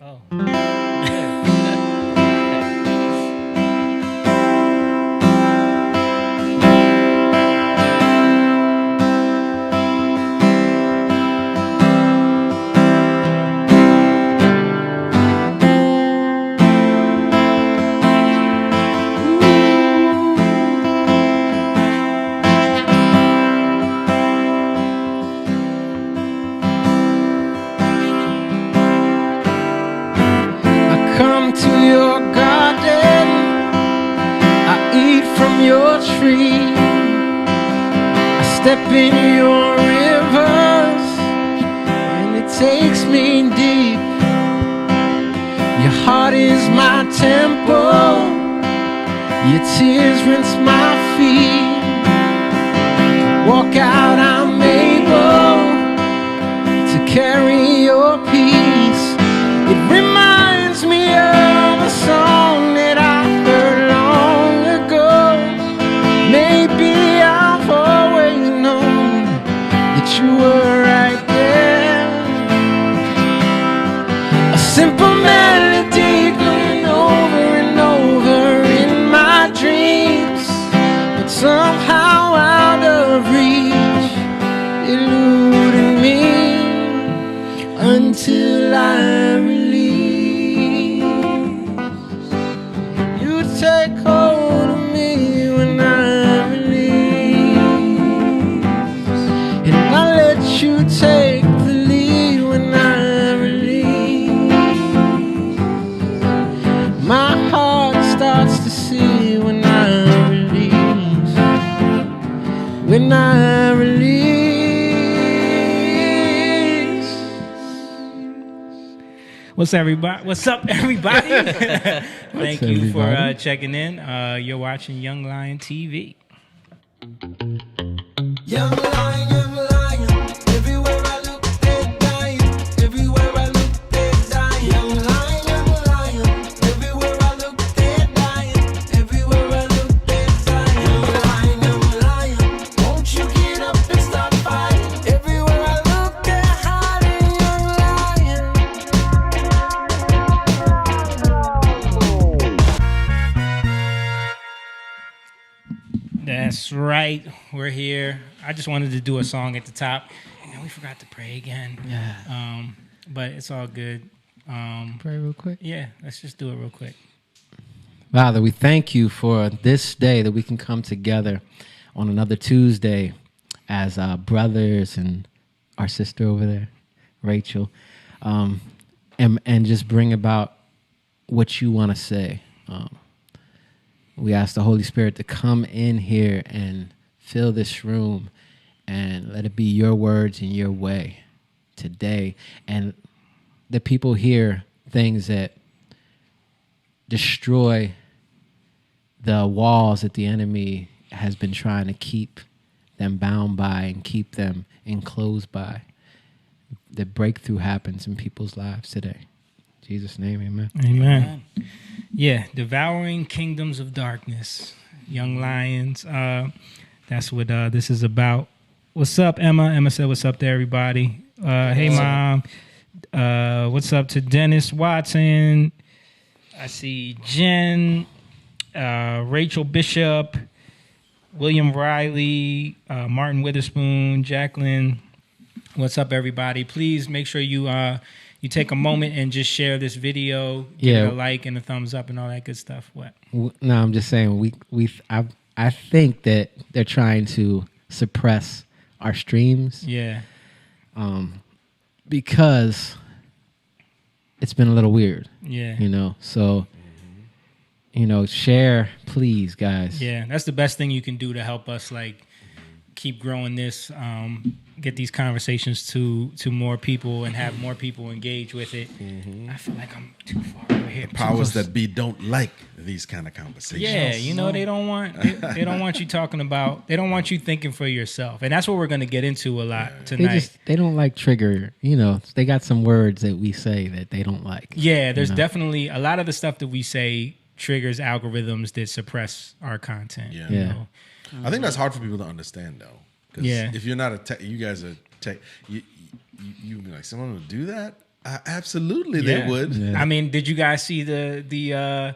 Oh. Come to your garden, I eat from your tree, I step in your rivers, and it takes me deep. Your heart is my temple, your tears rinse my feet. Walk out, I'm able to carry your peace. It reminds me of a song that I heard long ago. Maybe I've always known that you were right there. A simple melody going over and over in my dreams, but somehow out of reach, eluding me until I release. You take hold of me when I release, and I let you take the lead when I release. My heart starts to see when I release, when I release. What's everybody? What's up, everybody? Thank you for checking in. You're watching Young Lion TV. Young lion, everywhere I look, they're dying. Everywhere I look, they're dying. Young lion, everywhere I look, they're dying. Everywhere I look, they're dying. Young lion, won't you get up and start fighting? Everywhere I look, they're hiding. Young lion. That's right. We're here. I just wanted to do a song at the top, and we forgot to pray again. Yeah. But it's all good. Pray real quick. Yeah, let's just do it real quick. Father, we thank you for this day that we can come together on another Tuesday as brothers and our sister over there, Rachel, and just bring about what you want to say. We ask the Holy Spirit to come in here and fill this room and let it be your words and your way today. And the people hear things that destroy the walls that the enemy has been trying to keep them bound by and keep them enclosed by. The breakthrough happens in people's lives today. In Jesus' name, amen. Amen. Yeah, devouring kingdoms of darkness, young lions. That's what this is about. What's up, Emma? Emma said, "What's up to everybody?" Hey, Mom. What's up to Dennis Watson? I see Jen, Rachel Bishop, William Riley, Martin Witherspoon, Jacqueline. What's up, everybody? Please make sure you take a moment and just share this video. Give it a like and a thumbs up and all that good stuff. What? No, I'm just saying I think that they're trying to suppress our streams. Yeah. Because it's been a little weird. Yeah. So share, please, guys. Yeah, that's the best thing you can do to help us keep growing this, get these conversations to more people and have more people engage with it. Mm-hmm. I feel like I'm too far over here. The powers that be don't like these kind of conversations. Yeah, they don't want they don't want you talking about, they don't want you thinking for yourself. And that's what we're going to get into a lot tonight. They don't like trigger, they got some words that we say that they don't like. Yeah, there's definitely a lot of the stuff that we say triggers algorithms that suppress our content. Yeah. I think that's hard for people to understand, though. Because if you're not a tech, you guys are tech, you be like, someone would do that? Absolutely, Yeah. they would. Yeah. I mean, did you guys see the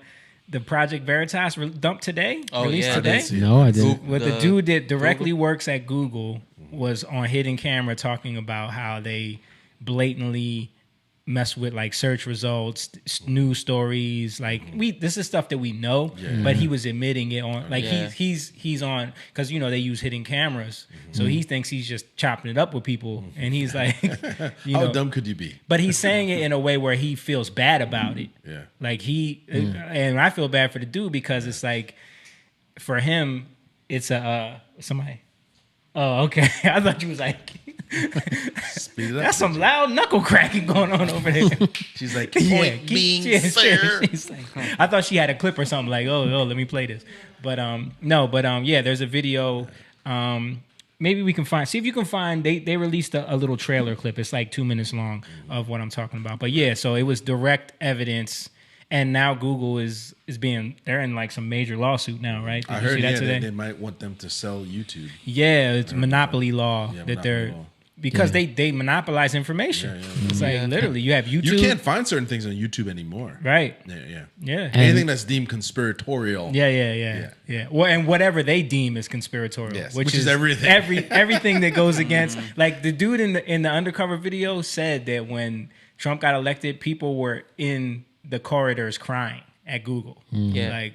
Project Veritas dump today? Oh, Released yeah, I today? didn't see it. No, I didn't. What the dude that directly works at Google was on hidden camera talking about how they blatantly mess with like search results, news stories. Like this is stuff that we know, but he was admitting it on like Yeah. he's on because you know they use hidden cameras, so he thinks he's just chopping it up with people, and he's like, you How know, dumb could you be? but he's saying it in a way where he feels bad about it. Yeah. Like and I feel bad for the dude because it's like, for him, it's a somebody. Oh, okay. I thought you was like, Speed it up. that's some loud knuckle cracking going on over there. She's like, Yeah, point being, sir. she's like, I thought she had a clip or something like, oh, let me play this. But yeah, there's a video. Maybe we can see if you can find. They released a little trailer clip. It's like 2 minutes long of what I'm talking about. But yeah, so it was direct evidence. And now Google is they're in like some major lawsuit now, right? Did I you heard see that today? they might want them to sell YouTube. Yeah, it's monopoly law Yeah, that monopoly they're law. because they monopolize information. It's like literally you have YouTube. You can't find certain things on YouTube anymore. Right. Yeah. Yeah. Anything that's deemed conspiratorial. Yeah. Well, and whatever they deem is conspiratorial, Yes, which which is everything. everything that goes against. Like the dude in the undercover video said that when Trump got elected, people were in the corridors crying at Google. Yeah. Like,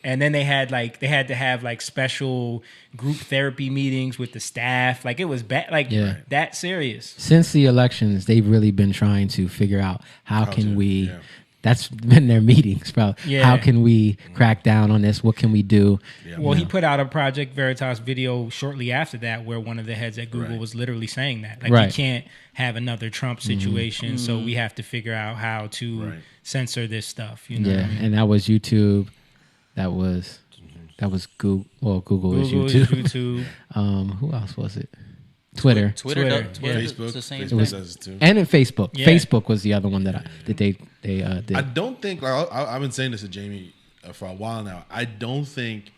and then they had to have like special group therapy meetings with the staff. Like it was bad, like that serious. Since the elections, they've really been trying to figure out how How can to, we. yeah. That's been their meetings, bro. Yeah. How can we crack down on this? What can we do? Yeah. Well, he put out a Project Veritas video shortly after that where one of the heads at Google Right. was literally saying that. Like, Right. you can't have another Trump situation, so we have to figure out how to Right. censor this stuff. You know Yeah, what I mean? and that was YouTube. That was Google. Well, Google is Google YouTube. is YouTube. Who else was it? Twitter. Twitter, Twitter, Twitter, Facebook. it's the same Facebook thing. does it too. And in Facebook. Yeah. Facebook was the other one that they did. I don't think, like, I've been saying this to Jamie for a while now. I don't think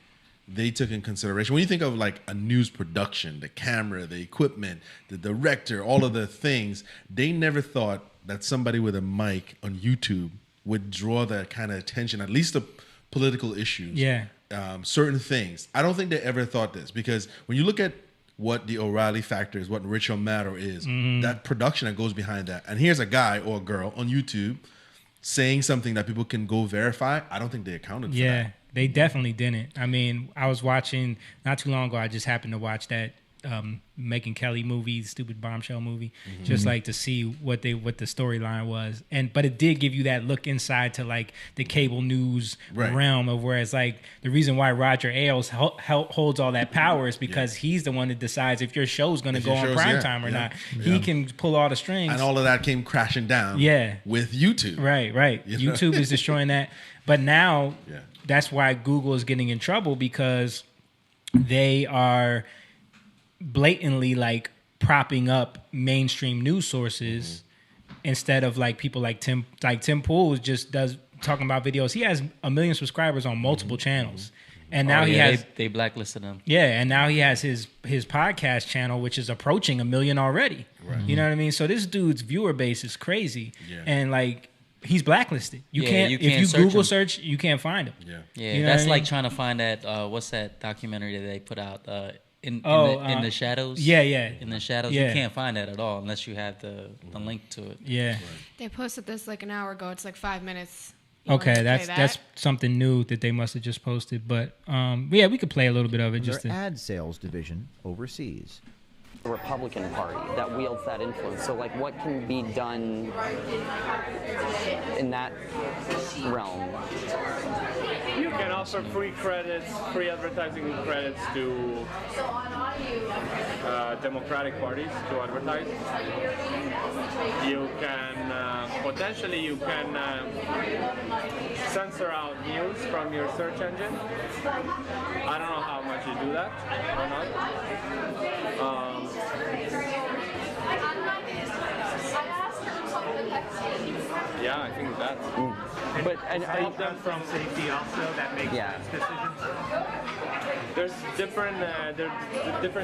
they took in consideration, when you think of like a news production, the camera, the equipment, the director, all of the things, they never thought that somebody with a mic on YouTube would draw that kind of attention, at least the political issues. Yeah. Certain things. I don't think they ever thought this, because when you look at what the O'Reilly factor is, what Rachel Maddow is, that production that goes behind that. And here's a guy or a girl on YouTube saying something that people can go verify. I don't think they accounted for Yeah, that. they definitely didn't. I mean, I was watching not too long ago. I just happened to watch that Megyn Kelly movie, stupid bombshell movie, just like to see what the storyline was. But it did give you that look inside to like the cable news Right. realm of where it's like the reason why Roger Ailes holds all that power is because he's the one that decides if your show's going to If go your on show's- primetime or yeah, not. yeah. He can pull all the strings. And all of that came crashing down Yeah. with YouTube. Right. You know? YouTube is destroying that. But now Yeah. that's why Google is getting in trouble, because they are blatantly like propping up mainstream news sources instead of like people like Tim Pool just does talking about videos. He has 1 million subscribers on multiple channels. And now he has they blacklisted him. and now he has his podcast channel, which is approaching 1 million already. Right. You know what I mean? So this dude's viewer base is crazy. Yeah. And like he's blacklisted. You Yeah, can't you if can't you search Google him. search, you can't find him. Yeah. Yeah, You know that's what I like mean? trying to find that. What's that documentary that they put out? In the shadows. Yeah. In the shadows, Yeah. you can't find that at all unless you have the link to it. Yeah. They posted this like an hour ago. It's like 5 minutes. You want Okay, to play that's something new that they must have just posted. But yeah, we could play a little bit of it just Their to. ad sales division overseas. The Republican Party that wields that influence. So, like, what can be done in that realm? You can offer free credits, free advertising credits to Democratic parties to advertise. You can potentially censor out news from your search engine. I don't know how much you do that or not. Yeah, I think that. But and Stop them from safety also that makes Yeah. decisions. there's different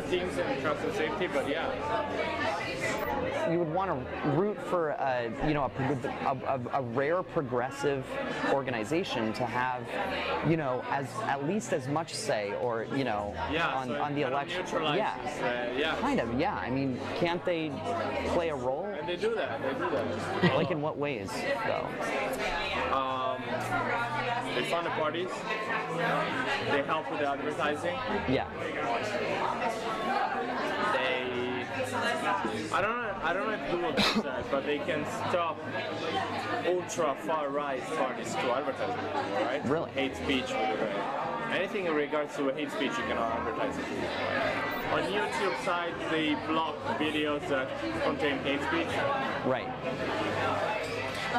things in trust and safety, but yeah. You would want to root for a rare progressive organization to have, as at least as much say, or on the election. Yeah. Kind of. Yeah. I mean, can't they play a role? And they do that. Like in what ways, though? They fund the parties. They help with the advertising. Yeah. I don't know if Google does that, but they can stop ultra far right parties to advertise with people, right? Really? Hate speech, anything in regards to hate speech, you cannot advertise it. On YouTube side, they block videos that contain hate speech. Right.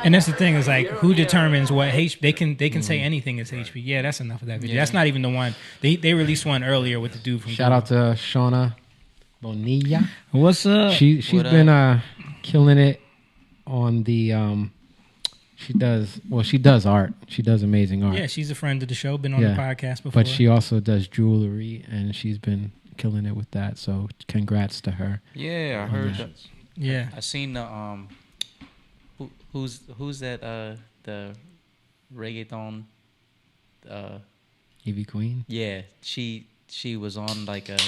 And that's the thing is like, who determines what hate? They can say anything is hate speech. Yeah, that's enough of that video. Yeah. That's not even the one. They released one earlier with the dude from. Shout out to Shauna Bonilla. What's up? She's been killing it on the she does art. She does amazing art. Yeah, she's a friend of the show, been on the podcast before. But she also does jewelry, and she's been killing it with that. So congrats to her. Yeah, I heard that. Yeah. I seen the who's that the reggaeton Evie Queen. Yeah, she was on like a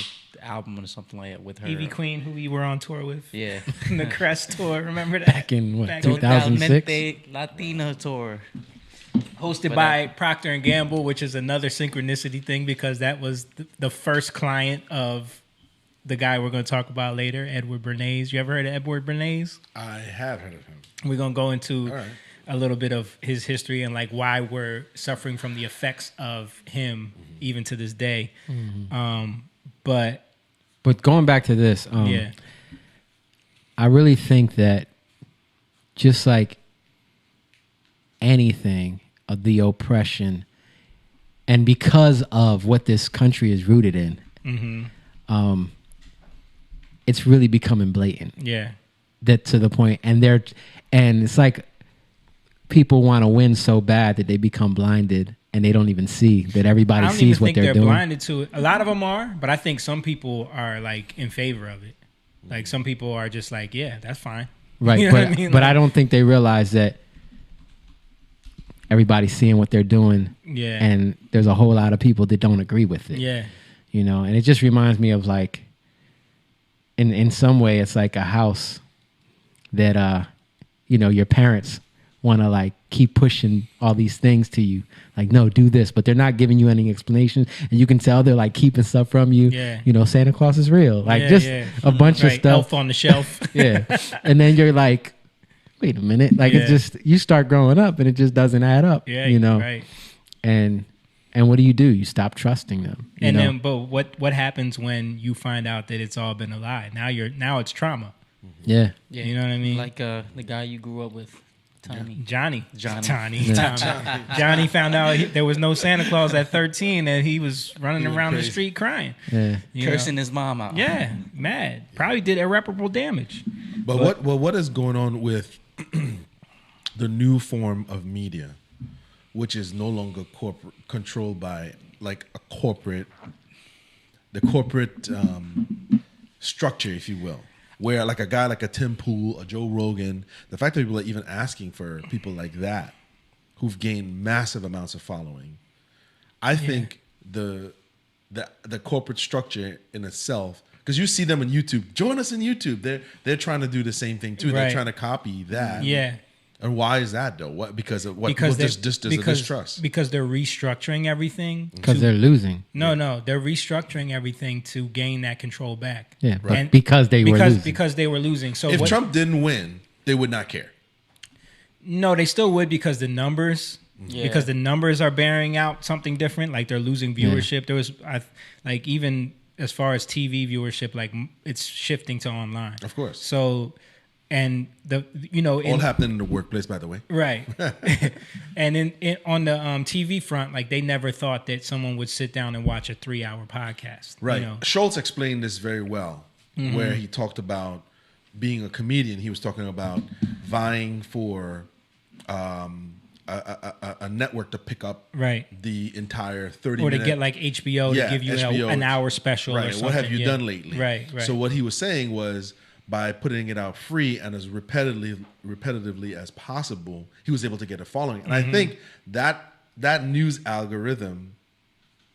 album or something like that with her. Evie Queen, who we were on tour with. Yeah. The Crest tour, remember that? Back in what, 2006? Totalmente Latina tour. Hosted by Procter & Gamble, which is another synchronicity thing because that was the first client of the guy we're going to talk about later, Edward Bernays. You ever heard of Edward Bernays? I have heard of him. We're going to go into a little bit of his history and like why we're suffering from the effects of him even to this day. But going back to this, I really think that just like anything of the oppression, and because of what this country is rooted in, it's really becoming blatant. Yeah. That to the point, and it's like people want to win so bad that they become blinded. And they don't even see that everybody sees what they're doing. Blinded to it. A lot of them are, but I think some people are like in favor of it. Like some people are just like, yeah, that's fine. Right, you know what I mean? But I don't think they realize that everybody's seeing what they're doing. Yeah. And there's a whole lot of people that don't agree with it. Yeah. And it just reminds me of like, in some way, it's like a house that, your parents want to like keep pushing all these things to you, like, no, do this, but they're not giving you any explanations, and you can tell they're like keeping stuff from you. Santa Claus is real, like a bunch of stuff. Elf on the shelf. And then you're like, wait a minute, like it's just, you start growing up and it just doesn't add up. Right. And what do? You stop trusting them. Then but what happens when you find out that it's all been a lie? Now it's trauma. Yeah. You know what I mean? Like the guy you grew up with. Johnny Yeah. found out there was no Santa Claus at 13 and he was running around the street crying. Cursing his mom out. Yeah, mad. Probably did irreparable damage. But what is going on with the new form of media, which is no longer controlled by like the corporate structure, if you will? Where like a guy like a Tim Pool, a Joe Rogan, the fact that people are even asking for people like that who've gained massive amounts of following, I think the corporate structure in itself, because you see them on YouTube, join us on YouTube. They're trying to do the same thing too. Right. They're trying to copy that. Yeah. And why is that though? What because of what? Because there's a distrust. Because they're restructuring everything. Because they're losing. No, they're restructuring everything to gain that control back. Yeah, but because they were losing. So if Trump didn't win, they would not care. No, they still would because the numbers. Yeah. Because the numbers are bearing out something different. Like they're losing viewership. There was like even as far as TV viewership, like it's shifting to online. Of course. So. And all happening in the workplace, by the way. Right. And on the TV front, like they never thought that someone would sit down and watch a 3-hour podcast. Right. Schultz explained this very well, where he talked about being a comedian. He was talking about vying for a network to pick up Right. the entire 30 Or to minute, get like HBO to give you HBO, an hour special or right? something. What have you yeah. done lately? Right. So what he was saying was, by putting it out free and as repetitively as possible, he was able to get a following. And I think that news algorithm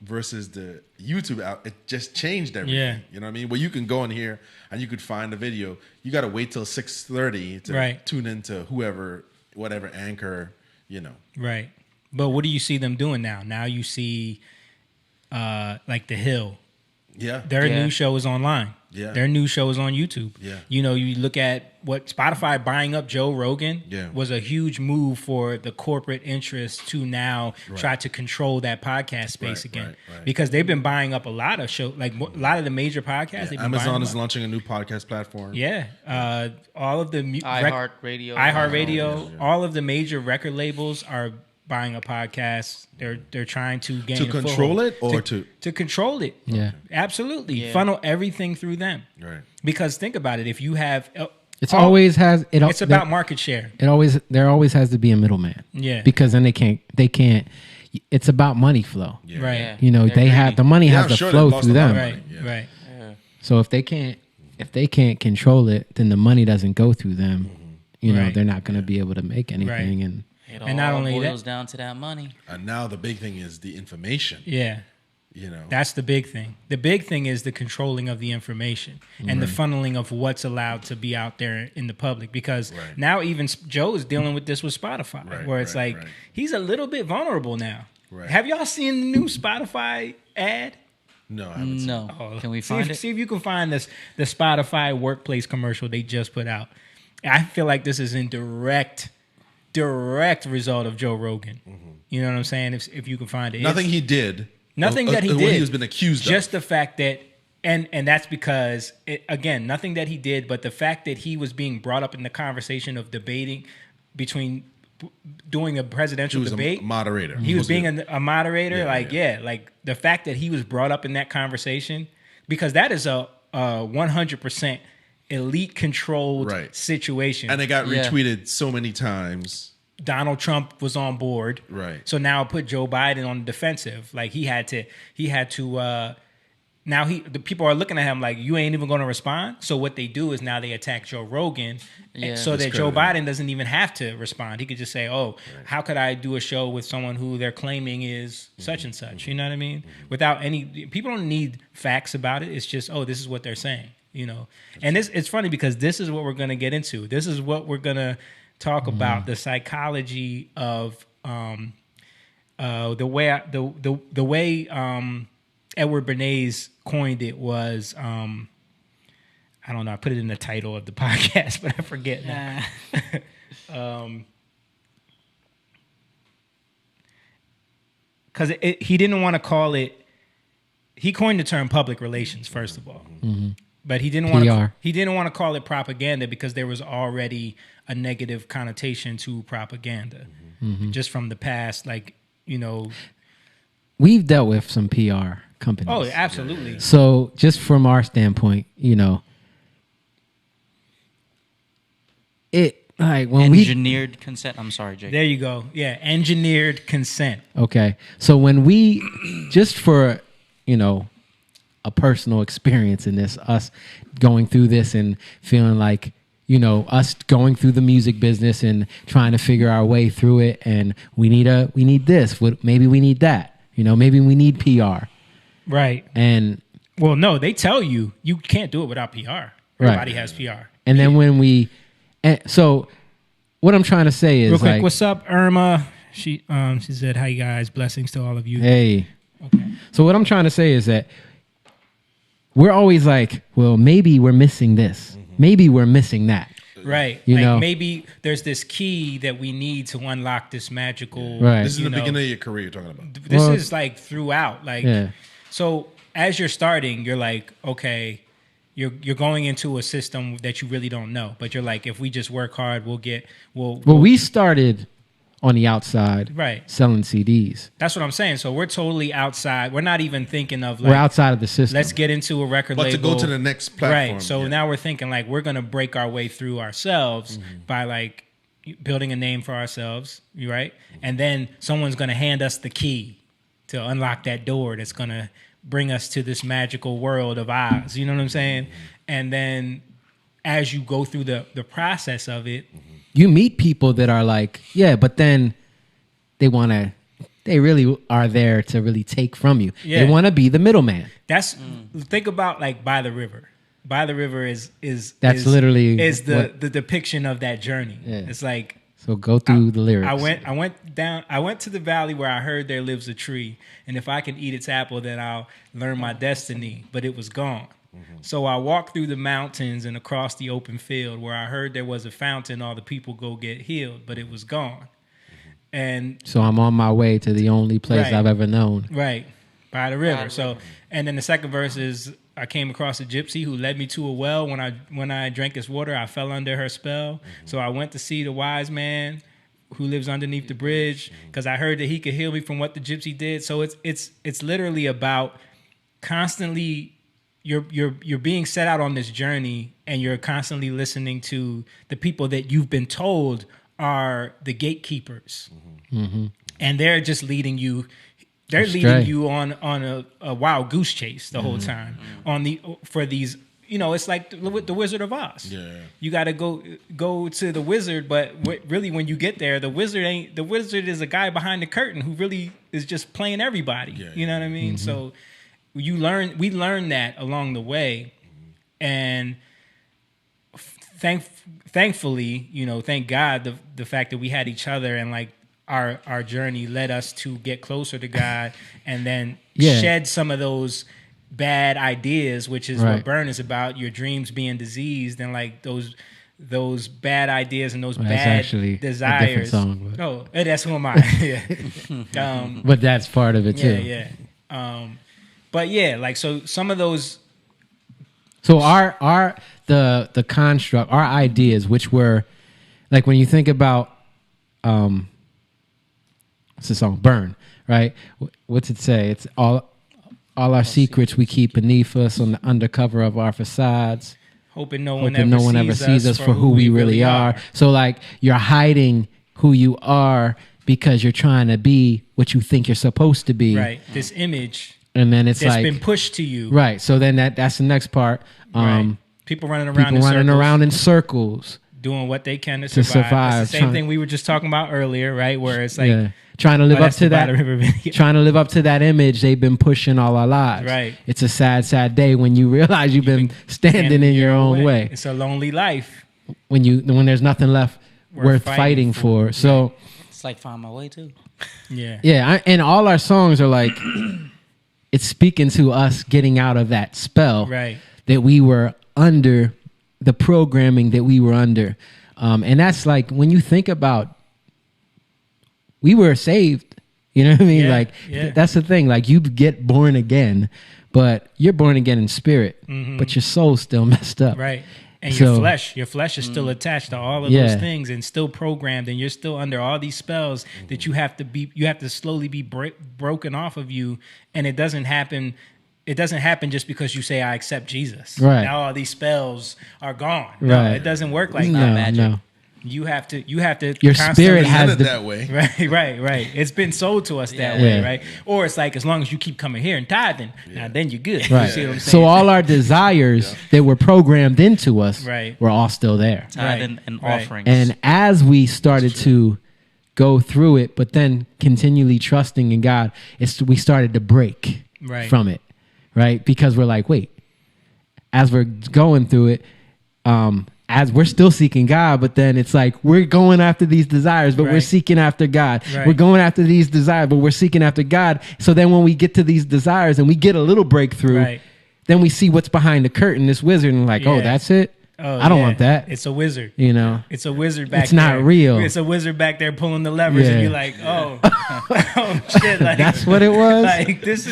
versus the YouTube it just changed everything. Yeah. You know what I mean? Well, you can go in here and you could find a video. You got to wait till 6:30 to tune into whatever anchor, you know. Right. But what do you see them doing now? Now you see like The Hill. Yeah. Their new show is online. Yeah. Their new show is on YouTube. Yeah. You know, you look at what Spotify buying up Joe Rogan was a huge move for the corporate interests to now try to control that podcast space again. Right. Because they've been buying up a lot of shows, like a lot of the major podcasts. Yeah. Amazon is launching a new podcast platform. Yeah. All of the iHeartRadio, all of the major record labels are buying a podcast. They're trying to gain To control it or to control it. Yeah. Absolutely. Yeah. Funnel everything through them. Right. Because think about it, if you have It's always has it. it's about market share. There always has to be a middleman. Yeah. Because then they can't. It's about money flow. Yeah. Right. Yeah. You know, They're they have greedy. the money Yeah, has I'm to sure flow they've lost through a lot them. of Right. Yeah. Right. So if they can't control it, then the money doesn't go through them. You know, Right. they're not going to be able to make anything. And It And not all only boils that- down to that money. And now the big thing is the information. Yeah. You know. That's the big thing. The big thing is the controlling of the information and the funneling of what's allowed to be out there in the public. Because now even Joe is dealing with this with Spotify, Right, where it's right, like right. he's a little bit vulnerable now. Right. Have y'all seen the new Spotify ad? No, I haven't seen No. Oh, Can we see find if, it? See if you can find the Spotify workplace commercial they just put out. I feel like this is in direct result of Joe Rogan. You know what I'm saying? If you can find it. Nothing he did. Nothing that he did. What he has been accused just of. the fact that, and that's because, again, nothing that he did, but the fact that he was being brought up in the conversation of debating doing a presidential He was debate. a moderator. He was being a moderator. Yeah, Like the fact that he was brought up in that conversation, because that is a 100% elite controlled situation. And it got Yeah. retweeted so many times. Donald Trump was on board. Right. So now put Joe Biden on the defensive. Like he had to now the people are looking at him like, you ain't even going to respond. So what they do is now they attack Joe Rogan so that Joe Biden doesn't even have to respond. He could just say, how could I do a show with someone who they're claiming is such and such? You know what I mean? Without people don't need facts about it. It's just, this is what they're saying, you know? And it's funny because this is what we're going to get into. This is what we're going to talk about, the psychology of the way Edward Bernays coined it was I don't know. I put it in the title of the podcast, but I forget now. Because he didn't want to call it. He coined the term public relations first of all, but he didn't want to call it propaganda because there was already a negative connotation to propaganda, just from the past. Like, you know, we've dealt with some PR companies. Oh, absolutely. So just from our standpoint, you know, when engineered consent. I'm sorry, Jake. There you go. Yeah, engineered consent. Okay. So when we, just for, you know, a personal experience in this, us going through this and feeling like, you know, us going through the music business and trying to figure our way through it, and we need this, maybe we need that, you know, maybe we need PR. Right. And well, no, they tell you can't do it without PR. Everybody has PR. And then so what I'm trying to say is, real quick, like, what's up, Irma? She said, "Hi guys, blessings to all of you." Hey. Okay. So what I'm trying to say is that we're always like, well, maybe we're missing this. Maybe we're missing that. Right. You know? Maybe there's this key that we need to unlock this magical. Right. This is the beginning of your career you're talking about. This is like throughout. Like, Yeah. so as you're starting, you're like, okay, you're going into a system that you really don't know, but you're like, if we just work hard, we'll we started on the outside, right, selling CDs. That's what I'm saying. So we're totally outside. We're not even thinking of like, we're outside of the system. Let's get into a record label. But to go to the next platform. Right. So now we're thinking like we're gonna break our way through ourselves by like building a name for ourselves, right? And then someone's going to hand us the key to unlock that door that's going to bring us to this magical world of Oz. You know what I'm saying? And then as you go through the process of it, you meet people that are like, yeah, but then they really are there to really take from you. Yeah. They want to be the middleman. that's think about like By the River. By the River is literally the depiction of that journey. Yeah. It's like, So go through the lyrics. I went to the valley where I heard there lives a tree, and if I can eat its apple, then I'll learn my destiny. But it was gone. So I walked through the mountains and across the open field where I heard there was a fountain. All the people go get healed, but it was gone. And So I'm on my way to the only place Right. I've ever known. right by the river. By the So, river. and then the second verse is, I came across a gypsy who led me to a well. When I drank its water, I fell under her spell. So I went to see the wise man who lives underneath the bridge because I heard that he could heal me from what the gypsy did. So it's literally about constantly you're being set out on this journey, and you're constantly listening to the people that you've been told are the gatekeepers, and they're just leading you. They're Astray. leading you on a wild goose chase the whole time for these. You know, it's like the Wizard of Oz. Yeah. You got to go to the wizard, but really, when you get there, the wizard is a guy behind the curtain who really is just playing everybody. Yeah, You know what I mean? So we learn that along the way, and thankfully, you know, thank God the fact that we had each other, and like our journey led us to get closer to God, and then Yeah. shed some of those bad ideas, which is Right. what Burn is about, your dreams being diseased, and like those bad ideas and those Well, that's bad actually a different desires. song, but- Oh, that's who am I? Yeah. But that's part of it too. Yeah. But yeah, like, so some of those, So the construct, our ideas, which were like when you think about what's the song? Burn, right? What's it say? It's all our secrets we keep beneath us on the undercover of our facades. hoping no one Hoping ever sees us for who we really are. So like you're hiding who you are because you're trying to be what you think you're supposed to be. Right. This image And then it's that's like been pushed to you. right. So then that's the next part. Right. People running around People in running circles, around in circles. doing what they can to To survive. survive, It's the same trying- thing we were just talking about earlier, right? Where it's like, Yeah. Trying to live oh, up that's to the By that. the River video. Trying to live up to that image they've been pushing all our lives. Right. It's a sad day when you realize you've been standing in your own way. It's a lonely life. When there's nothing left worth fighting for. So It's like Find My Way too. Yeah. yeah, and all our songs are like it's speaking to us getting out of that spell Right. that we were under, the programming that we were under. And that's like when you think about we were saved. You know what I mean? Yeah, Like yeah. that's the thing. Like you get born again, but you're born again in spirit, but your soul's still messed up. Right. And So- your flesh is still attached to all of Yeah. those things and still programmed, and you're still under all these spells that you have to slowly be broken off of you, and it doesn't happen. It doesn't happen just because you say I accept Jesus. Right. Now all these spells are gone. No, Right. it doesn't work like No, that. magic. no. You have to. Your constantly- spirit has Presented the that way. Right. It's been sold to us that Yeah. way, Yeah. right? Or it's like as long as you keep coming here and tithing, now then you're good. Right. You see what I'm saying? So all our desires that were programmed into us Right. were all still there. Tithe Right, and right. offerings. And as we started to go through it, but then continually trusting in God, we started to break Right. from it, right? Because we're like, wait, as we're going through it, as we're still seeking God, but then it's like we're going after these desires, but we're Right. seeking after God. Right. We're going after these desires, but we're seeking after God. So then when we get to these desires and we get a little breakthrough, Right. then we see what's behind the curtain, this wizard, and like, oh, Yeah. that's it? Oh, I don't yeah. want that. It's a wizard. You know? It's a wizard back It's there. not real. It's a wizard back there pulling the levers, Yeah. and you're like, oh, oh shit! Like That's what it was? Like this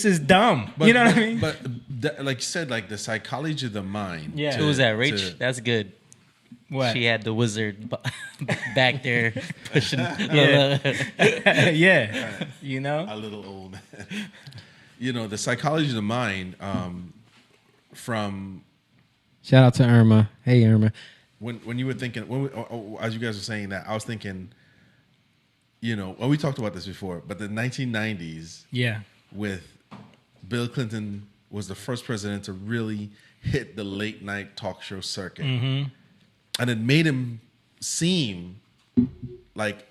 is dumb. you know what I mean? But like you said, like the psychology of the mind. Yeah. Who was that? Rach? to- That's good. What? She had the wizard back there pushing. Yeah. You know. a little old. You know, the psychology of the mind from Shout out to Irma. Hey, Irma. when you were thinking, as you guys were saying that, I was thinking, well, we talked about this before, but the 1990s, with Bill Clinton was the first president to really hit the late night talk show circuit, and it made him seem like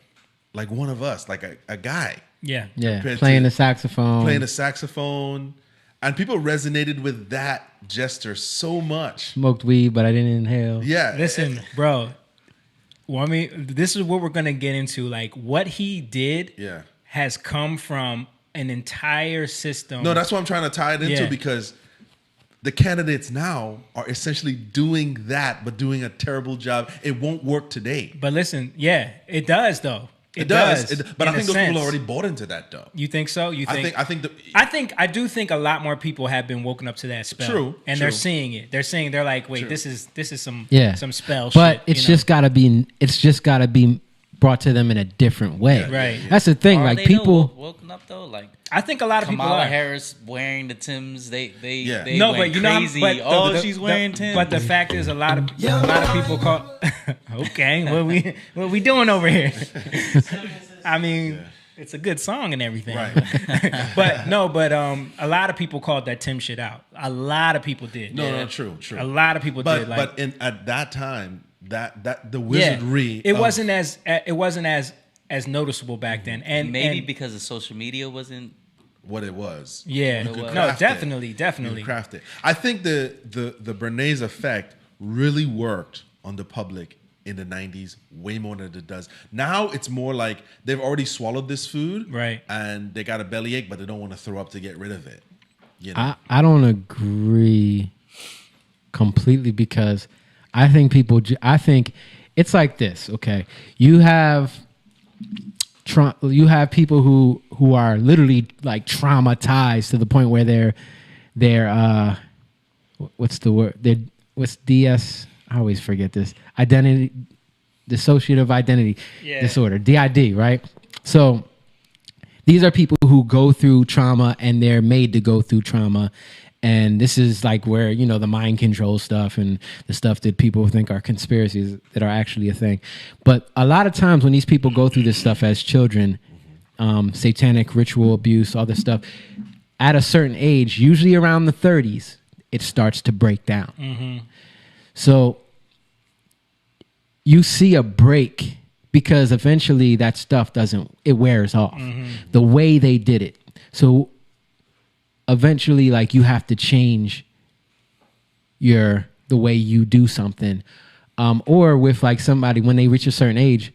one of us, like a guy. Yeah, playing the saxophone, and people resonated with that gesture so much. Smoked weed, but I didn't inhale. Yeah, listen, bro. Well, I mean, this is what we're gonna get into. Like what he did, has come from an entire system. No, that's what I'm trying to tie it into because the candidates now are essentially doing that, but doing a terrible job. It won't work today. But listen, it does though. It does. But I think those people already bought into that though. You think so? I do think a lot more people have been woken up to that spell. True. They're seeing it. They're like, wait, this is some spell but shit. It's just gotta be brought to them in a different way. Right. That's the thing. Like people woken up though. Like I think a lot of people Kamala are. Harris wearing the Timbs. They no, went but you know, crazy. She's wearing Timbs. But the fact is, a lot of people call. Okay, what we doing over here? I mean, it's a good song and everything. Right. but a lot of people called that Tim shit out. A lot of people did. No, true. A lot of people did. But at that time, that the wizardry. It wasn't as noticeable back then, and maybe because the social media wasn't what it was. Yeah, no, definitely. Craft it. I think the Bernays effect really worked on the public in the 90s way more than it does now. It's more like they've already swallowed this food, right, and they got a bellyache, but they don't want to throw up to get rid of it. I don't agree completely because I think it's like this. Okay, you have people who are literally like traumatized to the point where they're what's the word? What's DS? I always forget this. Identity, dissociative identity disorder, DID, right? So these are people who go through trauma and they're made to go through trauma. And this is like where, the mind control stuff and the stuff that people think are conspiracies that are actually a thing. But a lot of times when these people go through this stuff as children, satanic ritual abuse, all this stuff, at a certain age, usually around the 30s, it starts to break down. Mm-hmm. So you see a break because eventually that stuff it wears off. Mm-hmm. The way they did it. So eventually, like, you have to change the way you do something. Or with like somebody, when they reach a certain age,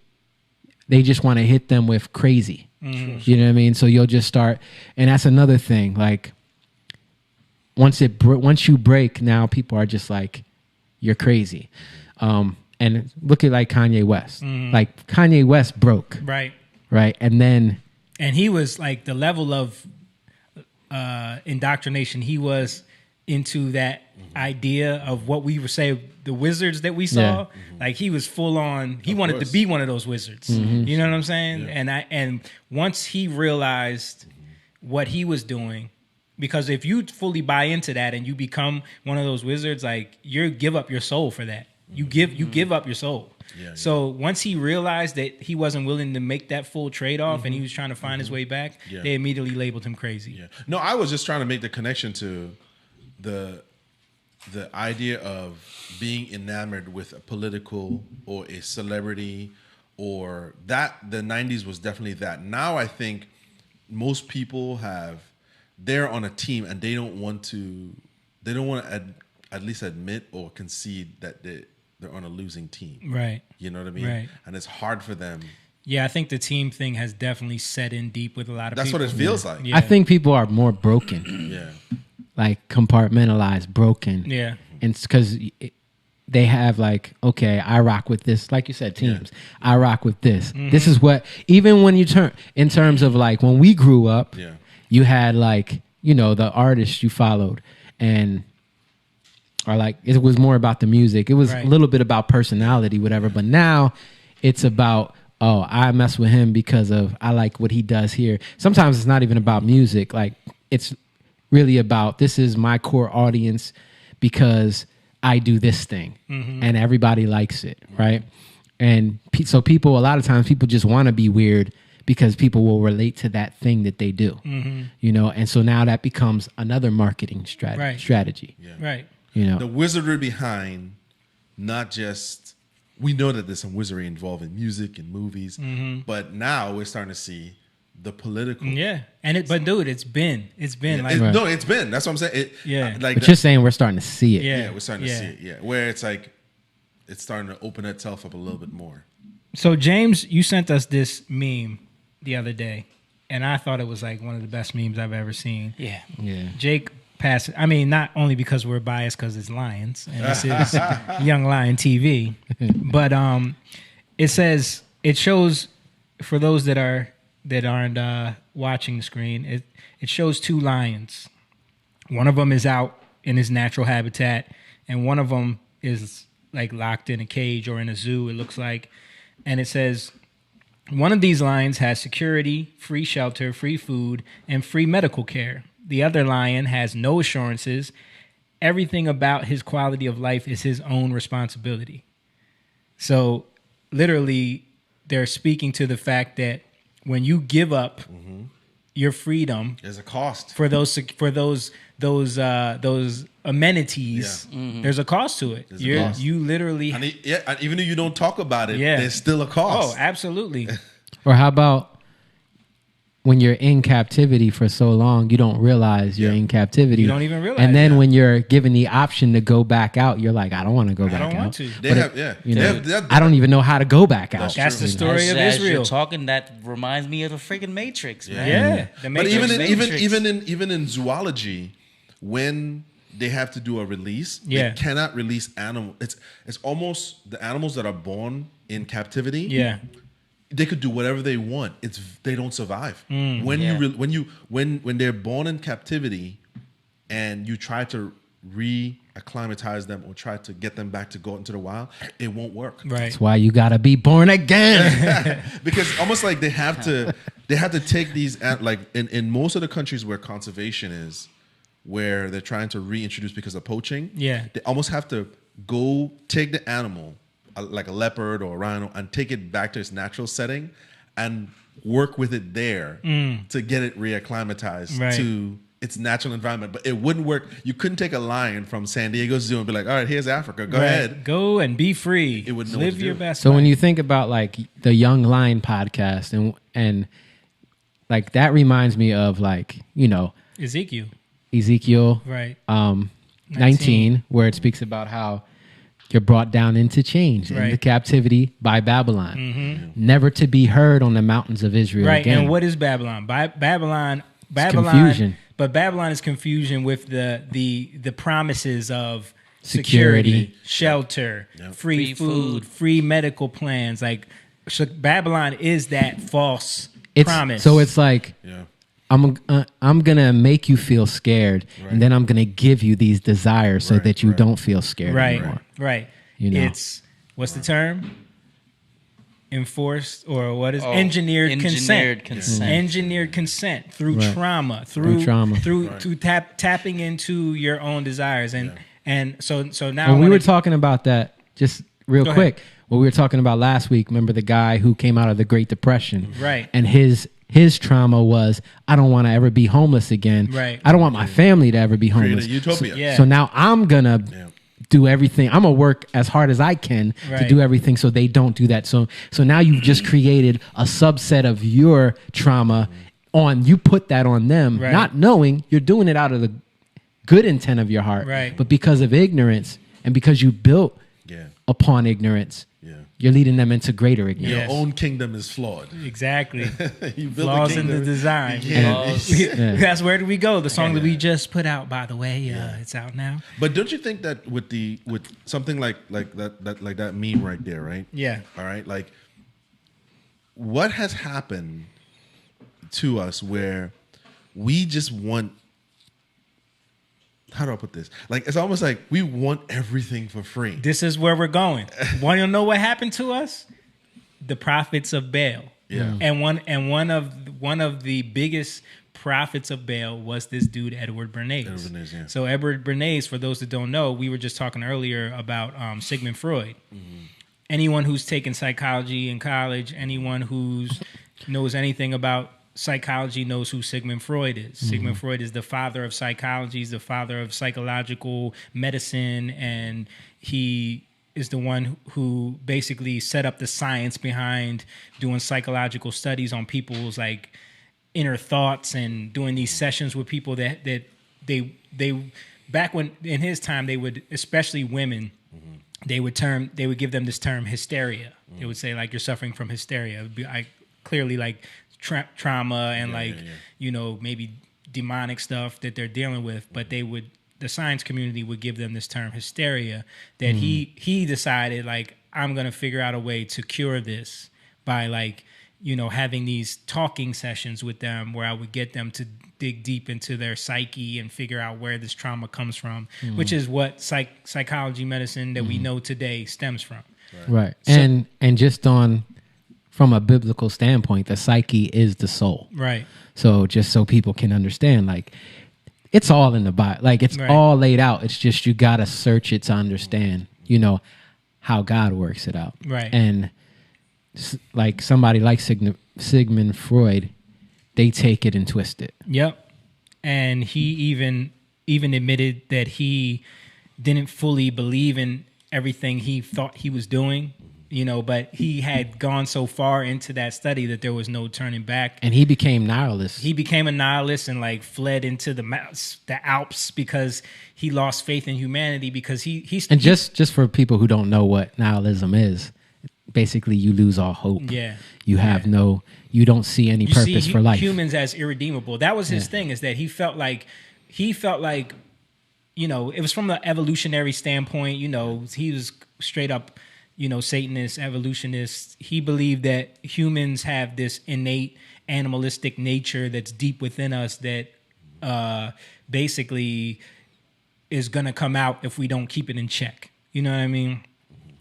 they just want to hit them with crazy. Mm-hmm. You know what I mean? So you'll just start, and that's another thing. Like once you break, now people are just like, you're crazy. And look at like Kanye West. Mm-hmm. Like Kanye West broke. Right. And he was like the level of indoctrination. He was into that idea of what we would say the wizards that we saw. Yeah. Mm-hmm. Like he was full on. He wanted to be one of those wizards. Mm-hmm. You know what I'm saying? Yeah. And once he realized what he was doing, because if you fully buy into that and you become one of those wizards, like you give up your soul for that. You give up your soul. Yeah, so once he realized that he wasn't willing to make that full trade-off and he was trying to find his way back, they immediately labeled him crazy. Yeah. No, I was just trying to make the connection to the idea of being enamored with a political or a celebrity, or that the 90s was definitely that. Now I think most people they're on a team and they don't want to at least admit or concede that they're on a losing team. Right. You know what I mean? Right. And it's hard for them. Yeah, I think the team thing has definitely set in deep with a lot of people. That's what it feels like. Yeah. I think people are more broken. Yeah. Like compartmentalized, broken. Yeah. And it's because they have like, okay, I rock with this. Like you said, teams. Yeah. I rock with this. Mm-hmm. This is what, even when you turn, in terms of like when we grew up, you had like, the artists you followed or like it was more about the music. It was a little bit about personality, whatever. But now it's about, I mess with him because I like what he does here. Sometimes it's not even about music. Like it's really about, this is my core audience because I do this thing, and everybody likes it, right? And so people, a lot of times, people just want to be weird because people will relate to that thing that they do, you know. And so now that becomes another marketing strategy, Right. you know. The wizardry behind, not just, we know that there's some wizardry involved in music and movies, but now we're starting to see the political. Yeah. But dude, it's been like, No, it's been. That's what I'm saying. Like But you're saying we're starting to see it. yeah, we're starting to see it. Yeah, where it's like it's starting to open itself up a little bit more. So James, you sent us this meme the other day, and I thought it was like one of the best memes I've ever seen. Yeah. Jake passed it. I mean, not only because we're biased because it's Lions and this is Young Lion TV, but it says, it shows, for those that aren't watching the screen, it shows two lions. One of them is out in his natural habitat, and one of them is like locked in a cage or in a zoo, it looks like. And it says, one of these lions has security, free shelter, free food, and free medical care. The other lion has no assurances. Everything about his quality of life is his own responsibility. So literally, they're speaking to the fact that when you give up your freedom, There's a cost. for those amenities, there's a cost to it. There's a cost. You literally, And even though you don't talk about it, Yeah. there's still a cost. oh, absolutely. Or how about when you're in captivity for so long, you don't realize you're in captivity. You don't even realize, And then when you're given the option to go back out, you're like, I don't want to go back out. don't want to. They have, yeah. You They know, have- I don't even know how to go back out. That's the story of As Israel. you're talking, that reminds me of the freaking Matrix, man. Yeah, the But Matrix. even in zoology, when they have to do a release, Yeah. they cannot release animal. It's almost the animals that are born in captivity. Yeah. They could do whatever they want. They don't survive. When Yeah. when they're born in captivity, and you try to re-acclimatize them or try to get them back to go into the wild, it won't work. Right. That's why you got to be born again. Because almost like they have to take these, like in most of the countries where conservation is, where they're trying to reintroduce because of poaching. Yeah. They almost have to go take the animal, like a leopard or a rhino, and take it back to its natural setting and work with it there to get it reacclimatized Right. to its natural environment. But it wouldn't work. You couldn't take a lion from San Diego Zoo and be like, all right, here's Africa. Go Right. ahead. Go and be free. It would know what live to your do. best So life. when you think about like the Young Lion podcast and like that reminds me of like, you know, Ezekiel Right. 19, where it speaks about how you're brought down into chains, into Right. captivity by Babylon, never to be heard on the mountains of Israel Right. again. And what is Babylon? Babylon. confusion. But Babylon is confusion with the promises of Security. security, shelter, free Free food, food. free medical plans. Like, so Babylon is that false It's, promise. so it's like, Yeah. I'm gonna make you feel scared, and then I'm gonna give you these desires so Right, that you right. don't feel scared right, anymore. right. You know. It's what's the term? Enforced, or what is Oh, engineered engineered consent? consent. Engineered consent through Right. trauma, Through trauma. through Right. tapping into your own desires, and so now When we when were it- talking about that, just real Go quick, ahead. what we were talking about last week, remember the guy who came out of the Great Depression? Right. And his trauma was, I don't want to ever be homeless again. Right. I don't want my family to ever be Create homeless. a utopia. Yeah. So now I'm going to Yeah. do everything. I'm going to work as hard as I can to Right. do everything so they don't do that. So now you've just created a subset of your trauma you put that on them, Right. not knowing you're doing it out of the good intent of your heart. Right. But because of ignorance and because you built Yeah. upon ignorance, Yeah. you're leading them into greater ignorance. Your Yes. own kingdom is flawed. exactly You build flaws a in the kingdom. design. You can't- Flaws. Yeah. That's where do we go? The song that we just put out, by the way, it's out now. But don't you think that with something like that meme right there, right? Yeah. All right. Like, what has happened to us where we just want? How do I put this? Like, it's almost like we want everything for free. This is where we're going. Want to know what happened to us? The prophets of Bael. Yeah. And one of the biggest prophets of Baal was this dude, Edward Bernays. Edward Bernays, yeah. So Edward Bernays, for those that don't know, we were just talking earlier about Sigmund Freud. Mm-hmm. Anyone who's taken psychology in college, anyone who's knows anything about psychology knows who Sigmund Freud is. Mm-hmm. Sigmund Freud is the father of psychology, he's the father of psychological medicine, and he is the one who basically set up the science behind doing psychological studies on people's like inner thoughts and doing these sessions with people that they back when in his time they would, especially women, they would give them this term hysteria. They would say like, you're suffering from hysteria. It would be like clearly like trauma and you know, maybe demonic stuff that they're dealing with, but the science community would give them this term hysteria that he decided like, I'm going to figure out a way to cure this by like, you know, having these talking sessions with them where I would get them to dig deep into their psyche and figure out where this trauma comes from, which is what psychology medicine that we know today stems from. Right. So, and just from a biblical standpoint, the psyche is the soul. Right. So just so people can understand, like, it's all in the Bible. Like, it's all laid out. It's just you got to search it to understand, you know, how God works it out. Right. And like somebody like Sigmund Freud, they take it and twist it. Yep. And he even admitted that he didn't fully believe in everything he thought he was doing, you know, but he had gone so far into that study that there was no turning back. And he became nihilist. He became a nihilist and like fled into the Alps because he lost faith in humanity because he And just for people who don't know what nihilism is, basically you lose all hope. Yeah. You have you don't see any purpose for life. Humans as irredeemable. That was his thing, is that he felt like, you know, it was from the evolutionary standpoint, you know, he was straight up, you know, Satanist, evolutionist. He believed that humans have this innate animalistic nature that's deep within us that basically is going to come out if we don't keep it in check. You know what I mean?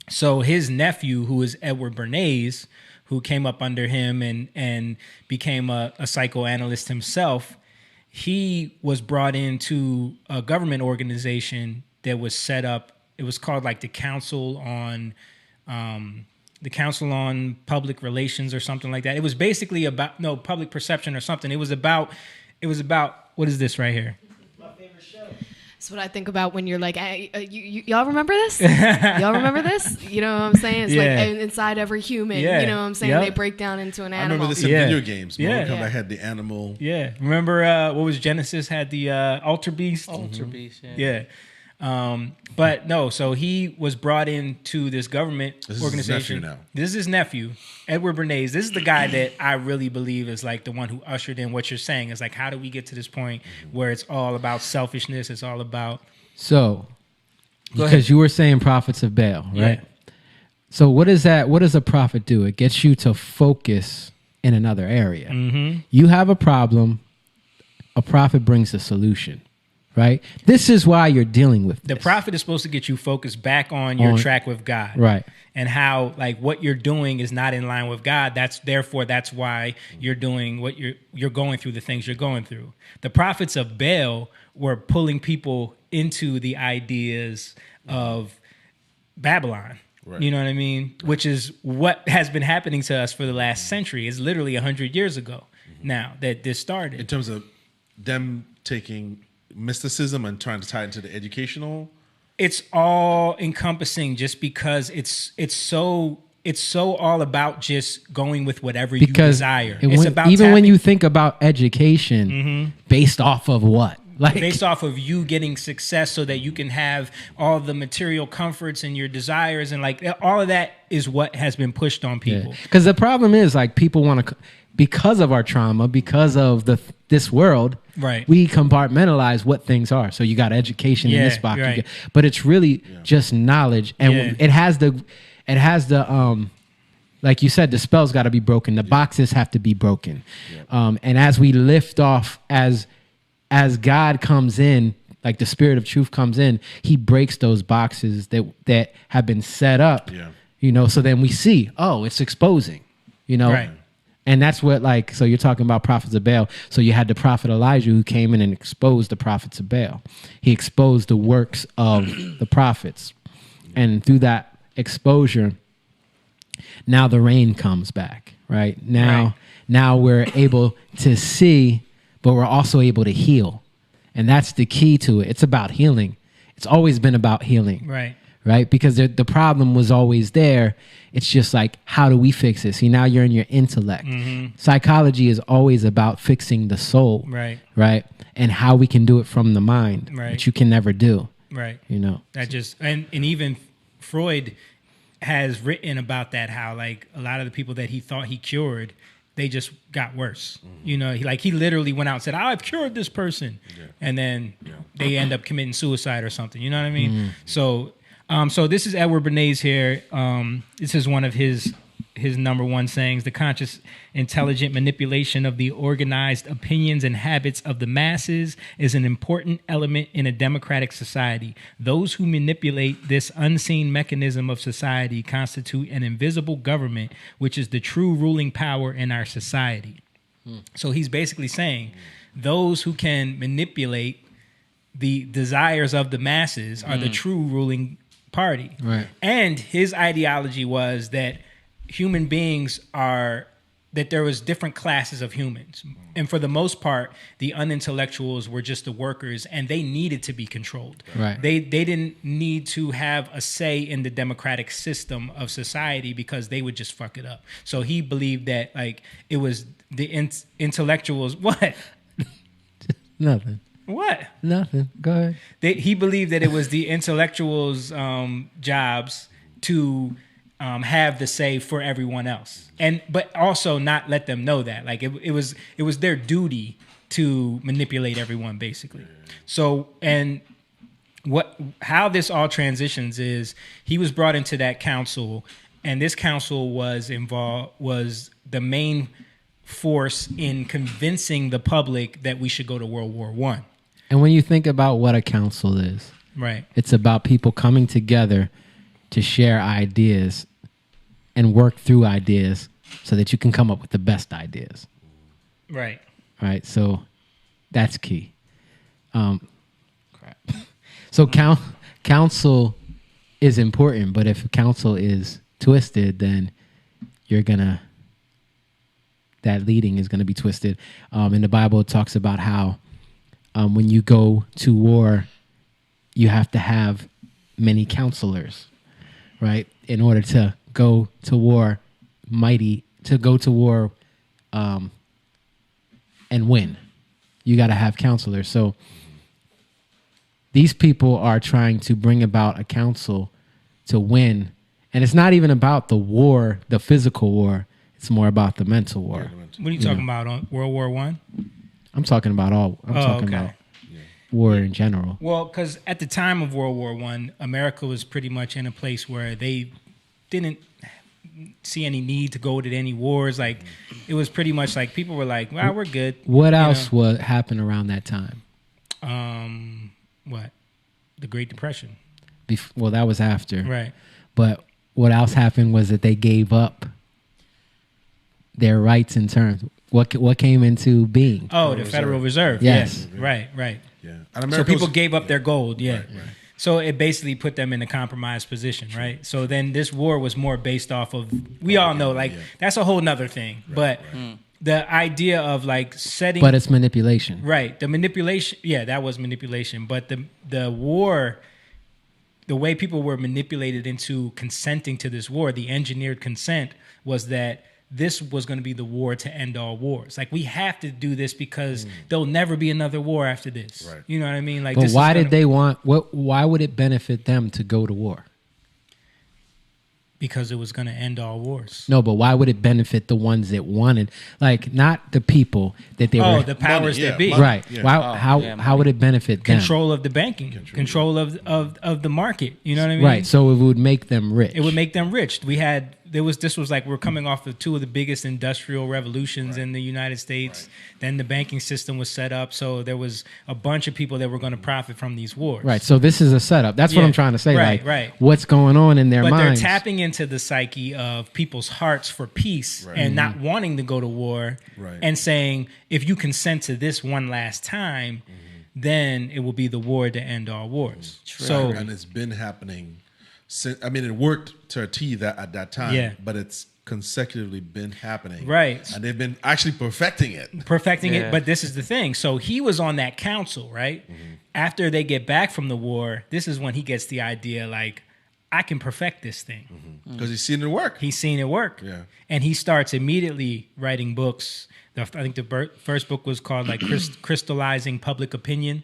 So his nephew, who is Edward Bernays, who came up under him and became a psychoanalyst himself, he was brought into a government organization that was set up. It was called like the Council on Public Relations or something like that. It was basically about public perception or something. It was about what is this right here? That's what I think about when you're like, hey, y'all remember this? Y'all remember this? You know what I'm saying? It's like inside every human. Yeah. You know what I'm saying? Yep. They break down into an I animal. remember this in video games. Mortal Kombat had the animal. Yeah. Remember what was Genesis had the Ultra Beast? Ultra Beast, Yeah. But no, so he was brought into this government organization. His nephew now. This is his nephew, Edward Bernays. This is the guy that I really believe is like the one who ushered in what you're saying. Is like, how do we get to this point where it's all about selfishness? It's all about. So, Go because ahead. you were saying prophets of Baal, right? Yeah. So what is that? What does a prophet do? It gets you to focus in another area. Mm-hmm. You have a problem. A prophet brings a solution. Right? This is why you're dealing with The this. prophet is supposed to get you focused back on your track with God. Right. And how like what you're doing is not in line with God. That's why you're doing what you're going through the things you're going through. The prophets of Baal were pulling people into the ideas of Babylon. Right. You know what I mean? Which is what has been happening to us for the last century. It's literally 100 years ago now that this started. In terms of them taking mysticism and trying to tie it into the educational. It's all encompassing just because it's so all about just going with whatever you desire. It's about even when you think about education based off of what? Like based off of you getting success so that you can have all the material comforts and your desires and like all of that is what has been pushed on people. Because the problem is like people want to, because of our trauma, because of this world, right? We compartmentalize what things are. So you got education in this box, right. But it's really just knowledge, and it has the like you said, the spell's got to be broken. The boxes have to be broken, and as we lift off, as God comes in, like the Spirit of Truth comes in, He breaks those boxes that have been set up. Yeah. You know, so then we see, oh, it's exposing. You know. Right. And that's what, like, so you're talking about prophets of Baal. So you had the prophet Elijah who came in and exposed the prophets of Baal. He exposed the works of the prophets. And through that exposure, now the rain comes back, right? Now we're able to see, but we're also able to heal. And that's the key to it. It's about healing. It's always been about healing. Right? Because the problem was always there. It's just like, how do we fix it? See, now you're in your intellect. Psychology is always about fixing the soul. Right? And how we can do it from the mind, which you can never do. You know? That just, and even Freud has written about that, how like a lot of the people that he thought he cured, they just got worse. You know, he literally went out and said, I've cured this person. And then they end up committing suicide or something. You know what I mean? So this is Edward Bernays here. This is one of his number one sayings: the conscious, intelligent manipulation of the organized opinions and habits of the masses is an important element in a democratic society. Those who manipulate this unseen mechanism of society constitute an invisible government, which is the true ruling power in our society. So he's basically saying those who can manipulate the desires of the masses are the true ruling party. And his ideology was that human beings that there was different classes of humans. And for the most part, the unintellectuals were just the workers, and they needed to be controlled. They didn't need to have a say in the democratic system of society because they would just fuck it up. So he believed that like it was the intellectuals. What? Nothing. What? Nothing. Go ahead. He believed that it was the intellectuals' jobs to have the say for everyone else, but also not let them know that. Like it was their duty to manipulate everyone, basically. So, and how this all transitions is he was brought into that council, and this council was the main force in convincing the public that we should go to World War I. And when you think about what a council is, it's about people coming together to share ideas and work through ideas so that you can come up with the best ideas. Right. So that's key. So council is important, but if council is twisted, then that leading is going to be twisted. In the Bible, it talks about how when you go to war, you have to have many counselors, right? In order to go to war and win, you got to have counselors. So these people are trying to bring about a council to win. And it's not even about the war, the physical war. It's more about the mental war. What are you talking about on World War I? I'm talking about about war in general. Well, because at the time of World War I, America was pretty much in a place where they didn't see any need to go to any wars. Like it was pretty much like people were like, "Well, we're good." What else would happen around that time? What? The Great Depression. Well, that was after. Right. But what else happened was that they gave up their rights and terms. What came into being? Oh, the Federal Reserve. Yes. Right. Yeah. So people gave up their gold. Yeah. Right. So it basically put them in a compromised position, right? So then this war was more based off of, we all know, like, that's a whole nother thing. But the idea of, like, setting... But it's manipulation. Right. The manipulation, that was manipulation. But the war, the way people were manipulated into consenting to this war, the engineered consent, was that this was going to be the war to end all wars. Like, we have to do this because there'll never be another war after this. Right. You know what I mean? Like, but why did they want? Why would it benefit them to go to war? Because it was going to end all wars. No, but why would it benefit the ones that wanted? Like, not the people that they were. Oh, the powers that be. Right. Yeah. How would it benefit them? Control of the banking. Control of the market. You know what I mean? Right. So it would make them rich. It would make them rich. We had this was like we're coming off of two of the biggest industrial revolutions in the United States. Then the banking system was set up, so there was a bunch of people that were going to profit from these wars. Right. So this is a setup. That's what I'm trying to say. Right. What's going on in their minds? They're tapping into the psyche of people's hearts for peace and not wanting to go to war, and saying, if you consent to this one last time, then it will be the war to end all wars. So, and it's been happening since. I mean, it worked to a T that at that time, but it's consecutively been happening, right? And they've been actually perfecting it. But this is the thing. So he was on that council, right? After they get back from the war, this is when he gets the idea, like, I can perfect this thing because he's seen it work. He's seen it work, and he starts immediately writing books. I think the first book was called like Crystallizing Public Opinion.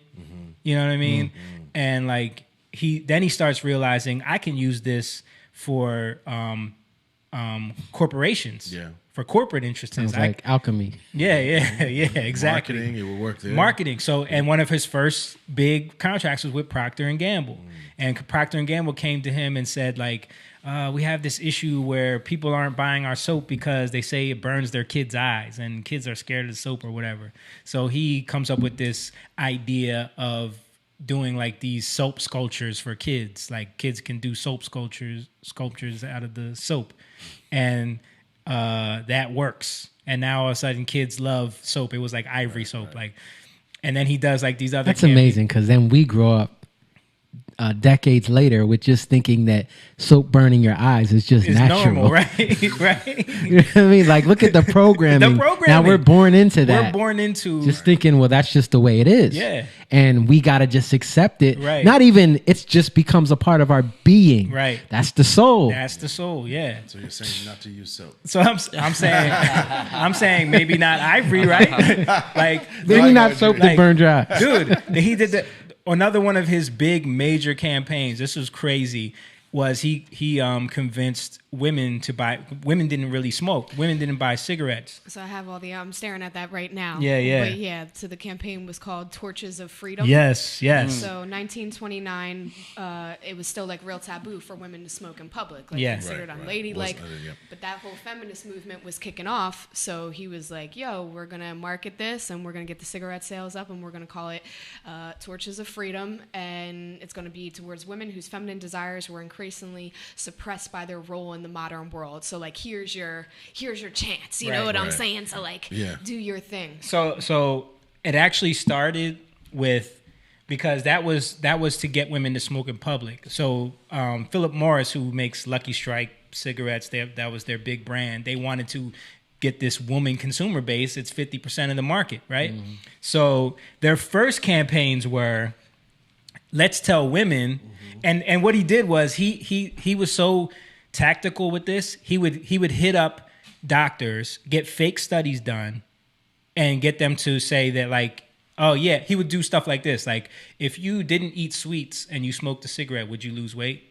You know what I mean? And like he starts realizing I can use this for corporations, for corporate interests. Sounds like alchemy. Yeah, exactly. Marketing, it would work there. Marketing. So, and one of his first big contracts was with Procter and Gamble, and Procter and Gamble came to him and said, like, we have this issue where people aren't buying our soap because they say it burns their kids' eyes, and kids are scared of the soap or whatever. So he comes up with this idea of doing like these soap sculptures for kids. Like kids can do soap sculptures out of the soap, and that works. And now all of a sudden, kids love soap. It was like Ivory soap, like. And then he does like these other. That's amazing because then we grow up decades later with just thinking that soap burning your eyes is just natural. Normal, right? You know what I mean? Like, look at the programming. Now we're born into that. We're born into just thinking, well, that's just the way it is. Yeah. And we got to just accept it. Right. Not even, it just becomes a part of our being. Right. That's the soul. That's the soul, yeah. So you're saying not to use soap. So I'm saying maybe not Ivory, right? Like maybe not soap that burn dry. Dude, he did another one of his big major campaigns. This was crazy. Was he convinced women to buy? Women didn't really smoke. Women didn't buy cigarettes. So I have all the. I'm staring at that right now. Yeah. But yeah, so the campaign was called Torches of Freedom. Yes. So 1929, it was still like real taboo for women to smoke in public, like considered unladylike. But that whole feminist movement was kicking off. So he was like, "Yo, we're gonna market this, and we're gonna get the cigarette sales up, and we're gonna call it Torches of Freedom, and it's gonna be towards women whose feminine desires were increasingly suppressed by their role in the modern world. So like, here's your chance. You know what I'm saying? So like, do your thing." So it actually started with, because that was to get women to smoke in public. So Philip Morris, who makes Lucky Strike cigarettes, that was their big brand. They wanted to get this woman consumer base. It's 50% of the market, right? So their first campaigns were, let's tell women. And what he did was he was so tactical with this. He would hit up doctors, get fake studies done, and get them to say that, like, oh yeah, he would do stuff like this. Like, if you didn't eat sweets and you smoked a cigarette, would you lose weight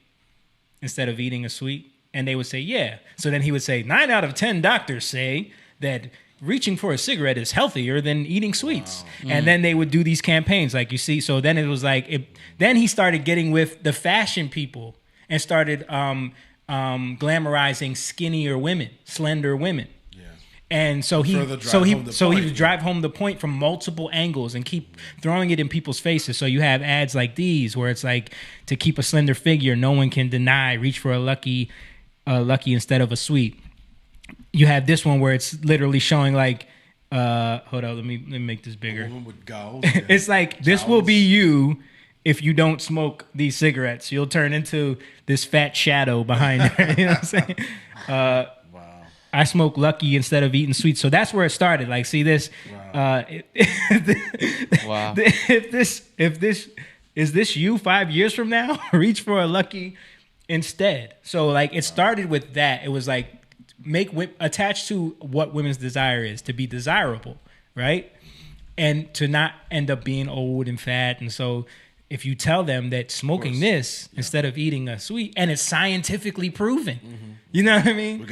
instead of eating a sweet? And they would say, yeah. So then he would say, 9 out of 10 doctors say that reaching for a cigarette is healthier than eating sweets. Wow. And then they would do these campaigns, like you see. So then it was like, then he started getting with the fashion people and started glamorizing skinnier women, slender women. Yeah. And so he would drive home the point from multiple angles and keep throwing it in people's faces. So you have ads like these where it's like, to keep a slender figure, no one can deny, reach for a lucky instead of a sweet. You have this one where it's literally showing like, hold on, let me make this bigger. A woman with gals. It's like, this will be you if you don't smoke these cigarettes. You'll turn into this fat shadow behind her. You know what I'm saying? Wow. I smoke Lucky instead of eating sweets. So that's where it started. Like, see this? Wow. Wow. If this is this you 5 years from now? Reach for a Lucky instead. So like, it started with that. It was like, attached to what women's desire is, to be desirable, right? And to not end up being old and fat. And so if you tell them that smoking this instead of eating a sweet, and it's scientifically proven, you know what I mean? We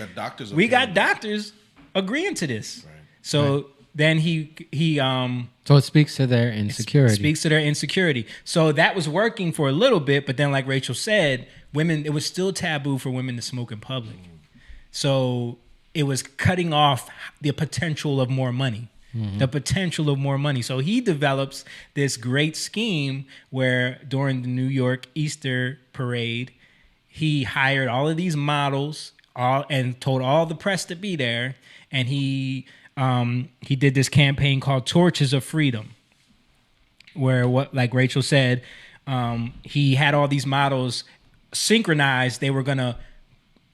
got doctors agreeing to this. Right. So then so it speaks to their insecurity. So that was working for a little bit, but then like Rachel said, it was still taboo for women to smoke in public. So it was cutting off the potential of more money. The potential of more money. So he develops this great scheme where during the New York Easter parade, he hired all of these models and told all the press to be there. And he did this campaign called Torches of Freedom, where, like Rachel said, he had all these models synchronized. They were going to,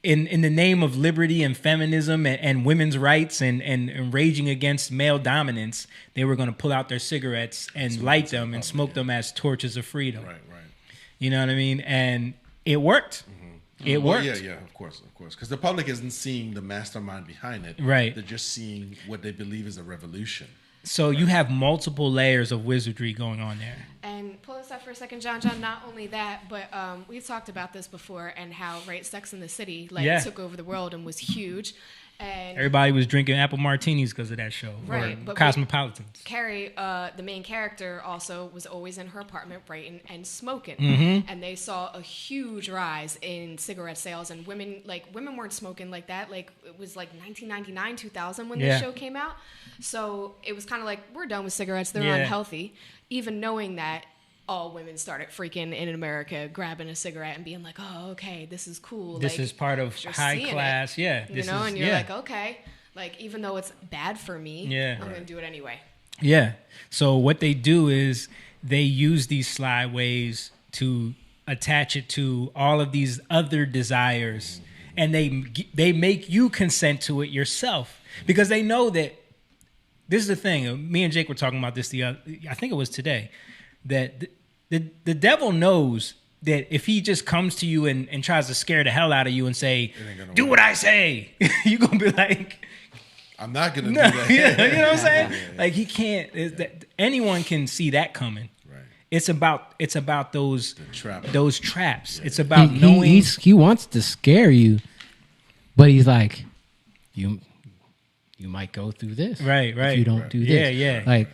in the name of liberty and feminism and women's rights and raging against male dominance, they were going to pull out their cigarettes and light them and smoke them as torches of freedom. Right. You know what I mean? And it worked. It worked. Yeah, of course. Because the public isn't seeing the mastermind behind it. Right. They're just seeing what they believe is a revolution. So you have multiple layers of wizardry going on there. And pull this up for a second, John. Not only that, but we've talked about this before and how Sex in the City took over the world and was huge. And everybody was drinking apple martinis because of that show. Right. Or but Cosmopolitans. Carrie, the main character, also was always in her apartment writing and smoking. And they saw a huge rise in cigarette sales, and women weren't smoking like that. Like, it was like 1999, 2000 when the show came out. So it was kind of like, we're done with cigarettes. They're unhealthy. Even knowing that, all women started freaking in America, grabbing a cigarette and being like, oh, okay, this is cool. This is part of high class. And you're like, okay. Like, even though it's bad for me, I'm going to do it anyway. Yeah. So what they do is they use these sly ways to attach it to all of these other desires. And they make you consent to it yourself. Because they know that, this is the thing. Me and Jake were talking about this I think it was today. That the devil knows that if he just comes to you and tries to scare the hell out of you and say, do what I say, you're going to be like, I'm not going to do that. You know what I'm saying? Like, he can't, anyone can see that coming. Right. It's about those traps. Yeah. It's about knowing. He wants to scare you, but he's like, you might go through this. Right. If you don't do this. Yeah. Like,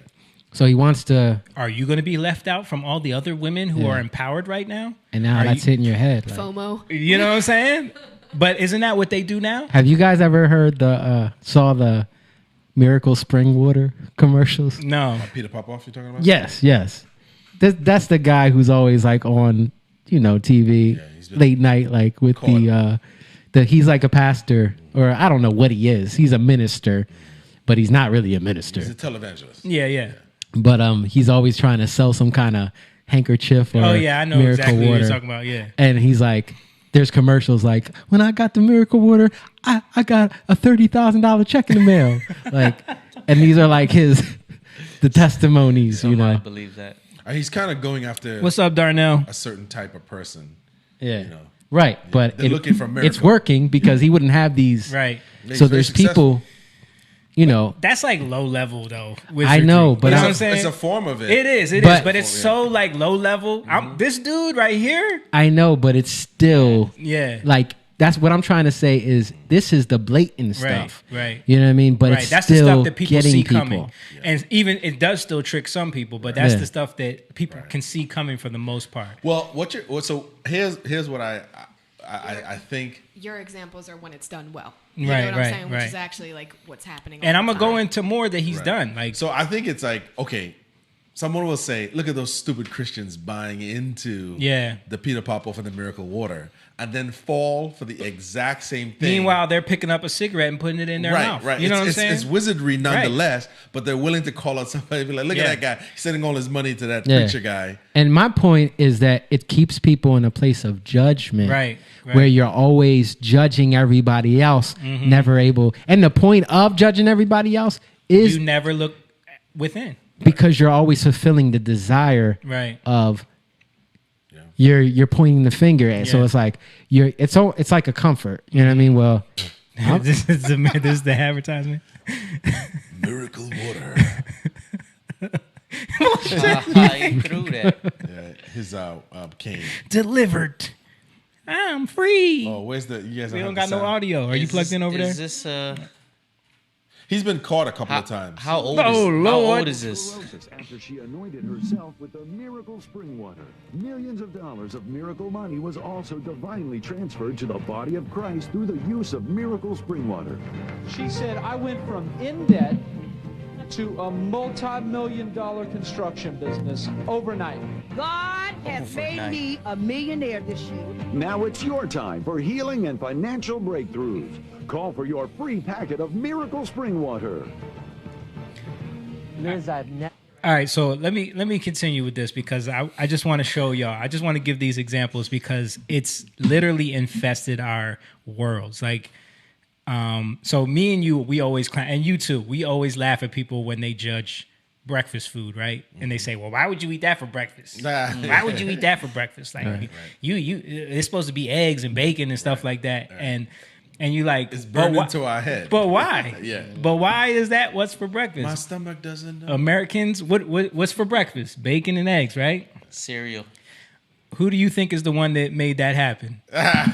so he wants to. Are you going to be left out from all the other women who are empowered right now? And now that's hitting your head. Like, FOMO. You know what I'm saying? But isn't that what they do now? Have you guys ever heard saw the Miracle Spring Water commercials? No. Peter Popoff you're talking about? Yes. That's the guy who's always like on, TV late night, like with he's like a pastor, or I don't know what he is. He's a minister, but he's not really a minister. He's a televangelist. Yeah. But he's always trying to sell some kind of handkerchief or I know miracle exactly water. What you're talking about, yeah. And he's like, there's commercials like, when I got the miracle water, I got a $30,000 check in the mail. Like, and these are like the testimonies, I believe that. He's kind of going after. What's up, Darnell? A certain type of person. Yeah. Right. But they're looking for a miracle. It's working because he wouldn't have these. Right. So there's people. That's like low level though. Wizardry. I know, but it's a form of it. It is, but it's so like low level. This dude right here. I know, but it's still like that's what I'm trying to say is this is the blatant stuff, right? You know what I mean? But it's that's still the stuff that people see people. coming, and even it does still trick some people, but that's the stuff that people can see coming for the most part. Well, so here's what I think. Your examples are when it's done well. You know what I'm saying? Which is actually like what's happening. And I'm going to go into more that he's done. Like, so I think it's like, okay, someone will say, look at those stupid Christians buying into the Peter Popoff and the Miracle Water and then fall for the exact same thing. Meanwhile, they're picking up a cigarette and putting it in their mouth. Right. You know what I'm saying? It's wizardry nonetheless, but they're willing to call out somebody and be like, look at that guy. He's sending all his money to that preacher guy. And my point is that it keeps people in a place of judgment. Right. Where you're always judging everybody else, never able. And the point of judging everybody else is you never look within. Because you're always fulfilling the desire of you're pointing the finger at. So it's like it's like a comfort. You know what I mean? Well, this is the advertisement. Miracle water. I threw that. Yeah, his cane. Delivered. I'm free. Oh, where's the? You guys we don't got no audio. Are you plugged in over there? Is this He's been caught a couple of times. How old is this? After she anointed herself with the miracle spring water. Millions of dollars of miracle money was also divinely transferred to the body of Christ through the use of miracle spring water. She said, I went from in debt to a multi-million-dollar construction business overnight. God has made me a millionaire this year. Now it's your time for healing and financial breakthroughs. Call for your free packet of miracle spring water. Liz, I've never... All right, so let me continue with this because I just want to show y'all. I just want to give these examples because it's literally infested our worlds. Like, so me and you, we always, and you too, we always laugh at people when they judge breakfast food, right? And they say, well, why would you eat that for breakfast? Why would you eat that for breakfast? Like, you, it's supposed to be eggs and bacon and stuff like that. And you like, it's burned into our head. But why? Yeah. But why is that what's for breakfast? My stomach doesn't know. Americans, what's for breakfast? Bacon and eggs, right? Cereal. Who do you think is the one that made that happen?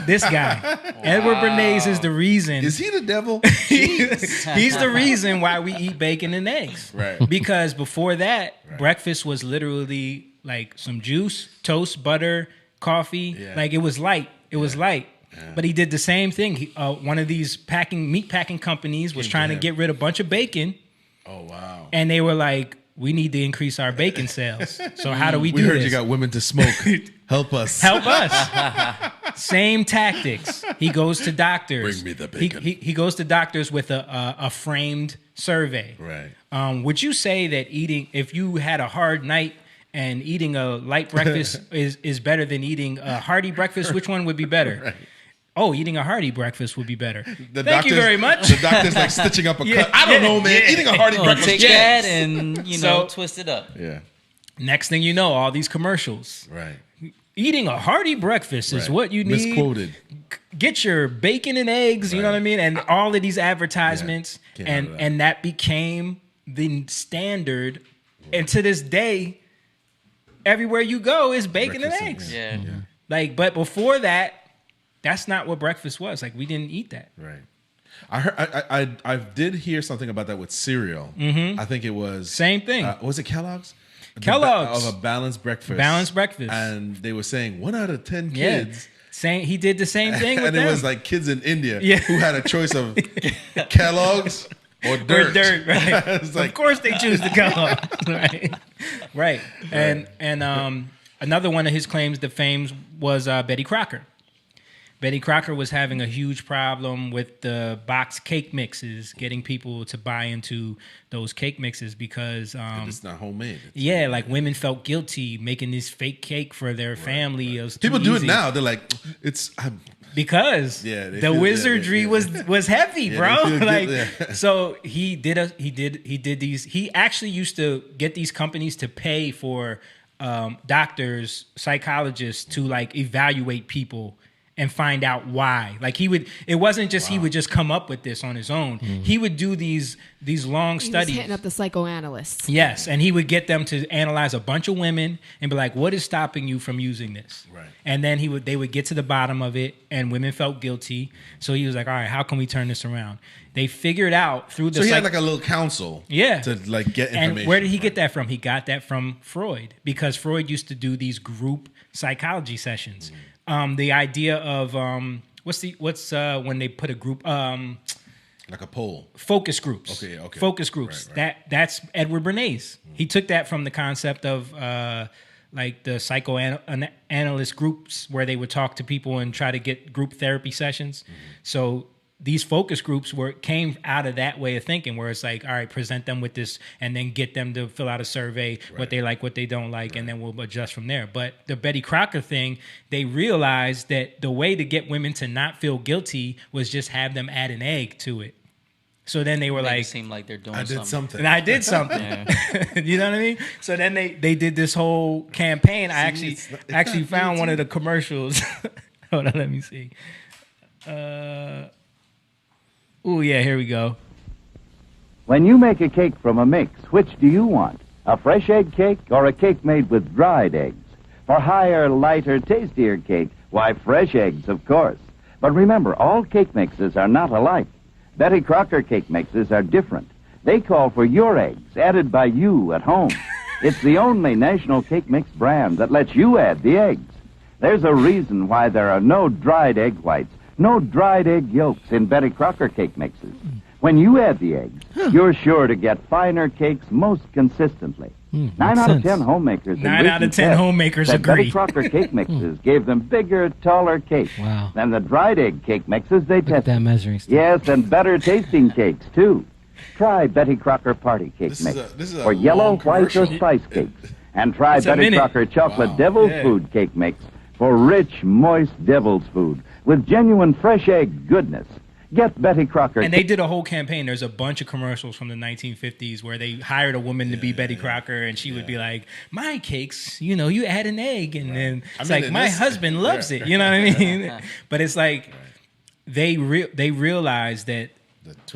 This guy. Wow. Edward Bernays is the reason. Is he the devil? He's the reason why we eat bacon and eggs. Right. Because before that, breakfast was literally like some juice, toast, butter, coffee. Yeah. Like it was light. It was light. Yeah. But he did the same thing. One of these meat packing companies was trying to get rid of a bunch of bacon. Oh, wow. And they were like, we need to increase our bacon sales. So how do we do this? We heard you got women to smoke. Help us. Help us. Same tactics. He goes to doctors. Bring me the bacon. He goes to doctors with a framed survey. Right. Would you say that if you had a hard night and eating a light breakfast is better than eating a hearty breakfast? Which one would be better? Right. Oh, eating a hearty breakfast would be better. Thank you very much. The doctor's like stitching up a cut. I don't know, man. Eating a hearty breakfast. Take that and, twist it up. Yeah. Next thing you know, all these commercials. Right. Eating a hearty breakfast is what you need. Misquoted. Get your bacon and eggs, you know what I mean? And all of these advertisements. Yeah. And that became the standard. And to this day, everywhere you go is bacon and eggs. Yeah. Like, but before that, that's not what breakfast was. Like, we didn't eat that. Right. I heard. I did hear something about that with cereal. Mm-hmm. I think it was same thing. Was it Kellogg's? Kellogg's of a balanced breakfast. Balanced breakfast. And they were saying 1 out of 10 kids. He did the same thing with and them. It was like kids in India who had a choice of Kellogg's or dirt. Or dirt, right? Of course they choose the Kellogg's, right? And another one of his claims to fame was Betty Crocker. Betty Crocker was having a huge problem with the box cake mixes, getting people to buy into those cake mixes because it's not homemade. Like women felt guilty making this fake cake for their family. It was people do easy. it now. They're like, it's because the wizardry was heavy, bro. So he did these. He actually used to get these companies to pay for doctors, psychologists to like evaluate people and find out why. Like it wasn't just he would just come up with this on his own. Mm-hmm. He would do these long studies. He was hitting up the psychoanalysts. Yes, and he would get them to analyze a bunch of women and be like, what is stopping you from using this? Right. And then they would get to the bottom of it, and women felt guilty. So he was like, all right, how can we turn this around? They figured out through the... So he had like a little council to like get information. And where did he get that from? He got that from Freud, because Freud used to do these group psychology sessions. Mm-hmm. The idea of what's when they put a group like a poll, focus groups. Okay. Focus groups. Right. That's Edward Bernays. Mm-hmm. He took that from the concept of like the psychoanalyst groups where they would talk to people and try to get group therapy sessions. Mm-hmm. So these focus groups came out of that way of thinking, where it's like, all right, present them with this and then get them to fill out a survey, what they like, what they don't like, and then we'll adjust from there. But the Betty Crocker thing, they realized that the way to get women to not feel guilty was just have them add an egg to it. So then they were like, it seem like they're doing I did something. And I did something. You know what I mean? So then they did this whole campaign. I actually found one of the commercials. Hold on, let me see. Oh, yeah, here we go. When you make a cake from a mix, which do you want? A fresh egg cake or a cake made with dried eggs? For higher, lighter, tastier cake, why, fresh eggs, of course. But remember, all cake mixes are not alike. Betty Crocker cake mixes are different. They call for your eggs, added by you at home. It's the only national cake mix brand that lets you add the eggs. There's a reason why there are no dried egg whites, no dried egg yolks in Betty Crocker cake mixes. When you add the eggs, you're sure to get finer cakes most consistently. 9 out of 10 homemakers. 9 out of 10 homemakers agree. Betty Crocker cake mixes gave them bigger, taller cakes than the dried egg cake mixes they tested. That measuring stick. Yes, and better tasting cakes too. Try Betty Crocker party cake mix for yellow, white, or spice cakes, and try Betty Crocker chocolate devil's food cake mix for rich, moist devil's food with genuine fresh egg goodness. Get Betty Crocker. And they did a whole campaign. There's a bunch of commercials from the 1950s where they hired a woman to be Betty Crocker, and she would be like, "My cakes, you add an egg," and then it's like, "My husband loves it." You know what I mean? But it's like they realized that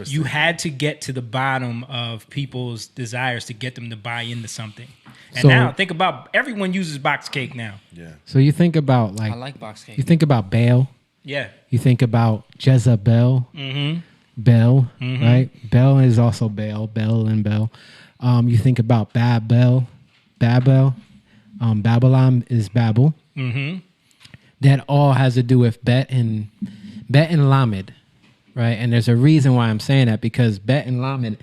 you had to get to the bottom of people's desires to get them to buy into something. And so, now think about everyone uses box cake now. Yeah. So you think about I like box cake. You think about Bael. Yeah. You think about Jezebel. Bael, right? Bael is also Bael and Bael. You think about Babel. Babylon is Babel. That all has to do with Bet and Lamed, right? And there's a reason why I'm saying that, because Bet and Lamed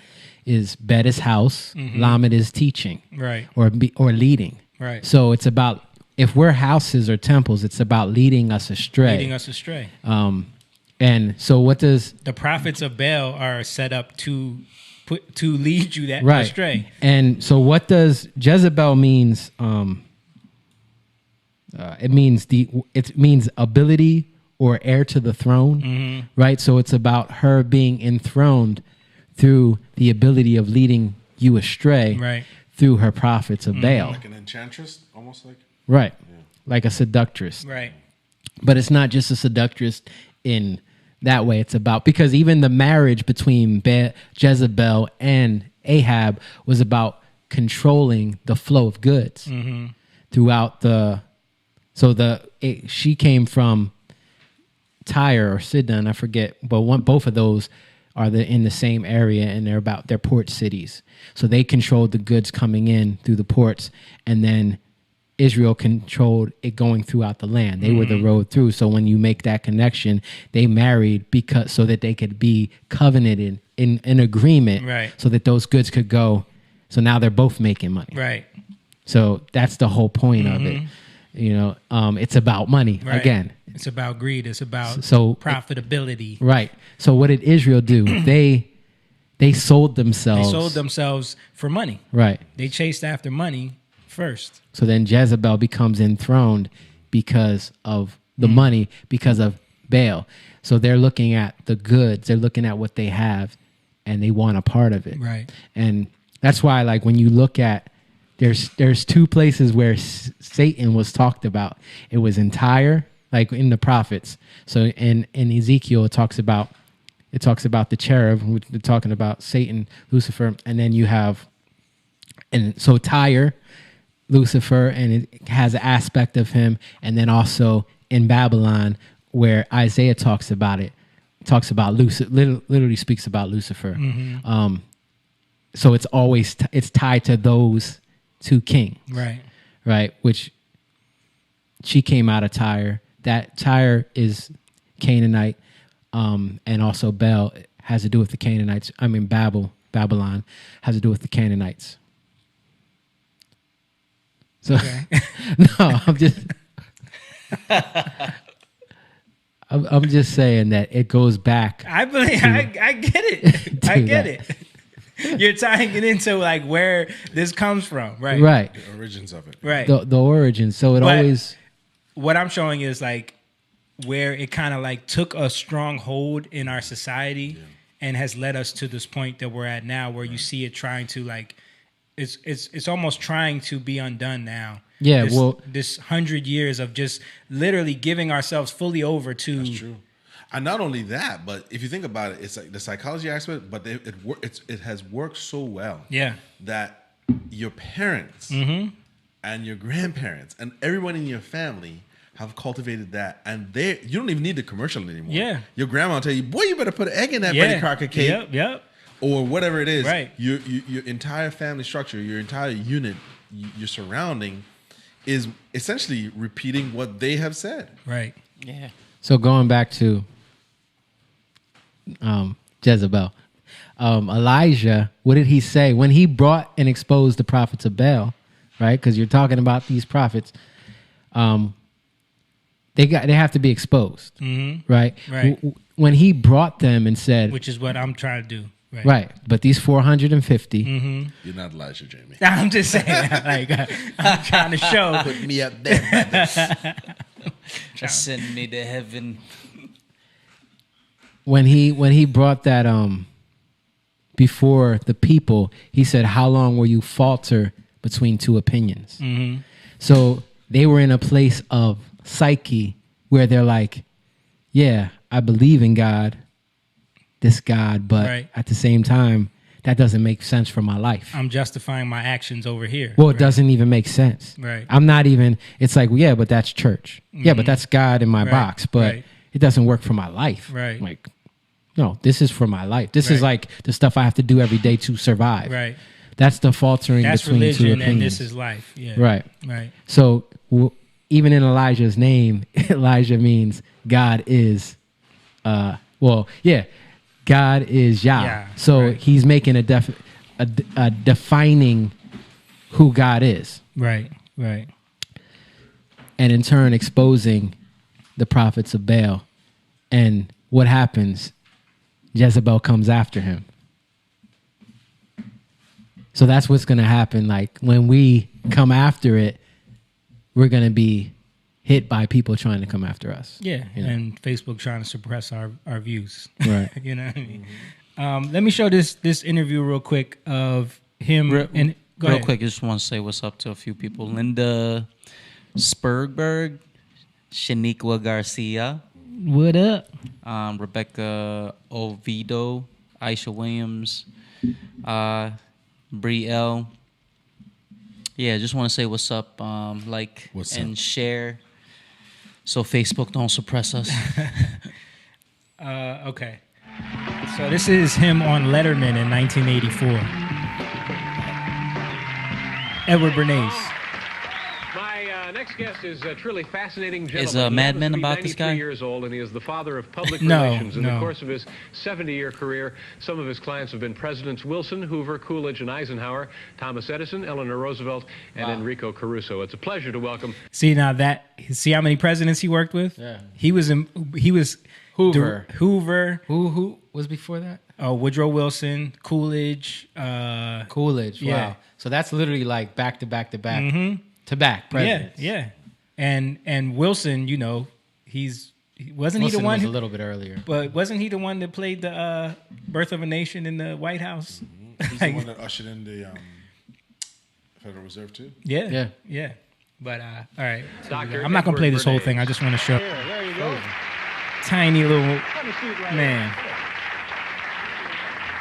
is Bet is house, Lamed is teaching, right, or leading, right. So it's about, if we're houses or temples, it's about leading us astray. And so what does... The prophets of Baal are set up to lead you that right. astray. And so what does... Jezebel means... it means ability or heir to the throne, right? So it's about her being enthroned through the ability of leading you astray, right, through her prophets of Baal. Like an enchantress, almost like? Right. Yeah. Like a seductress. Right. But it's not just a seductress in that way. It's about, because even the marriage between Jezebel and Ahab was about controlling the flow of goods throughout the... So she came from Tyre or Sidon, I forget, but both of those are in the same area, and they're port cities. So they controlled the goods coming in through the ports, and then Israel controlled it going throughout the land. They were the road through. So when you make that connection, they married so that they could be covenanted in agreement, right, so that those goods could go. So now they're both making money. Right. So that's the whole point of it. It's about money again. It's about greed. It's about profitability. Right. So what did Israel do? They sold themselves. They sold themselves for money. Right. They chased after money first. So then Jezebel becomes enthroned because of the money, because of Baal. So they're looking at the goods. They're looking at what they have, and they want a part of it. Right. And that's why, like, when you look at, there's two places where Satan was talked about. It was in Tyre, like in the prophets. So in Ezekiel, it talks about the cherub. We're talking about Satan, Lucifer, and then you have, and so Tyre, Lucifer, and it has an aspect of him, and then also in Babylon, where Isaiah talks about Lucifer, literally speaks about Lucifer. So it's always it's tied to those two kings, right? Which she came out of Tyre. That Tyre is Canaanite, and also Baal has to do with the Canaanites. I mean, Babylon has to do with the Canaanites. So, no, I'm just saying that it goes back. I believe I get it. I get it. You're tying it into like where this comes from, right? Right. The origins of it. Right. The origins. So always. What I'm showing is like where it kind of like took a strong hold in our society and has led us to this point that we're at now, where you see it trying to like, it's almost trying to be undone now. Yeah. This 100 years of just literally giving ourselves fully over to. That's true. And not only that, but if you think about it, it's like the psychology aspect, but it has worked so well that your parents and your grandparents and everyone in your family have cultivated that, and you don't even need the commercial anymore. Yeah. Your grandma will tell you, boy, you better put an egg in that Betty Crocker cake. Yep. Or whatever it is. Right. Your entire family structure, your entire unit, your surrounding is essentially repeating what they have said. Right. Yeah. So going back to Jezebel, Elijah, what did he say when he brought and exposed the prophets of Baal? Right, because you're talking about these prophets. They have to be exposed. Mm-hmm. Right. When he brought them and said, which is what I'm trying to do. Right. But these 450. Mm-hmm. You're not Elijah, Jamie. I'm just saying, like, I'm trying to show. Put me up there. Send me to heaven. When he brought that before the people, he said, "How long will you falter between two opinions?" Mm-hmm. So they were in a place of psyche where they're like, "Yeah, I believe in God, this God, but at the same time, that doesn't make sense for my life. I'm justifying my actions over here." Well, it doesn't even make sense. Right. I'm not even, it's like, yeah, but that's church. Yeah, but that's God in my box, but it doesn't work for my life. Right. Like, no, this is for my life. This is like the stuff I have to do every day to survive. Right. That's the faltering That's between two religion, opinions. and this is life. Yeah. Right. Right. So even in Elijah's name, Elijah means God is, God is Yah. Yeah, so he's making a defining who God is. Right. Right. And in turn exposing the prophets of Baal. And what happens? Jezebel comes after him. So that's what's going to happen. Like when we come after it, we're going to be hit by people trying to come after us. Yeah, you know? and Facebook trying to suppress our views. Right. You know what I mean? Let me show this interview real quick of him. Go ahead. Quick, I just want to say what's up to a few people. Linda Spurgberg, Shaniqua Garcia. What up? Rebecca Oviedo, Aisha Williams, Brielle. Yeah, just want to say what's up. Share, so Facebook don't suppress us. Okay. So this is him on Letterman in 1984. Edward Bernays. My next guest is a truly fascinating gentleman. Is Mad Men about this guy? 93 years old, and he is the father of public No, relations. In no. the course of his 70-year career, some of his clients have been Presidents Wilson, Hoover, Coolidge, and Eisenhower, Thomas Edison, Eleanor Roosevelt, and Enrico Caruso. It's a pleasure to welcome. See how many presidents he worked with? Yeah. He was Hoover. Hoover. Who was before that? Woodrow Wilson, Coolidge. Coolidge. Wow. Yeah. So that's literally like back to back to back to back presidents. Yeah. And Wilson, you know, wasn't he the one was who, a little bit earlier. But wasn't he the one that played the Birth of a Nation in the White House? He's the one that ushered in the Federal Reserve too. Yeah. But all right, Dr. I'm not gonna play this whole Bernays. thing. I just want to show There you go. tiny little Have a seat right man.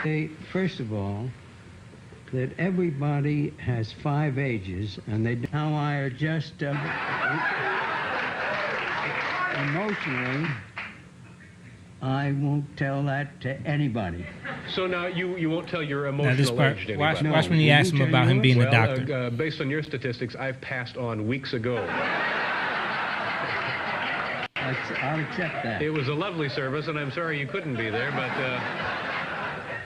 Say, first of all, that everybody has 5 ages, and how I adjust emotionally, I won't tell that to anybody. So now you won't tell your Now this emotional part, age to watch anybody. when he Will asks you him tell about him yours? being the Well, doctor. based on your statistics, I've passed on weeks ago. I'll accept that. It was a lovely service, and I'm sorry you couldn't be there, but...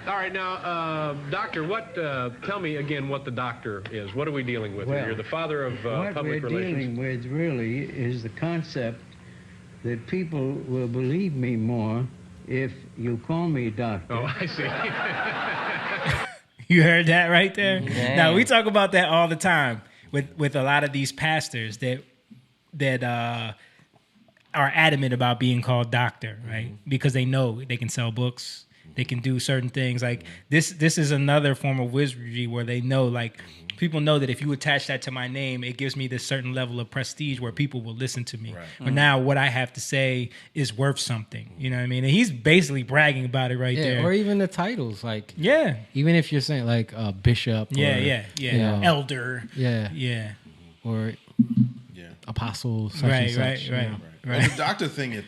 all right, now, doctor, tell me again what the doctor is. What are we dealing with here? Well, You're the father of what public we're relations. dealing with really is the concept that people will believe me more if you call me doctor. Oh, I see. You heard that right there? Yeah. Now we talk about that all the time with a lot of these pastors that are adamant about being called doctor, right? Because they know they can sell books, they can do certain things. Like this is another form of wizardry where they know, like, people know that if you attach that to my name, it gives me this certain level of prestige where people will listen to me. Right. But now what I have to say is worth something. You know what I mean? And he's basically bragging about it there. Or even the titles, like yeah. Even if you're saying like bishop, Yeah. or, you know, Elder. Yeah. Yeah. Or apostle, such Right, and such. right, you right. know? Well, the doctor thing, it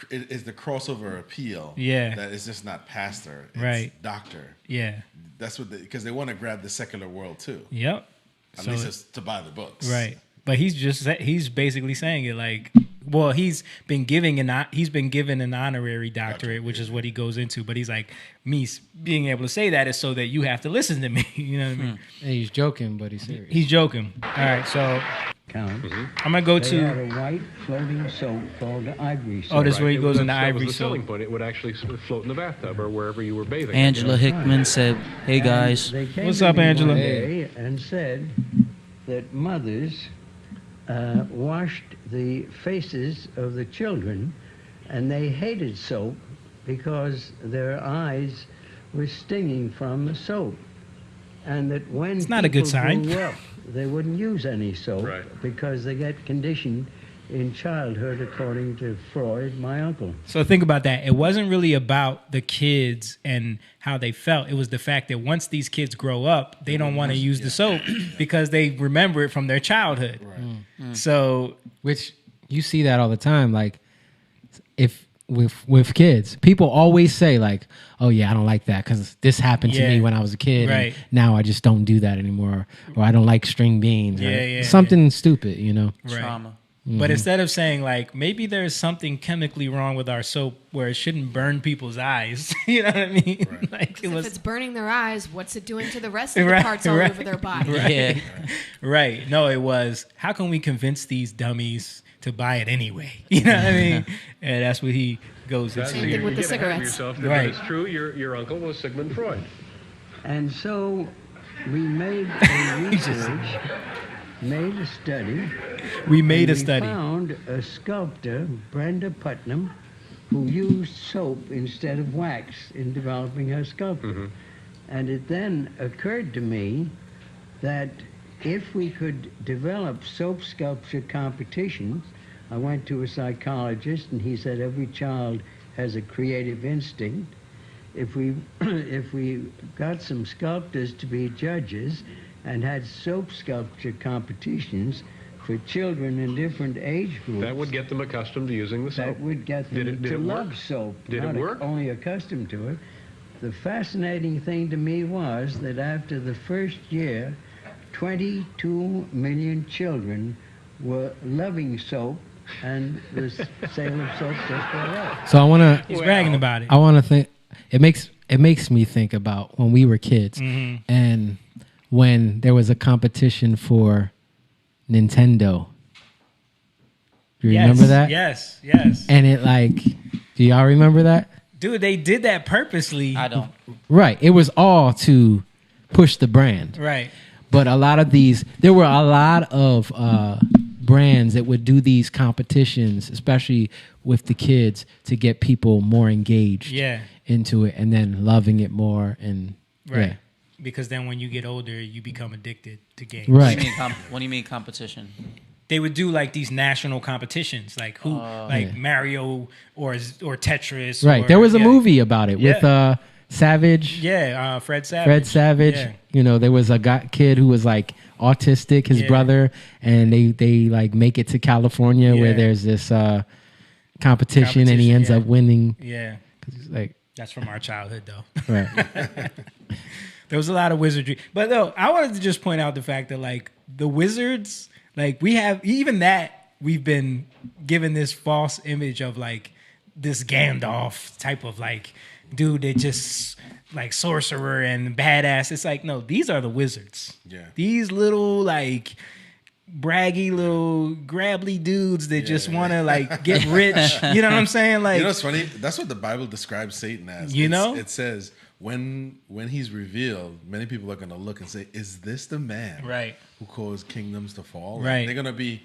is the crossover appeal. Yeah. That is just not pastor. It's Right. doctor. Yeah. That's what because they want to grab the secular world too. Yep. At So least it's to buy the books. Right. But he's basically saying it like, well, he's been given an honorary doctorate, which is what he goes into. But he's like, me being able to say that is so that you have to listen to me. You know what I mean? And he's joking, but he's serious. He's joking. All right, so Count. I'm gonna go They to. had a white floating soap called ivory soap. Oh, this is where he goes into That ivory was the selling soap. point. It would actually float in the bathtub or wherever you were bathing. Angela Hickman said, "Hey guys, They came What's to up, me Angela? one day and said that mothers washed the faces of the children, and they hated soap because their eyes were stinging from the soap, and that when It's not a good people sign. grew up, they wouldn't use any soap Right. because they get conditioned in childhood, according to Freud, my uncle. So think about that. It wasn't really about the kids and how they felt. It was the fact that once these kids grow up, they don't want to use the soap because they remember it from their childhood. Right. So, Which you see that all the time. Like, if with kids, people always say like, "Oh yeah, I don't like that because this happened to Yeah. me when I was a kid, Right. and now I just don't do that anymore." Or I don't like string beans. Yeah, or yeah, something stupid, you know. right. trauma." But instead of saying like maybe there's something chemically wrong with our soap where it shouldn't burn people's eyes, you know what I mean? Right. Like If it's burning their eyes, what's it doing to the rest of the Right, parts all right. over their body? Right. Yeah. Right. No, it was how can we convince these dummies to buy it anyway? You know what I mean? And that's what he goes That's into. Same thing you with the get ahead of cigarettes. yourself, Right. But it's true. Your uncle was Sigmund Freud. And so we made a research, made a study. We made a and study. We found a sculptor, Brenda Putnam, who used soap instead of wax in developing her sculpture. And it then occurred to me that if we could develop soap sculpture competitions, I went to a psychologist and he said every child has a creative instinct. If we got some sculptors to be judges and had soap sculpture competitions for children in different age groups, That would get them accustomed to using the soap. that would get them Did to it love work? soap, Did it not work? only accustomed to it. The fascinating thing to me was that after the first year, 22 million children were loving soap, and the sale of soap just went up. So I want to. He's bragging about it. I want to think. It makes me think about when we were kids, and when there was a competition for Nintendo. Do you remember that? Yes, yes. And it do y'all remember that? Dude, they did that purposely. I don't. Right. It was all to push the brand. Right. But there were a lot of brands that would do these competitions, especially with the kids, to get people more engaged into it and then loving it more. And Right. yeah. Because then when you get older, you become addicted to games. Right. What do you mean competition? They would do like these national competitions, like Mario or Tetris. Right. Or, There was a movie about it with Savage. Yeah, Fred Savage. Fred Savage. Yeah. You know, there was a kid who was like autistic, his brother, and they like make it to California where there's this competition and he ends up winning. Yeah. 'Cause he's like, that's from our childhood, though. Right. There was a lot of wizardry. But no, I wanted to just point out the fact that like the wizards, like we've been given this false image of like this Gandalf type of like dude that just like sorcerer and badass. It's like, no, these are the wizards. Yeah. These little like braggy little grabbly dudes that just want to like get rich. You know what I'm saying? Like, you know what's funny? That's what the Bible describes Satan as. It says when he's revealed, many people are going to look and say, "Is this the man who caused kingdoms to fall?" Right. They're going to be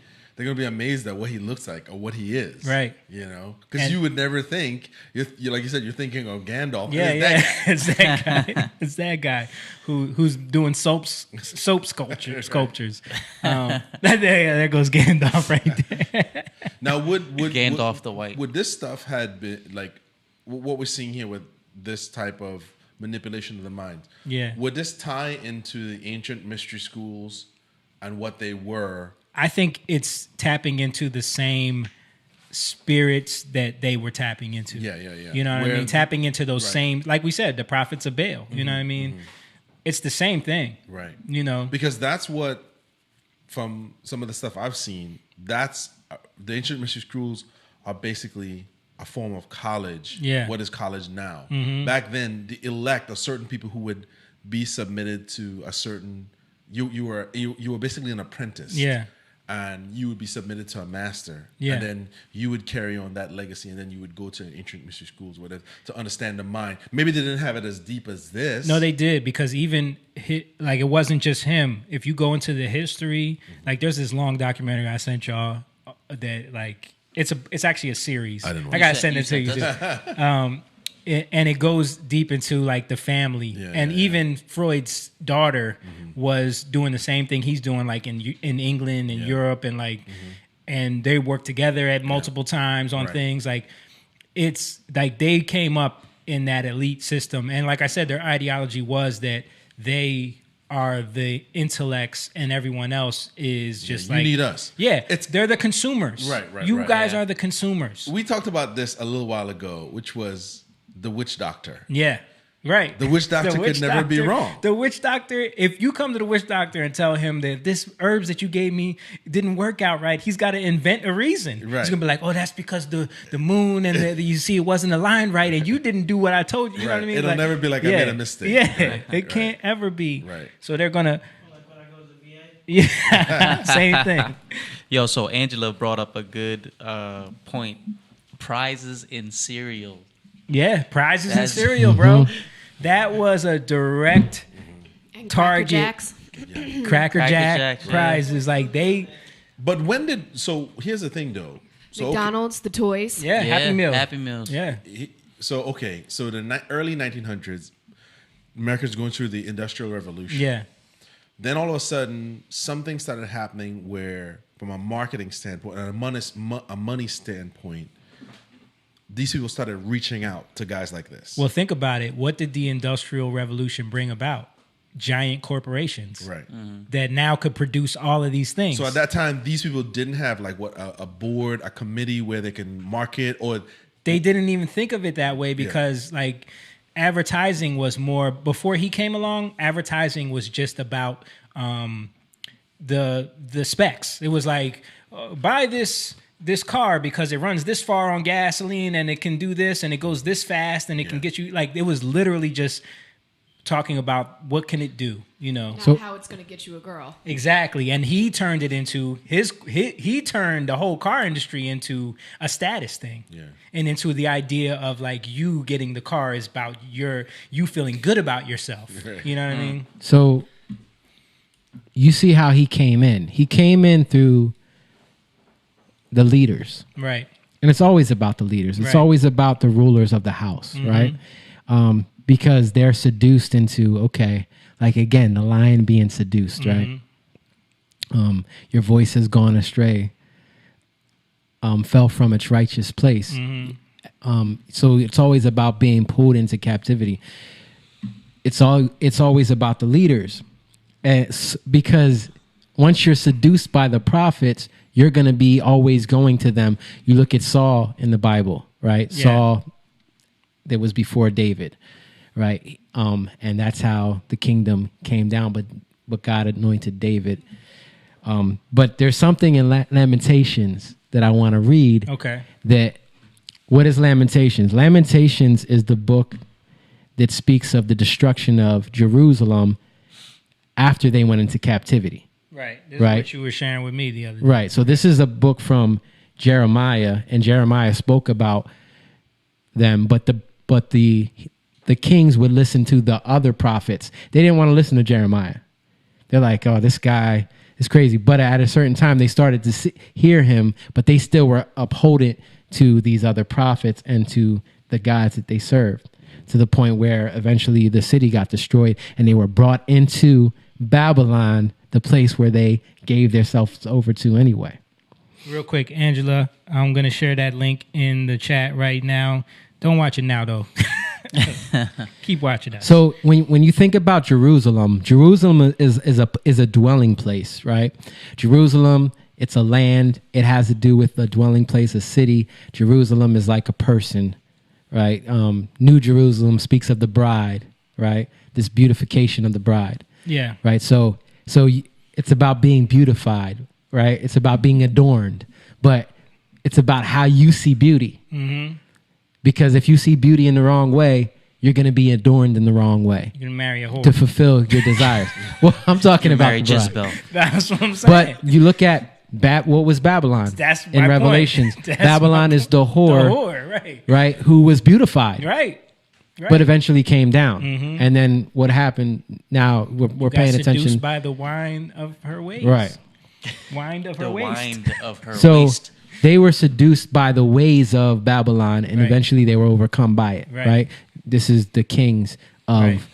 amazed at what he looks like or what he is. Right. You know, because you would never think you like you said, you're thinking of Gandalf. Yeah, it's that guy. It's that guy who's doing soap sculptures. There goes Gandalf right there. Now, would Gandalf the White? Would this stuff had been like what we're seeing here with this type of manipulation of the mind? Yeah. Would this tie into the ancient mystery schools and what they were I think it's tapping into the same spirits that they were tapping into. Yeah. You know what I mean? Tapping into those same, like we said, the prophets of Bael. You know what I mean? It's the same thing. Right. You know? Because that's what, from some of the stuff I've seen, that's the ancient mystery schools are basically a form of college. Yeah. What is college now? Mm-hmm. Back then, the elect are certain people who would be submitted to a certain. You were basically an apprentice. Yeah. And you would be submitted to a master. Yeah. And then you would carry on that legacy, and then you would go to ancient mystery schools with it to understand the mind. Maybe they didn't have it as deep as this. No, they did, because even like it wasn't just him. If you go into the history, like there's this long documentary I sent y'all that like it's actually a series. I gotta send it to you. And it goes deep into like the family, even Freud's daughter was doing the same thing he's doing, like in England and Europe, and like, and they worked together at multiple times on things. Like, it's like they came up in that elite system, and like I said, their ideology was that they are the intellects and everyone else is just you like need us. Yeah, they're the consumers. Right. You guys are the consumers. We talked about this a little while ago, which was the witch doctor. Yeah, right. The witch doctor could never be wrong. The witch doctor, if you come to the witch doctor and tell him that this herbs that you gave me didn't work out right, he's got to invent a reason. Right. He's going to be like, oh, that's because the moon and you see it wasn't aligned right and you didn't do what I told you. You know what I mean? It'll never be like I made a mistake. Yeah, it can't ever be. Right. So they're going to... Yeah, same thing. Yo, so Angela brought up a good point. Prizes in cereal. Yeah, prizes in cereal, bro. That was a direct target. Cracker Jack prizes, like they. But when did? So here's the thing, though. So McDonald's, the toys. Yeah, Happy Meal. Happy Meals. Yeah. So the early 1900s, America's going through the Industrial Revolution. Yeah. Then all of a sudden, something started happening where, from a marketing standpoint and a money standpoint, these people started reaching out to guys like this. Well, think about it. What did the Industrial Revolution bring about? Giant corporations, right? That now could produce all of these things. So at that time, these people didn't have like a board, a committee where they can market, or they didn't even think of it that way because like advertising was more before he came along. Advertising was just about the specs. It was like buy this car because it runs this far on gasoline and it can do this and it goes this fast and it can get you, like, it was literally just talking about what can it do, you know. Not how it's going to get you a girl. Exactly. And he turned it into he turned the whole car industry into a status thing. Yeah. And into the idea of like you getting the car is about you feeling good about yourself. You know what I mean? So you see how he came in. He came in through the leaders. Right. And it's always about the leaders. It's always about the rulers of the house, right? Because they're seduced into, okay, like again, the lion being seduced, right? Your voice has gone astray, fell from its righteous place. So it's always about being pulled into captivity. It's always about the leaders. Because once you're seduced by the prophets, you're going to be always going to them. You look at Saul in the Bible, right? Yeah. Saul, that was before David, right? And that's how the kingdom came down, but God anointed David. But there's something in Lamentations that I want to read. Okay. What is Lamentations? Lamentations is the book that speaks of the destruction of Jerusalem after they went into captivity. Right. This is what you were sharing with me the other day. Right. So this is a book from Jeremiah, and Jeremiah spoke about them, but the kings would listen to the other prophets. They didn't want to listen to Jeremiah. They're like, oh, this guy is crazy. But at a certain time, they started to hear him, but they still were upholding to these other prophets and to the gods that they served, to the point where eventually the city got destroyed and they were brought into Babylon, the place where they gave themselves over to anyway. Real quick, Angela, I'm going to share that link in the chat right now. Don't watch it now, though. Keep watching that. So when you think about Jerusalem is a dwelling place, right? Jerusalem It's a land. It has to do with a dwelling place, a city. Jerusalem is like a person, right? New Jerusalem speaks of the bride, right? This beautification of the bride. Yeah. Right. So it's about being beautified, right? It's about being adorned, but it's about how you see beauty. Mm-hmm. Because if you see beauty in the wrong way, you're going to be adorned in the wrong way. You're going to marry a whore. To fulfill your desires. Well, I'm talking about marry Jezebel. That's what I'm saying. But you look at what was Babylon That's in my Revelations. point. That's Babylon is the whore, right? Who was beautified. Right. But eventually came down. Mm-hmm. And then what happened? Now we're paying attention. Seduced by the wine of her ways. Right. Wine of her waist. Wine of her so waist. They were seduced by the ways of Babylon, and eventually they were overcome by it. Right. This is the kings of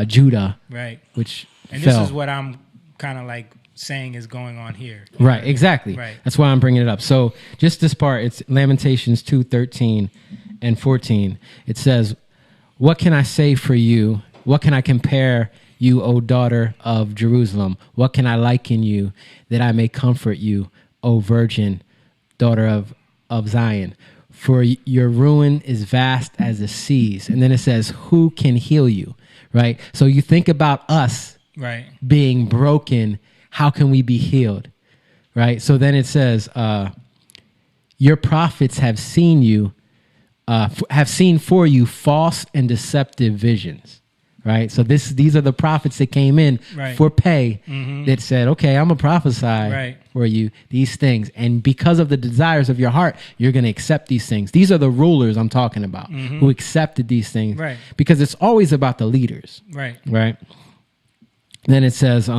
Judah. Right. Which and fell. this is what I'm kind of like saying is going on here. Right. Exactly. Right. That's why I'm bringing it up. So just this part, it's Lamentations 2:13 and 14. It says, "What can I say for you? What can I compare you, O daughter of Jerusalem? What can I liken you that I may comfort you, O virgin, daughter of Zion? For your ruin is vast as the seas." And then it says, "Who can heal you?" Right? So you think about us being broken. How can we be healed? Right? So then it says, "Your prophets have seen you, have seen for you false and deceptive visions." Right? So these are the prophets that came in for pay that said, okay, I'm going to prophesy for you these things. And because of the desires of your heart, you're going to accept these things. These are the rulers I'm talking about who accepted these things because it's always about the leaders. Right. Then it says,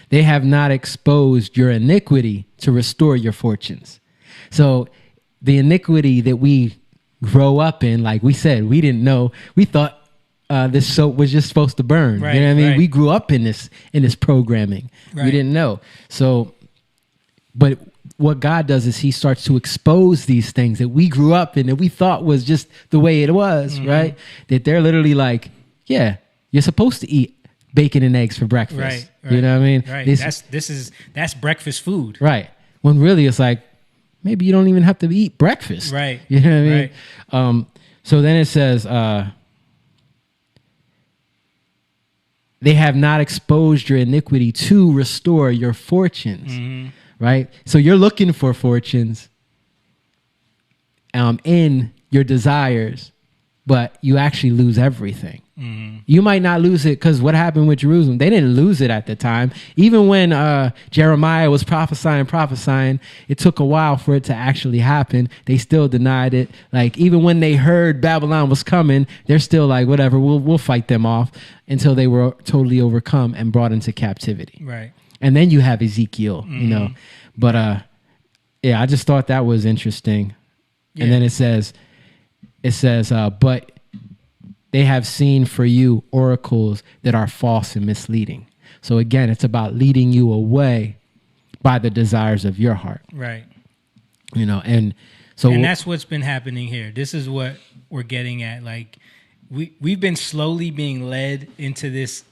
they have not exposed your iniquity to restore your fortunes. So the iniquity that we grow up in, like we said, we didn't know. We thought this soap was just supposed to burn. You know what I mean? We grew up in this programming. We didn't know. So, but what God does is he starts to expose these things that we grew up in that we thought was just the way it was, right? That they're literally like, yeah, you're supposed to eat bacon and eggs for breakfast. Right. You know what I mean? Right. That's breakfast food. Right. When really it's like, maybe you don't even have to eat breakfast. Right. You know what I mean? So then it says, they have not exposed your iniquity to restore your fortunes. Right? So you're looking for fortunes in your desires, but you actually lose everything. You might not lose it because what happened with Jerusalem? They didn't lose it at the time. Even when Jeremiah was prophesying, it took a while for it to actually happen. They still denied it. Like even when they heard Babylon was coming, they're still like, whatever, we'll fight them off until they were totally overcome and brought into captivity. Right. And then you have Ezekiel, you know. But yeah, I just thought that was interesting. Yeah. And then it says, but they have seen for you oracles that are false and misleading. So again, it's about leading you away by the desires of your heart. Right. You know, and so that's what's been happening here. This is what we're getting at. Like we've been slowly being led into this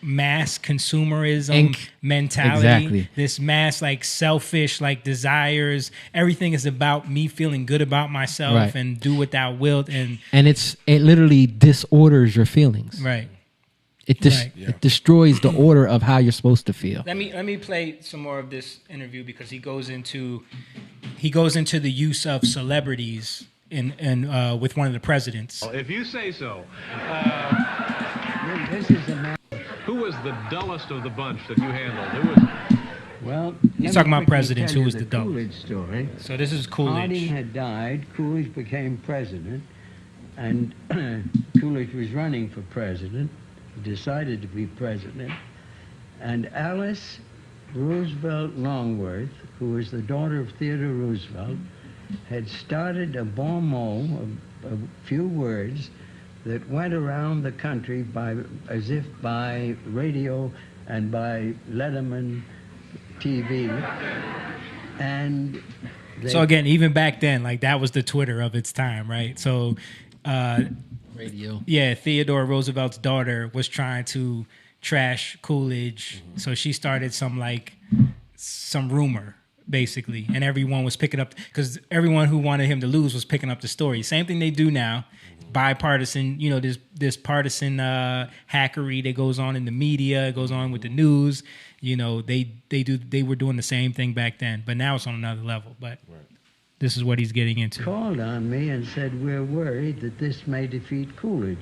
mass consumerism mentality. Exactly. This mass like selfish like desires. Everything is about me feeling good about myself and do what thou wilt. And it literally disorders your feelings. Right. It destroys the order of how you're supposed to feel. Let me play some more of this interview because he goes into the use of celebrities in with one of the presidents. If you say so. This is a Who was the dullest of the bunch that you handled? Who was? Well, he's talking about presidents. Who was the dullest? Coolidge story. So this is Coolidge. Harding had died. Coolidge became president, and Coolidge was running for president. He decided to be president, and Alice Roosevelt Longworth, who was the daughter of Theodore Roosevelt, had started a bon mot, a few words that went around the country as if by radio and by Letterman TV. And so again, even back then, like that was the Twitter of its time, right? So radio. Yeah, Theodore Roosevelt's daughter was trying to trash Coolidge. So she started some some rumor, basically, and everyone was picking up because everyone who wanted him to lose was picking up the story. Same thing they do now, bipartisan. You know, this partisan hackery that goes on in the media, goes on with the news. You know, they were doing the same thing back then, but now it's on another level. But this is what he's getting into. Called on me and said, we're worried that this may defeat Coolidge.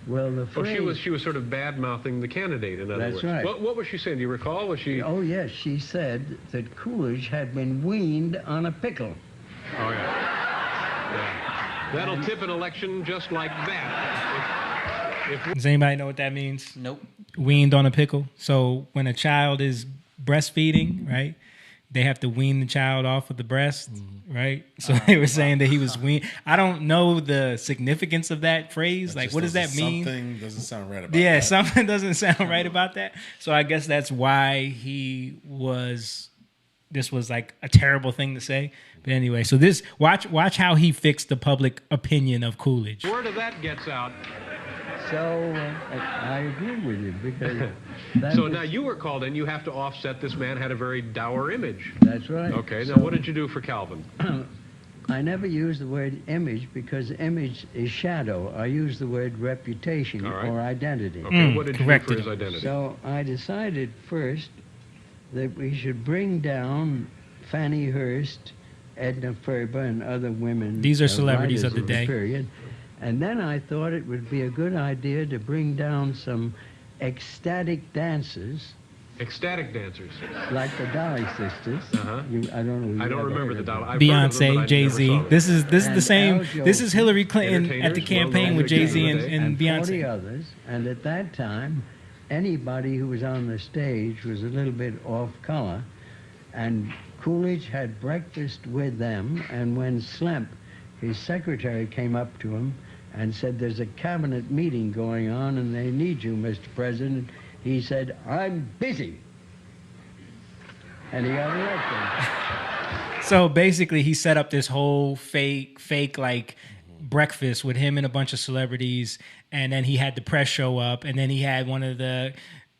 Well, the phrase... she was sort of bad-mouthing the candidate, in other words. That's right. What was she saying? Do you recall? Was she... Oh, yes. She said that Coolidge had been weaned on a pickle. Oh, yeah. That'll tip an election just like that. Does anybody know what that means? Nope. Weaned on a pickle. So when a child is breastfeeding, right, they have to wean the child off of the breast, right? So they were saying that he was weaned. I don't know the significance of that phrase. Like, what does that mean? Something doesn't sound right about that. Yeah, something doesn't sound right about that. So I guess that's why this was like a terrible thing to say. But anyway, so watch how he fixed the public opinion of Coolidge. Word of that gets out. So I agree with you because... So now you were called in. You have to offset this man had a very dour image. That's right. Okay, so, now what did you do for Calvin? I never use the word image because image is shadow. I use the word reputation or identity. Okay, what did you do for his identity? So I decided first that we should bring down Fannie Hurst, Edna Ferber, and other women. These are celebrities of the day. Period. And then I thought it would be a good idea to bring down some ecstatic dancers. Ecstatic dancers? Like the Dolly Sisters. Uh-huh. I don't know. I don't remember the Dolly. Beyonce, Jay-Z. This is the same. This is Hillary Clinton at the campaign with Jay-Z and Beyonce. 40 others. And at that time, anybody who was on the stage was a little bit off color. And Coolidge had breakfast with them. And when Slemp, his secretary, came up to him and said, there's a cabinet meeting going on and they need you, Mr. President. He said, I'm busy. And he got elected. So basically he set up this whole fake like breakfast with him and a bunch of celebrities. And then he had the press show up. And then he had one of the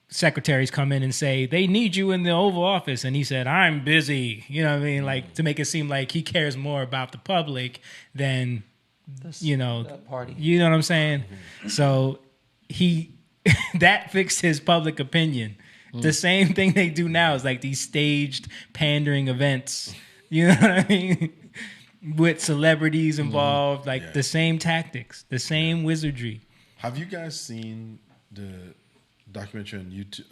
secretaries come in and say, they need you in the Oval Office. And he said, I'm busy. You know what I mean? Like, to make it seem like he cares more about the public than... that party. You know what I'm saying? So that fixed his public opinion. The same thing they do now is like these staged pandering events. You know what I mean? With celebrities involved, like the same tactics, the same wizardry. Have you guys seen the documentary on YouTube,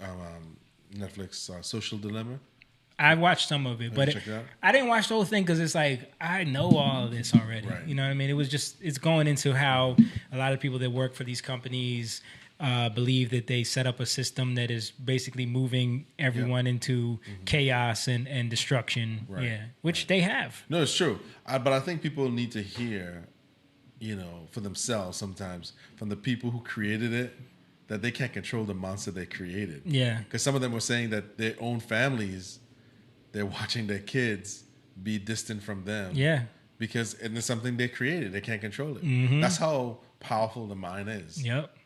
Netflix, Social Dilemma? I watched some of it, but I didn't watch the whole thing because it's like, I know all of this already. Right. You know what I mean? It's going into how a lot of people that work for these companies believe that they set up a system that is basically moving everyone into chaos and destruction. Right. Yeah, which they have. No, it's true. But I think people need to hear, for themselves sometimes from the people who created it, that they can't control the monster they created. Yeah. Because some of them were saying that their own families... they're watching their kids be distant from them. Yeah. Because it's something they created. They can't control it. Mm-hmm. That's how powerful the mind is. Yep.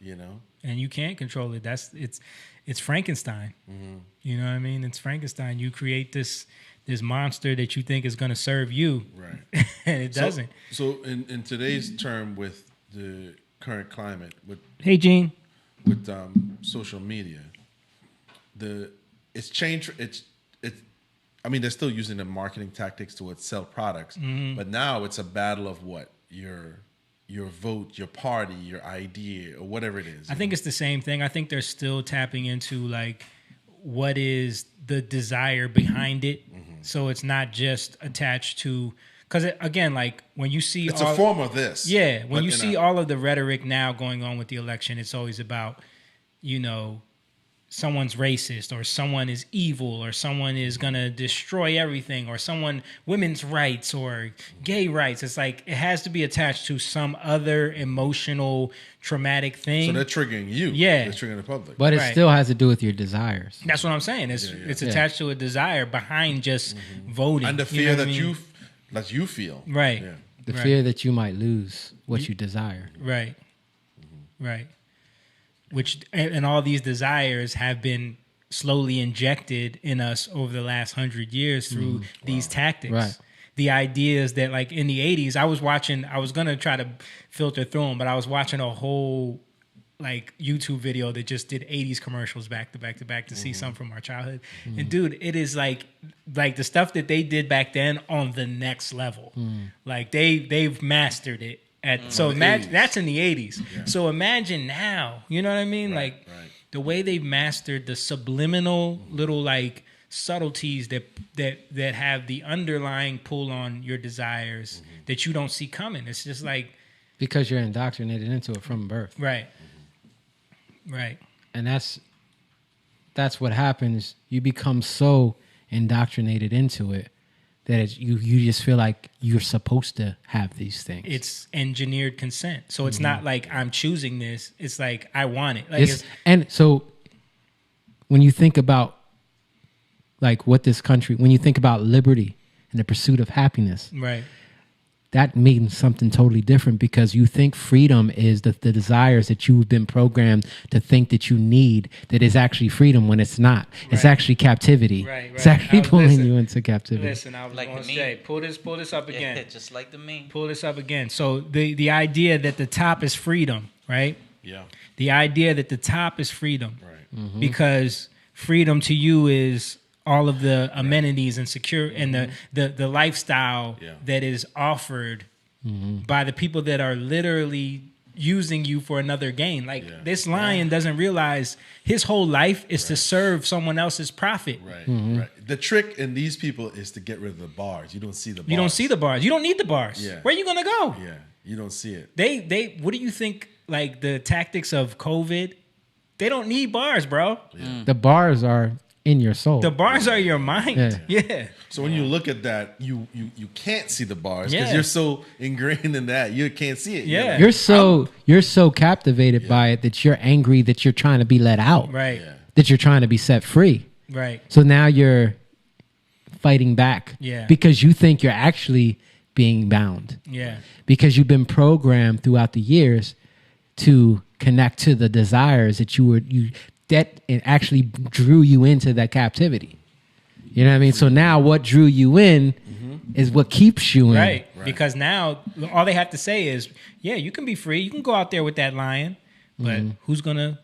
And you can't control it. It's Frankenstein. Mm-hmm. You know what I mean? It's Frankenstein. You create this monster that you think is going to serve you. Right. And it doesn't. So in today's term with the current climate, Hey, Gene. With social media, it's changed. I mean, they're still using the marketing tactics to sell products, but now it's a battle of what? Your vote, your party, your idea, or whatever it is. I think it's the same thing. I think they're still tapping into like what is the desire behind it. So it's not just attached to, because again, like when you see it's a form of this. Yeah, when you see all of the rhetoric now going on with the election, it's always about, someone's racist or someone is evil or someone is going to destroy everything or women's rights or gay rights. It's like it has to be attached to some other emotional, traumatic thing. So they're triggering you. Yeah. They're triggering the public. But it still has to do with your desires. That's what I'm saying. It's attached to a desire behind just voting. And the fear that you feel. Right. Yeah. The fear that you might lose what you desire. Right. Right. Which and all these desires have been slowly injected in us over the last 100 years through these tactics. Right. The ideas that, like, in the 80s, I was going to try to filter through them, but I was watching a whole, like, YouTube video that just did 80s commercials back to back to back to see some from our childhood. And, dude, it is, like the stuff that they did back then on the next level. Like, they've mastered it. So imagine that's in the 80s. Yeah. So imagine now, you know what I mean? Right, the way they've mastered the subliminal little, like, subtleties that have the underlying pull on your desires that you don't see coming. It's just like, because you're indoctrinated into it from birth. Right. Right. And that's what happens. You become so indoctrinated into it that you just feel like you're supposed to have these things. It's engineered consent. So it's not like I'm choosing this. It's like I want it. Like and so when you think about, like, what this country, when you think about liberty and the pursuit of happiness, right, that means something totally different, because you think freedom is the desires that you've been programmed to think that you need, that is actually freedom when it's not. It's actually captivity. Right. It's actually pulling you into captivity. Listen, I was going to say, pull this up again. Yeah, just like the meme. Pull this up again. So the idea that the top is freedom, right? Yeah. The idea that the top is freedom. Right. Because freedom to you is all of the amenities and secure and the lifestyle that is offered by the people that are literally using you for another gain. Like, this lion doesn't realize his whole life is to serve someone else's profit. Right. Right. The trick in these people is to get rid of the bars. You don't see the bars. You don't see the bars. You don't need the bars. Yeah. Where are you gonna go? Yeah. You don't see it. They what do you think, like, the tactics of COVID? They don't need bars, bro. Yeah. The bars are in your soul. The bars are your mind. Yeah. So when you look at that, you can't see the bars because you're so ingrained in that you can't see it. Yeah. You're so captivated by it that you're angry that you're trying to be let out. Right. Yeah. That you're trying to be set free. Right. So now you're fighting back. Yeah. Because you think you're actually being bound. Yeah. Because you've been programmed throughout the years to connect to the desires that that it actually drew you into that captivity. You know what I mean? So now what drew you in is what keeps you in. Right. Because now all they have to say is, yeah, you can be free. You can go out there with that lion, but who's gonna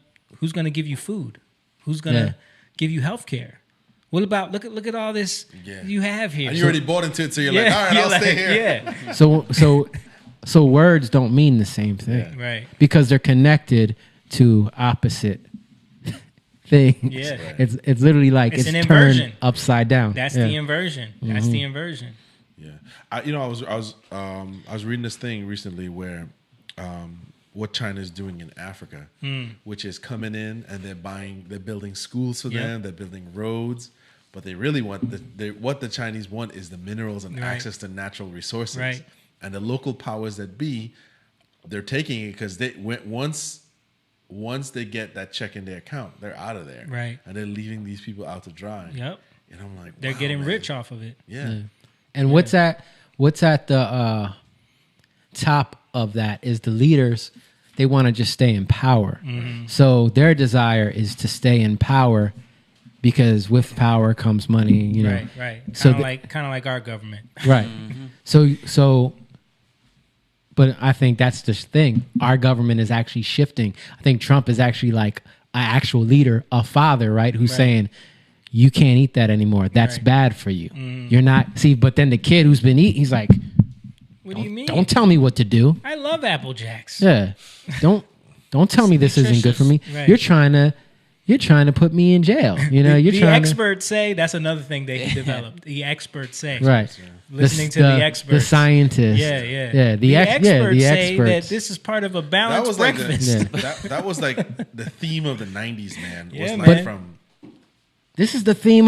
give you food? Who's gonna give you health care? What about look at all this you have here? And you already bought into it, so you're like, all right, I'll stay here. Yeah. So words don't mean the same thing. Yeah. Right. Because they're connected to opposite things. Yeah. It's literally like it's an turned inversion. upside down. That's the inversion. That's the inversion. Yeah. I was reading this thing recently where what China is doing in Africa, which is coming in and they're building schools for them, they're building roads, but they really want what the Chinese want is the minerals and access to natural resources. Right. And the local powers that be, they're taking it because they went once they get that check in their account, they're out of there. Right. And they're leaving these people out to dry. Yep. And I'm like, they're wow, getting man. rich off of it. Yeah. And what's at the top of that is the leaders, they want to just stay in power. So their desire is to stay in power because with power comes money, you know. Right. So kind of like our government. Right. So but I think that's the thing. Our government is actually shifting. I think Trump is actually like an actual leader, a father, right? Who's saying, you can't eat that anymore. That's bad for you. You're not, but then the kid who's been eating, he's like, what do you mean? Don't tell me what to do. I love Apple Jacks. Yeah. Don't tell me this isn't good for me. Right. You're trying to put me in jail. You know, the experts say that's another thing they developed. The experts say. Right. Listening to the experts. The scientists. Yeah. The experts say that this is part of a balanced breakfast. That was like the theme of the 90s, man. Yeah, man. This is the theme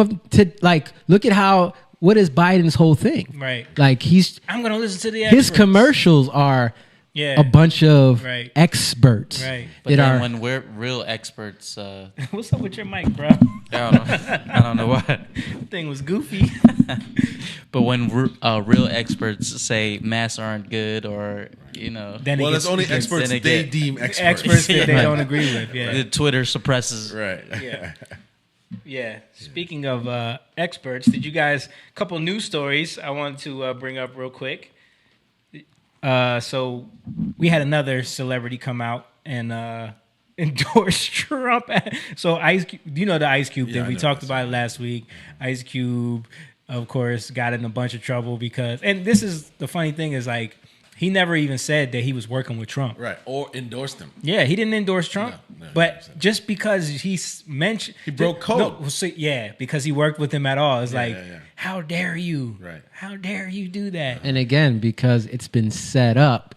look at what is Biden's whole thing? Right. Like I'm going to listen to the experts. His commercials are a bunch of experts. Right. But then when we're real experts... What's up with your mic, bro? I don't know what. The thing was goofy. But when real experts say masks aren't good or, you know... It's only experts they deem experts. Experts that they don't agree with, The Twitter suppresses. Right. Yeah. Yeah. Speaking of experts, did you guys, a couple news stories I wanted to bring up real quick. So we had another celebrity come out and endorse Trump. So Ice Cube, you know the Ice Cube thing. We talked about it last week. Ice Cube, of course, got in a bunch of trouble because, and this is the funny thing is like, he never even said that he was working with Trump. Right. Or endorsed him. Yeah, he didn't endorse Trump. No, but just because he's mentioned... He broke code. No, so, yeah, because he worked with him at all. It's how dare you? Right. How dare you do that? And again, because it's been set up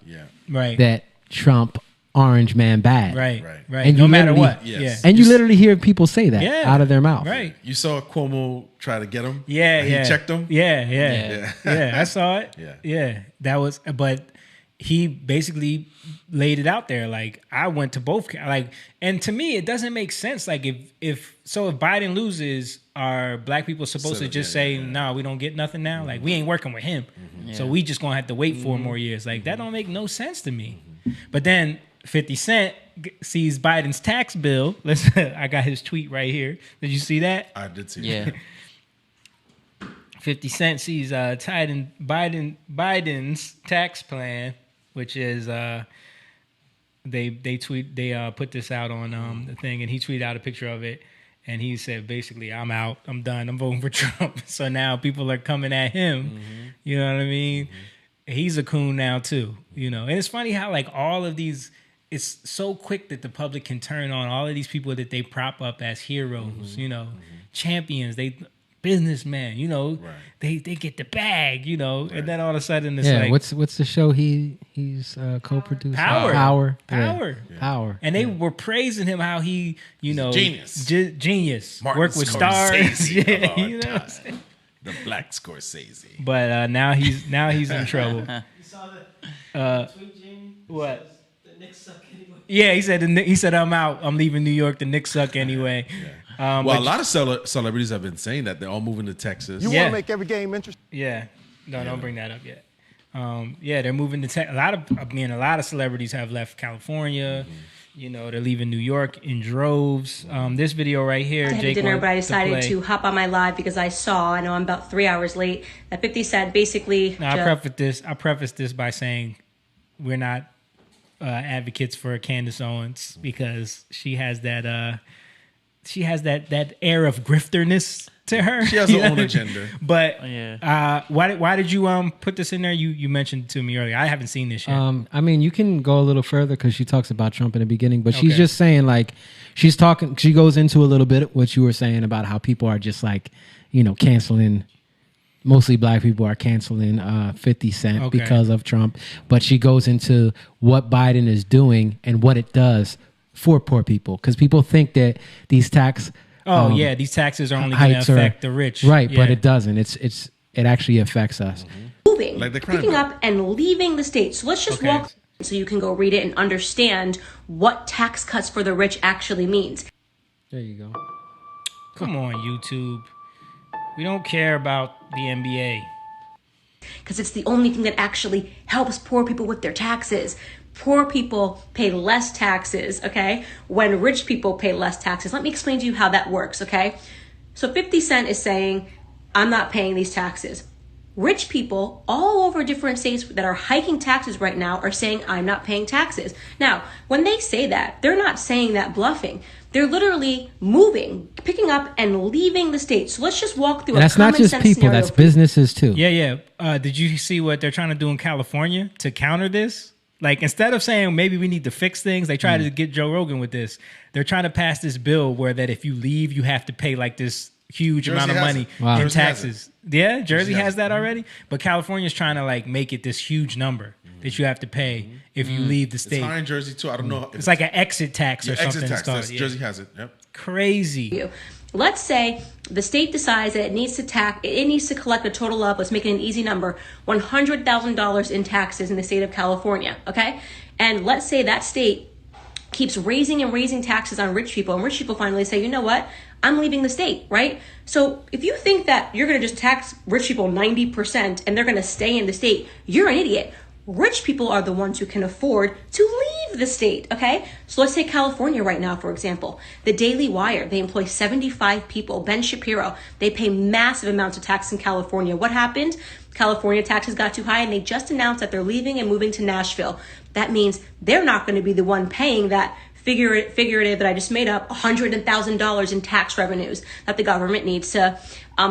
right. that Trump, orange man bad. Right. And no matter what. Yes. Yeah. And you literally hear people say that out of their mouth. Right. You saw Cuomo try to get him? Yeah, He checked him? Yeah, I saw it. Yeah. That was... But... he basically laid it out there. Like, I went to both. Like, and to me, it doesn't make sense. Like, if Biden loses, are black people supposed to just say, no, we don't get nothing now? Like, we ain't working with him. So we just gonna have to wait 4 more years. Like, that don't make no sense to me. But then 50 Cent sees Biden's tax bill. I got his tweet right here. Did you see that? I did see that. 50 Cent sees Biden's tax plan, which is they put this out on the thing, and he tweeted out a picture of it, and he said basically, I'm out, I'm done, I'm voting for Trump. So now people are coming at him. You know what I mean? He's a coon now too. You know, and it's funny how like all of these, it's so quick that the public can turn on all of these people that they prop up as heroes. You know, champions. Businessman, you know, they get the bag, you know, and then all of a sudden it's like, what's the show he's co-produced? Power. And they were praising him how he, you know, genius, work with stars, you know, the Black Scorsese. But now he's in trouble. You saw the tweet, Jamie? What? The Knicks suck anyway. Yeah, he said I'm out. I'm leaving New York. The Knicks suck anyway. Well, a lot of celebrities have been saying that they're all moving to Texas. You want to make every game interesting. Yeah, don't bring that up yet. They're moving to Texas. A lot of celebrities have left California. You know, they're leaving New York in droves. This video right here, I had Jake dinner, but I decided to hop on my live because I know I'm about 3 hours late. That 50 Cent basically. Now, I preface this by saying we're not advocates for Candace Owens because she has that. She has that air of grifterness to her. She has her own agenda. But why did you put this in there? You mentioned to me earlier. I haven't seen this yet. I mean, you can go a little further because she talks about Trump in the beginning, but she's just saying like she goes into a little bit what you were saying about how people are just like, you know, canceling. Mostly black people are canceling 50 Cent because of Trump, but she goes into what Biden is doing and what it does for poor people, because people think that these tax these taxes are only going to affect the rich, right? But it doesn't. It actually affects us. Moving, picking up and leaving the state. So let's just walk so you can go read it and understand what tax cuts for the rich actually means. There you go. Come on, YouTube. We don't care about the NBA. Because it's the only thing that actually helps poor people with their taxes. Poor people pay less taxes, okay, when rich people pay less taxes. Let me explain to you how that works, okay? So 50 Cent is saying, I'm not paying these taxes. Rich people all over different states that are hiking taxes right now are saying, I'm not paying taxes. Now, when they say that, they're not saying that bluffing. They're literally moving, picking up and leaving the state. So let's just walk through that's a common not just sense people, scenario. that's businesses too. Yeah. Did you see what they're trying to do in California to counter this? Like, instead of saying maybe we need to fix things, they try to get Joe Rogan with this. They're trying to pass this bill where that if you leave, you have to pay like this huge amount of money in taxes. Yeah, Jersey has that already. But California's trying to like make it this huge number that you have to pay if you leave the state. It's high in Jersey too. I don't know. It's like an exit tax or something. Exit tax. Jersey has it. Yep. Crazy. Let's say the state decides that it needs to collect a total of, let's make it an easy number, $100,000 in taxes in the state of California, okay? And let's say that state keeps raising and raising taxes on rich people, and rich people finally say, you know what, I'm leaving the state, right? So if you think that you're gonna just tax rich people 90% and they're gonna stay in the state, you're an idiot. Rich people are the ones who can afford to leave the state, okay? So let's take California right now, for example. The Daily Wire, they employ 75 people. Ben Shapiro, they pay massive amounts of tax in California. What happened? California taxes got too high, and they just announced that they're leaving and moving to Nashville. That means they're not going to be the one paying that figurative that I just made up, $100,000 in tax revenues that the government needs to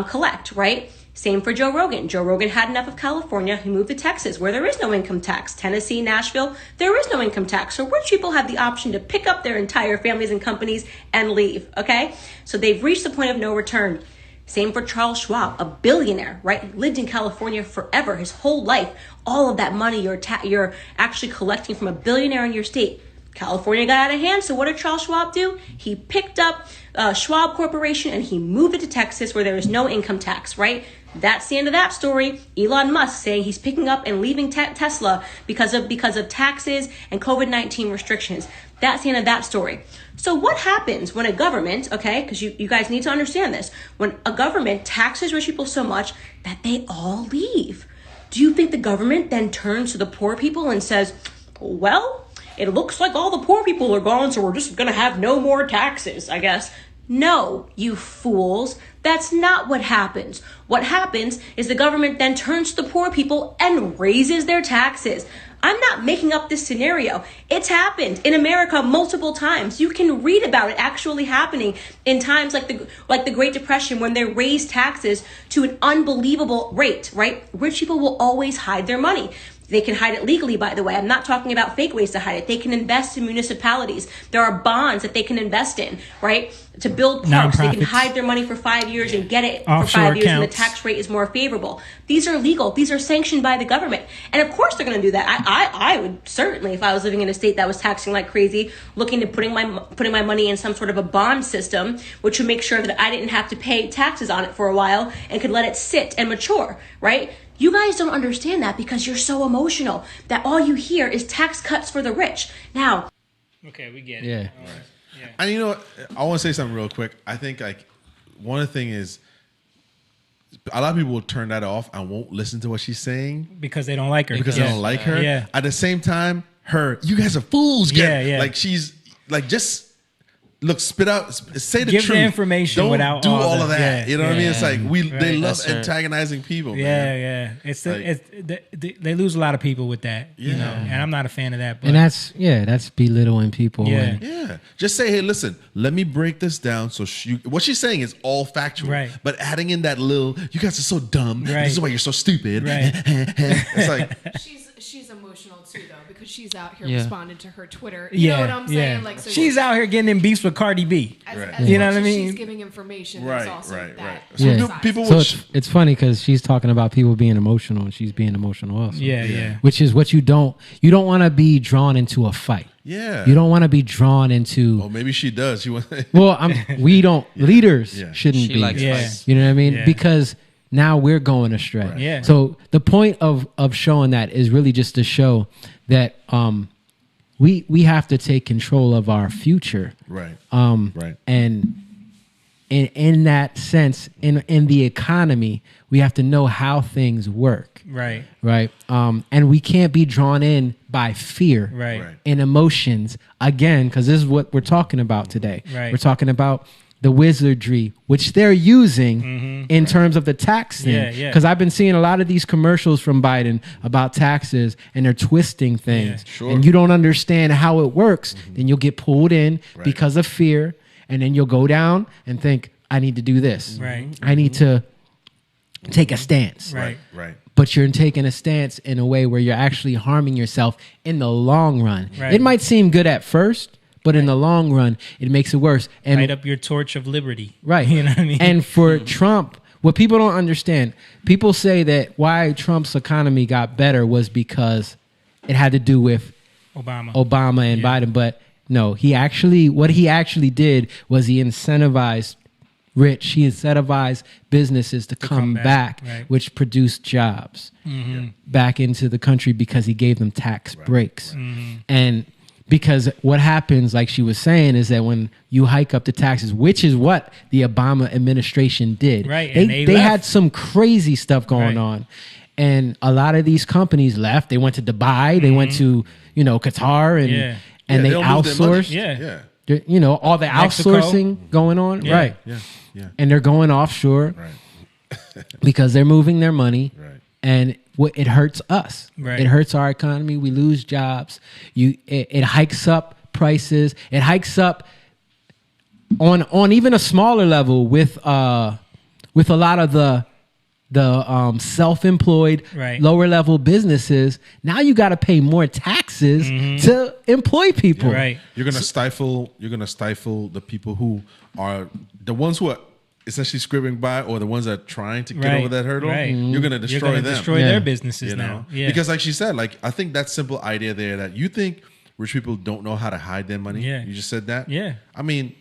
collect, right? Same for Joe Rogan. Joe Rogan had enough of California. He moved to Texas, where there is no income tax. Tennessee, Nashville, there is no income tax. So rich people have the option to pick up their entire families and companies and leave, okay? So they've reached the point of no return. Same for Charles Schwab, a billionaire, right? Lived in California forever, his whole life. All of that money you're actually collecting from a billionaire in your state. California got out of hand, so what did Charles Schwab do? He picked up Schwab Corporation and he moved it to Texas where there is no income tax, right? That's the end of that story. Elon Musk saying he's picking up and leaving Tesla because of taxes and COVID-19 restrictions. That's the end of that story. So what happens when a government, okay, because you guys need to understand this, when a government taxes rich people so much that they all leave? Do you think the government then turns to the poor people and says, well, it looks like all the poor people are gone, so we're just going to have no more taxes, I guess? No, you fools. That's not what happens. What happens is the government then turns to the poor people and raises their taxes. I'm not making up this scenario. It's happened in America multiple times. You can read about it actually happening in times like the Great Depression, when they raised taxes to an unbelievable rate, right? Rich people will always hide their money. They can hide it legally, by the way. I'm not talking about fake ways to hide it. They can invest in municipalities. There are bonds that they can invest in, right? To build parks. They can hide their money for 5 years and get it for 5 years, and the tax rate is more favorable. These are legal. These are sanctioned by the government. And of course they're going to do that. I would certainly, if I was living in a state that was taxing like crazy, looking to putting my money in some sort of a bond system, which would make sure that I didn't have to pay taxes on it for a while and could let it sit and mature, right? You guys don't understand that because you're so emotional that all you hear is tax cuts for the rich. Now, okay, we get it. Yeah. Yeah. And you know what? I want to say something real quick. I think like one of the things is a lot of people will turn that off and won't listen to what she's saying because they don't like her. Because they don't like her. Yeah. At the same time, you guys are fools. Yeah. Like she's like just. Look, spit out. Say the Give truth. the information Don't without do all of that. Yeah, you know what I mean? It's like they love That's antagonizing people. Yeah. Man. It's they lose a lot of people with that. You know, and I'm not a fan of that. But and that's belittling people. Yeah. Yeah. Just say, hey, listen, let me break this down. So what she's saying is all factual. Right. But adding in that little, you guys are so dumb. Right. This is why you're so stupid. Right. It's like she's emotional too, though, because she's out here responding to her Twitter. You know what I'm saying? Like, so she's out here getting in beefs with Cardi B. As you know much what I as mean? She's giving information. There's also that. So people so it's funny because she's talking about people being emotional and she's being emotional also. Yeah. Which is what you don't want to be drawn into a fight. Yeah. You don't want to be drawn into. Oh, maybe she does. We don't. Leaders shouldn't She be. likes fights. You know what I mean? Yeah. Because now we're going astray. Right. Yeah. So the point of showing that is really just to show that we have to take control of our future. Right. Right. And in that sense, in the economy, we have to know how things work. Right. Right. And we can't be drawn in by fear Right. and emotions again, because this is what we're talking about today. Right. We're talking about the wizardry, which they're using in terms of the tax thing. Yeah. Because I've been seeing a lot of these commercials from Biden about taxes, and they're twisting things. Yeah. Sure. And you don't understand how it works, then you'll get pulled in because of fear, and then you'll go down and think, I need to do this. Right. I need to take a stance. Right. But you're taking a stance in a way where you're actually harming yourself in the long run. Right. It might seem good at first, but in the long run, it makes it worse. And Light up your torch of liberty. right. You know what I mean? And for Trump, what people don't understand, people say that why Trump's economy got better was because it had to do with Obama and Biden. But no, what he actually did was he incentivized he incentivized businesses to come back, right. which produced jobs back into the country because he gave them tax breaks. And because what happens, like she was saying, is that when you hike up the taxes, which is what the Obama administration did, Right, and they they had some crazy stuff going on. And a lot of these companies left. They went to Dubai. They went to, Qatar. and they outsource. Yeah. You know, all the Mexico. outsourcing going on, Yeah. right? Yeah. And they're going offshore, Right. because they're moving their money, Right. and it hurts us. Right. It hurts our economy. We lose jobs. It hikes up prices. It hikes up on even a smaller level with a lot of the self-employed, Right. lower level businesses. Now you got to pay more taxes to employ people. Right. You're gonna stifle the people who are the ones who are essentially scribbling by, or the ones that are trying to get Right. over that hurdle. Right. You're gonna destroy them. Destroy their businesses now. Yeah. Because like she said, like I think that simple idea there that you think rich people don't know how to hide their money. Yeah. You just said that. Yeah. I mean,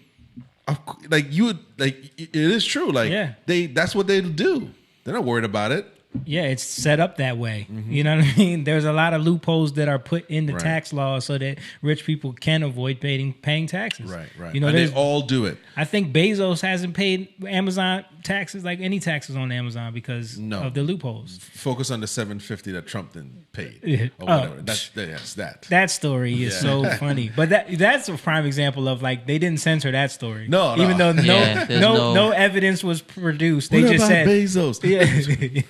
like you would like it is true. Like Yeah. that's what they do. They're not worried about it. Yeah, it's set up that way. You know what I mean? There's a lot of loopholes that are put in the Right. tax law so that rich people can avoid paying taxes. Right. You know, and they there's- all do it. I think Bezos hasn't paid Amazon taxes, like any taxes on Amazon, because of the loopholes. Focus on the $750 that Trump didn't pay Yeah. or whatever. That's that. That story is so funny, but that's a prime example of like they didn't censor that story. No. Even though Yeah, there's no- no evidence was produced, they What just about said Bezos? Yeah.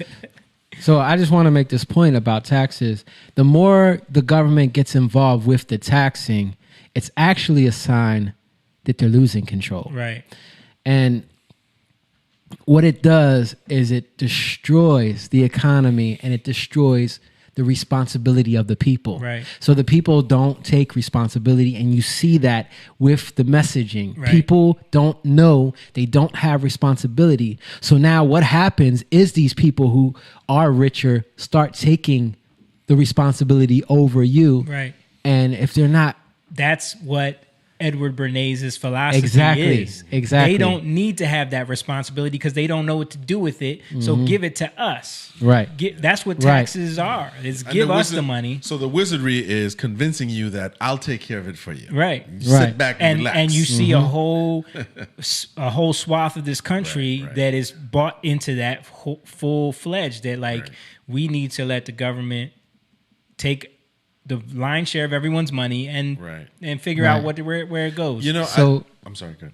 So I just want to make this point about taxes. The more the government gets involved with the taxing, it's actually a sign that they're losing control. Right. And what it does is it destroys the economy, and it destroys the responsibility of the people. Right. So the people don't take responsibility, and you see that with the messaging. Right. People don't know, they don't have responsibility. So now what happens is these people who are richer start taking the responsibility over you. Right. And if they're not, That's what Edward Bernays' philosophy Exactly, is. exactly. They don't need to have that responsibility because they don't know what to do with it. So Mhm. give it to us. Right. That's what Right. taxes are. Is And give the us the wizard- money. So the wizardry is convincing you that I'll take care of it for you. Right. You sit back and relax. And you see a whole swath of this country that is bought into that full fledged that like we need to let the government take the lion's share of everyone's money and figure out where it goes. You know, So- I'm sorry, good.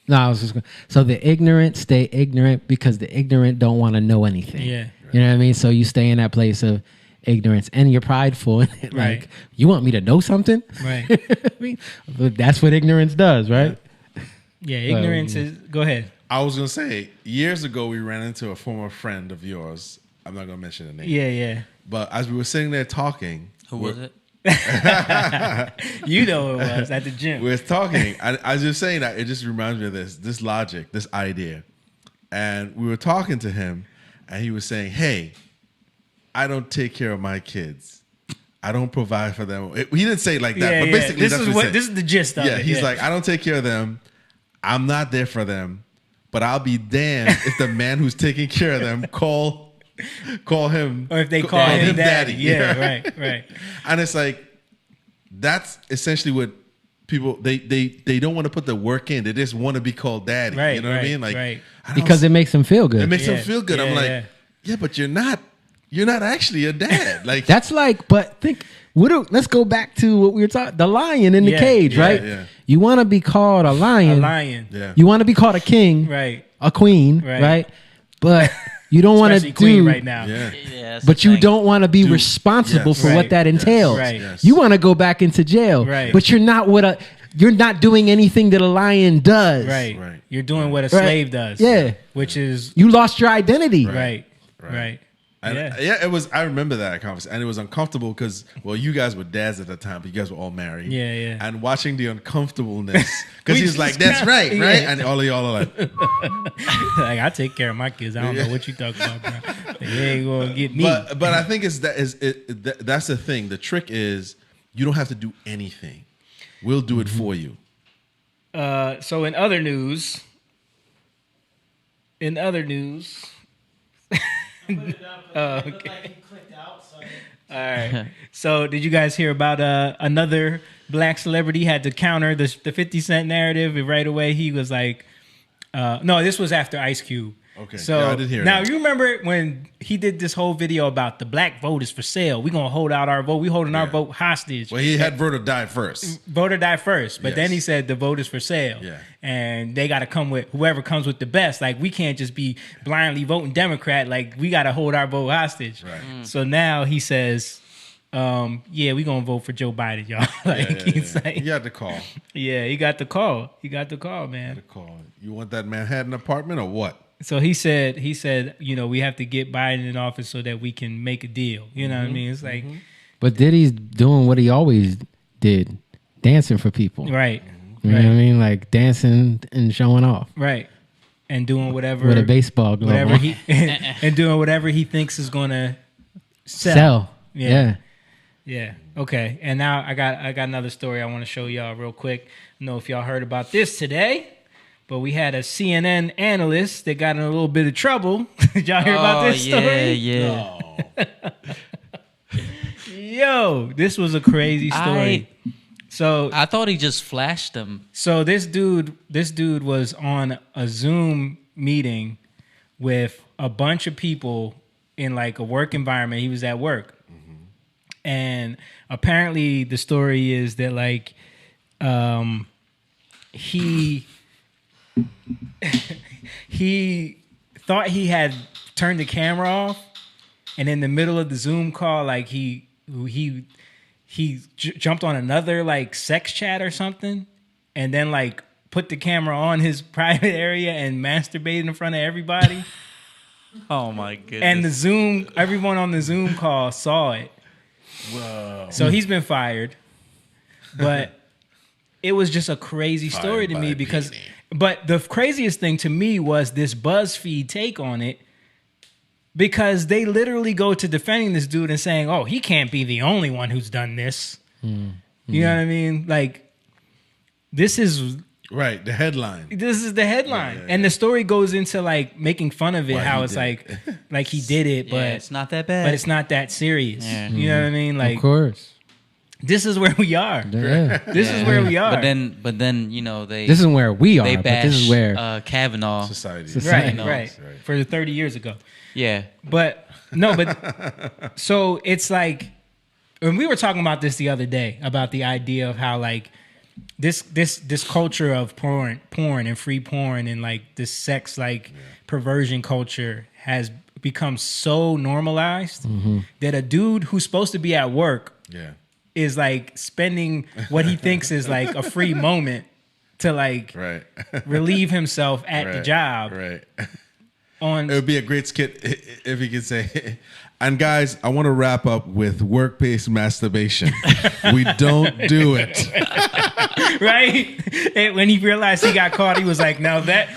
No, I was just going so the ignorant stay ignorant because the ignorant don't want to know anything. Yeah. You know what I mean? So you stay in that place of ignorance and you're prideful. Like, Right. you want me to know something? Right. I mean, but that's what ignorance does, right? Yeah, ignorance is. Go ahead. I was gonna say years ago we ran into a former friend of yours. I'm not gonna mention the name. Yeah, yeah. But as we were sitting there talking, Who was it? You know it was at the gym. we were talking. I was just saying that it just reminds me of this logic, this idea. And we were talking to him, and he was saying, "Hey, I don't take care of my kids. I don't provide for them." He didn't say it like that, Yeah, but yeah. basically This that's is what he what- said. this is the gist of Yeah, it, he's yeah. like, "I don't take care of them. I'm not there for them, but I'll be damned if the man who's taking care of them call him, Or if they call him daddy. Yeah, right. And it's like that's essentially what people they don't want to put the work in. They just want to be called daddy. Right, You know what I right, mean? Like right. I don't Because it makes them feel good. It makes them Yeah, feel good. I'm yeah, like, yeah, but you're not actually a dad. Like That's like, but think, let's go back to what we were talking, the lion in the Yeah, cage, yeah, right? yeah. You want to be called a lion. A lion. Yeah. You want to be called a king. Right. A queen, Right. right? But you don't want to Especially queen do right now. Yeah. Yeah, that's But the you thing. don't want to be responsible yes. for what Right. that entails. Right. Yes. You want to go back into jail. Right. But you're not doing anything that a lion does. Right. Right. You're doing what a Right. slave does. Yeah. Which is You lost your identity. right. Right. And Yeah. it was. I remember that conversation, and it was uncomfortable because, well, you guys were dads at the time, but you guys were all married. Yeah, yeah. And watching the uncomfortableness because We he's like, just "That's kinda- right, yeah. right," and all of y'all are like, Like I take care of my kids. I don't know what you talking about, bro. They ain't gonna get me. But I think that's the thing. The trick is you don't have to do anything. We'll do it for you. So in other news, okay. All right. So did you guys hear about another black celebrity had to counter the 50 Cent narrative? And right away he was like, no, this was after Ice Cube. Okay. So yeah, I did hear now that. you remember when he did this whole video about the black vote is for sale. We're gonna hold out our vote. We holding our vote hostage. Well, he had voter die first. Voter die first, but then Yes. he said the vote is for sale. Yeah. And they got to come with whoever comes with the best. Like we can't just be blindly voting Democrat. Like we got to hold our vote hostage. Right. So now he says, yeah, we gonna vote for Joe Biden, y'all. Like he's like, he got the call. yeah, he got the call. He got the call, man. You want that Manhattan apartment or what? So he said, you know, we have to get Biden in office so that we can make a deal. You know what I mean? It's like, But Diddy's doing what he always did, dancing for people. right, You know what I mean? Like dancing and showing off. right, and doing whatever With a baseball glove whatever on. he and doing whatever he thinks is gonna Sell. Yeah. Yeah. Okay. And now I got another story I want to show y'all real quick. I don't know if y'all heard about this today, but we had a CNN analyst that got in a little bit of trouble. Did y'all hear about this story? Yeah. Yo, this was a crazy story. So I thought he just flashed them. So this dude was on a Zoom meeting with a bunch of people in like a work environment. He was at work. And apparently the story is that like he thought he had turned the camera off, and in the middle of the Zoom call, like he jumped on another like sex chat or something, and then like put the camera on his private area and masturbated in front of everybody. Oh my goodness. And everyone on the Zoom call saw it. Whoa. So he's been fired. But it was just a crazy story to me because but the craziest thing to me was this BuzzFeed take on it, because they literally go to defending this dude and saying, "Oh, he can't be the only one who's done this." You know what I mean? Like this is right, the headline. This is the headline. And the story goes into like making fun of it, how it's like he did it, but it's not that bad. But it's not that serious. Yeah. You know what I mean? Like Of course. this is where we are. Yeah. This is where we are. But then you know they. This is where we are. They But bash this is where Kavanaugh society. Right. For 30 years ago. Yeah. But so it's like, and we were talking about this the other day about the idea of how like this culture of porn and free porn and like this sex like perversion culture has become so normalized that a dude who's supposed to be at work is like spending what he thinks is like a free moment to like relieve himself at the job. Right. It would be a great skit if he could say, and guys, I want to wrap up with workplace masturbation. We don't do it. Right? And when he realized he got caught, he was like, now that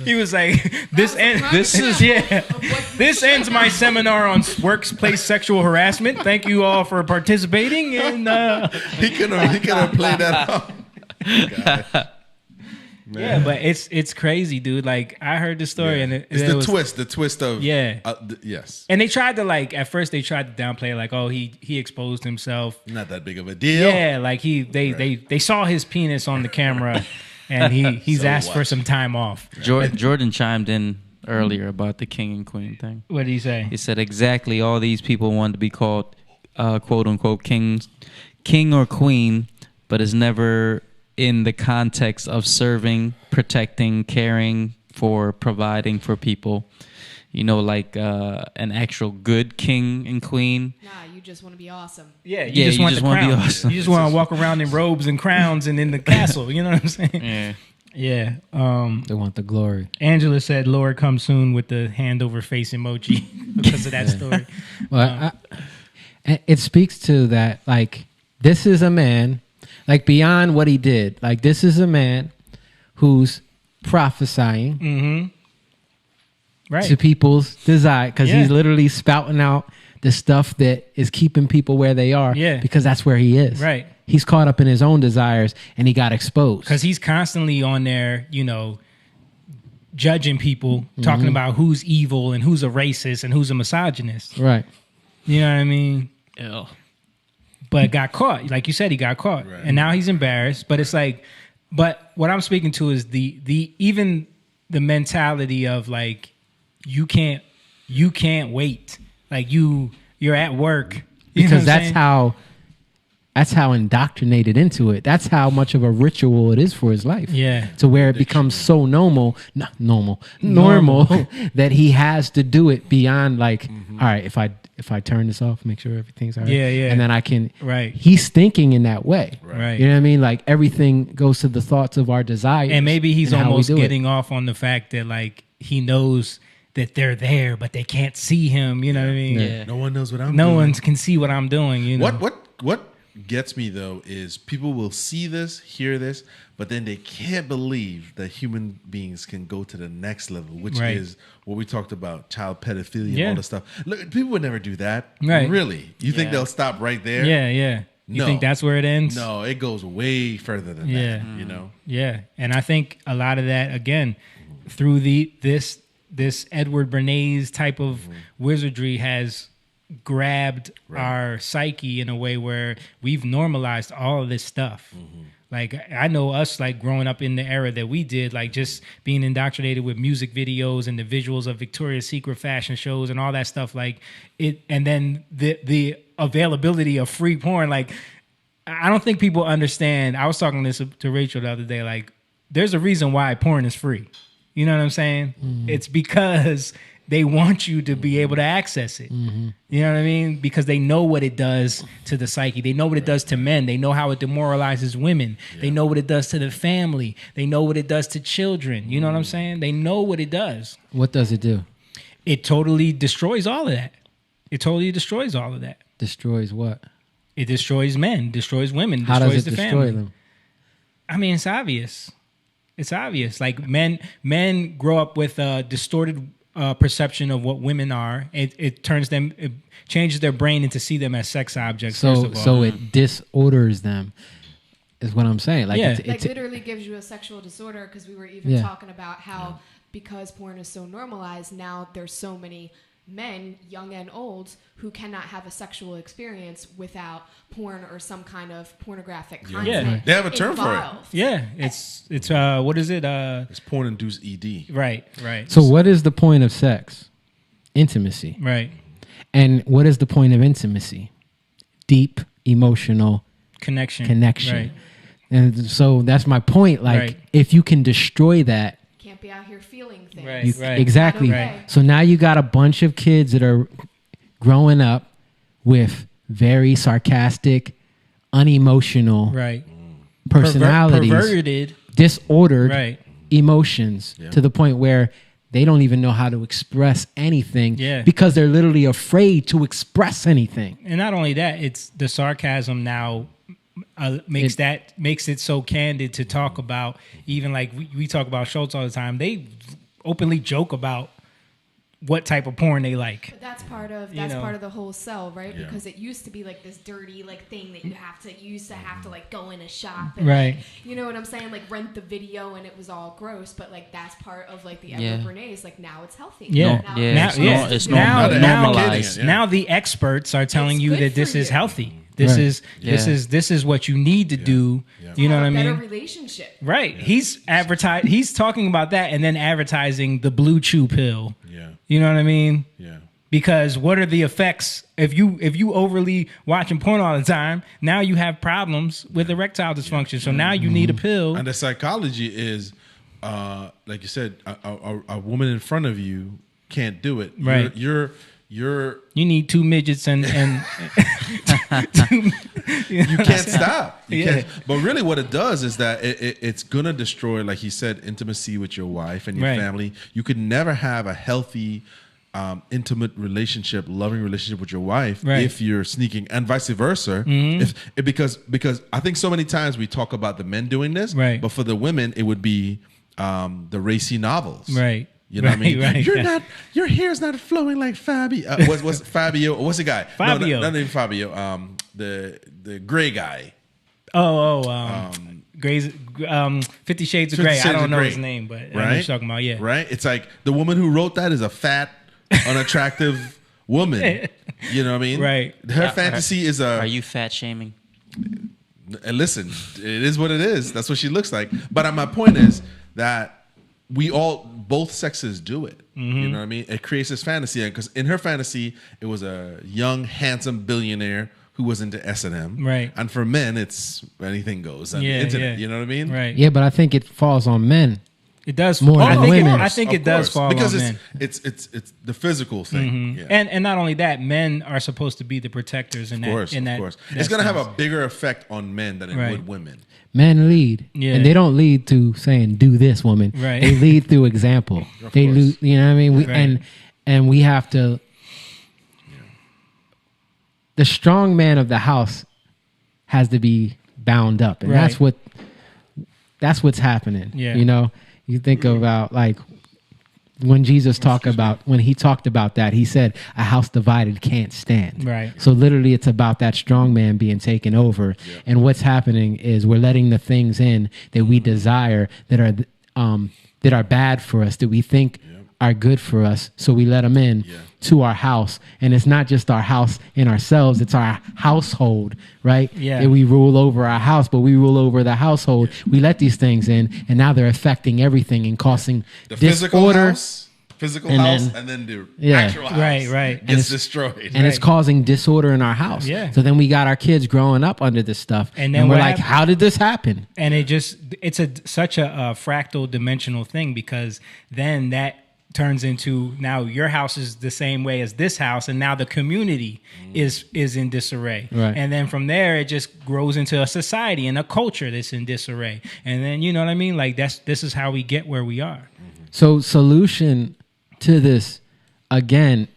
he was like, this ends my seminar on workplace sexual harassment. Thank you all for participating. And he could have played that off. Yeah, but it's crazy, dude. Like I heard the story, and it's the twist of yes. And they tried to like at first they tried to downplay like, oh, he exposed himself. Not that big of a deal. Yeah, like they saw his penis on the camera, and he's asked for some time off. Jordan chimed in earlier about the king and queen thing. What did he say? He said exactly all these people wanted to be called quote unquote king or queen, but is never in the context of serving, protecting, caring for, providing for people. You know, like an actual good king and queen. Nah, you just want to be awesome. Yeah, you just want the crown. Be awesome. You just want to walk around in robes and crowns and in the castle. You know what I'm saying? Yeah. They want the glory. Angela said, "Lord, come soon," with the hand over face emoji because of that story. Well, it speaks to that. Like, this is a man. Like beyond what he did, like this is a man who's prophesying to people's desire, because he's literally spouting out the stuff that is keeping people where they are. Yeah, because that's where he is. Right. He's caught up in his own desires, and he got exposed because he's constantly on there, you know, judging people, talking about who's evil and who's a racist and who's a misogynist. Right. You know what I mean? Yeah. But got caught. Like you said, he got caught. Right. And now he's embarrassed. But it's like, but what I'm speaking to is the even the mentality of like you can't wait. Like you're at work. Because that's how indoctrinated into it. That's how much of a ritual it is for his life. Yeah. To where it becomes so normal that he has to do it beyond like, all right, if I turn this off, make sure everything's all right. Yeah, yeah. And then I can, right. He's thinking in that way. Right. You know what I mean? Like everything goes to the thoughts of our desires. And maybe he's and almost getting off on the fact that like he knows that they're there, but they can't see him. You know what I mean? Yeah. No one knows what I'm doing. No one can see what I'm doing. You know? What gets me though is people will see this, hear this, but then they can't believe that human beings can go to the next level, which Right. is what we talked about, child pedophilia and all this stuff. Look, people would never do that. Right. Really? You think they'll stop right there? Yeah, yeah. You think that's where it ends? No, it goes way further than that. You know? Yeah, and I think a lot of that again through this Edward Bernays type of wizardry has grabbed our psyche in a way where we've normalized all of this stuff. Like I know us, like growing up in the era that we did, like just being indoctrinated with music videos and the visuals of Victoria's Secret fashion shows and all that stuff, like it, and then the availability of free porn. Like I don't think people understand. I was talking this to Rachel the other day. Like there's a reason why porn is free. You know what I'm saying? It's because they want you to be able to access it. You know what I mean? Because they know what it does to the psyche. They know what it does to men. They know how it demoralizes women. They know what it does to the family. They know what it does to children. You know what I'm saying? They know what it does. What does it do? It totally destroys all of that. It totally destroys all of that. Destroys what? It destroys men, destroys women, How destroys does it the destroy family. them? I mean, it's obvious. It's obvious. Like men grow up with a distorted perception of what women are. It changes their brain into see them as sex objects. First of all. So it disorders them, is what I'm saying. Like, Yeah. Like literally gives you a sexual disorder, because we were even talking about how because porn is so normalized, now there's so many men, young and old, who cannot have a sexual experience without porn or some kind of pornographic content. Yeah. They have a term involved. for it. Yeah, it's what is it? It's porn-induced ED. Right. So what is the point of sex? Intimacy. Right. And what is the point of intimacy? Deep emotional connection. Right. And so that's my point. Like, if you can destroy that, can't be out here feeling things. Exactly. Right. So now you got a bunch of kids that are growing up with very sarcastic, unemotional personalities, perverted, disordered emotions to the point where they don't even know how to express anything because they're literally afraid to express anything. And not only that, it's the sarcasm now makes it so candid to talk about. Even like we talk about Schultz all the time. They openly joke about what type of porn they like. But that's part of the whole sell, right? Yeah. Because it used to be like this dirty like thing that you have to like go in a shop and right. Like, you know what I'm saying? Like rent the video and it was all gross, but like that's part of like the Edward Bernays. Like now it's healthy. It's normalized. Now the experts are telling you that this is healthy. This is what you need to do. You know what I mean? Better relationship. Right. He's talking about that and then advertising the Blue Chew pill. Yeah. You know what I mean? Yeah. Because what are the effects if you overly watching porn all the time? Now you have problems with erectile dysfunction. So now you need a pill. And the psychology is, like you said, a woman in front of you can't do it. Right. You need two midgets and you can't stop. You can't. But really what it does is that it's going to destroy, like he said, intimacy with your wife and your family. You could never have a healthy, intimate relationship, loving relationship with your wife if you're sneaking, and vice versa. Because I think so many times we talk about the men doing this, but for the women, it would be the racy novels. Right. You know what I mean? Your hair's not flowing like Fabio. What's Fabio? What's the guy? Fabio. No, not even Fabio. The gray guy. Gray's 50 Shades of Grey. I don't know his name, but I know what you're talking about. Yeah. Right. It's like the woman who wrote that is a fat, unattractive woman. You know what I mean? Right. Her fantasy is a. Are you fat shaming? And listen, it is what it is. That's what she looks like. But my point is that both sexes do it. You know what I mean? It creates this fantasy, because in her fantasy, it was a young, handsome billionaire who was into S&M. Right. And for men, it's anything goes on the internet. You know what I mean? Right. Yeah, but I think it falls on men. It does more than women. I think it does fall because on men. It's the physical thing. Yeah. And not only that, men are supposed to be the protectors in that. Of course. It's going to have a bigger effect on men than it would women. Men lead, and they don't lead through saying "do this, woman." Right. They lead through example. They lead, you know what I mean? And we have to. The strong man of the house has to be bound up, and that's what's happening. Yeah. You know, you think about like when Jesus when he talked about that, he said, "A house divided can't stand." Right. So literally, it's about that strong man being taken over, and what's happening is we're letting the things in that we desire that are bad for us, that we think are good for us. So we let them in to our house, and it's not just our house in ourselves; it's our household, right? Yeah. That we rule over our house, but we rule over the household. We let these things in, and now they're affecting everything and causing The disorder. physical And house, then- and then the Yeah. actual house Right. gets destroyed. And it's causing disorder in our house. Yeah. So then we got our kids growing up under this stuff, And then we're what like, hap- "How did this happen?" And it's such a fractal dimensional thing, because then that turns into now your house is the same way as this house, and now the community is in disarray. Right. And then from there it just grows into a society and a culture that's in disarray. And then you know what I mean? Like this is how we get where we are. So solution to this, again,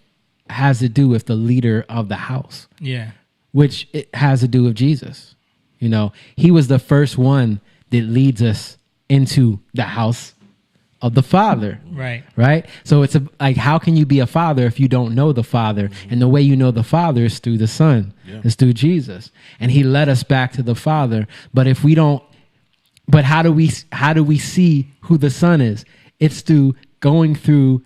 has to do with the leader of the house, Yeah. which it has to do with Jesus. You know, he was the first one that leads us into the house of the Father. Right. Right? So it's like, how can you be a father if you don't know the Father? And the way you know the Father is through the Son. It's through Jesus. And he led us back to the Father. But if we don't, but how do we see who the Son is? It's through going through,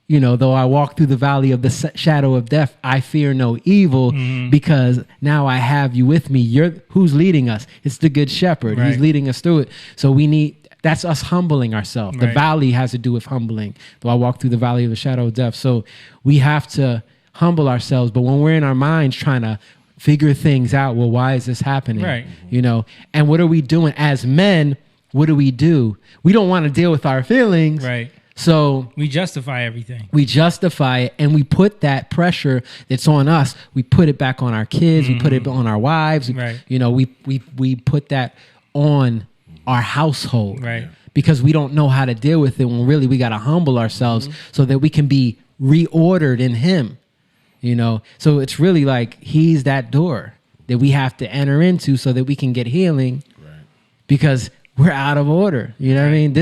you know, though I walk through the valley of the shadow of death, I fear no evil, because now I have you with me. Who's leading us? It's the Good Shepherd. Right. He's leading us through it. So that's us humbling ourselves. The valley has to do with humbling. Though I walk through the valley of the shadow of death. So we have to humble ourselves. But when we're in our minds trying to figure things out, well, why is this happening? Right. You know, and what are we doing as men? What do? We don't want to deal with our feelings. Right. So we justify everything. We justify it, and we put that pressure that's on us. We put it back on our kids. We put it on our wives. Right. You know, we put that on our household. Right. Because we don't know how to deal with it, when really we got to humble ourselves so that we can be reordered in Him. You know, so it's really like He's that door that we have to enter into so that we can get healing. Right. Because we're out of order. You know what I mean?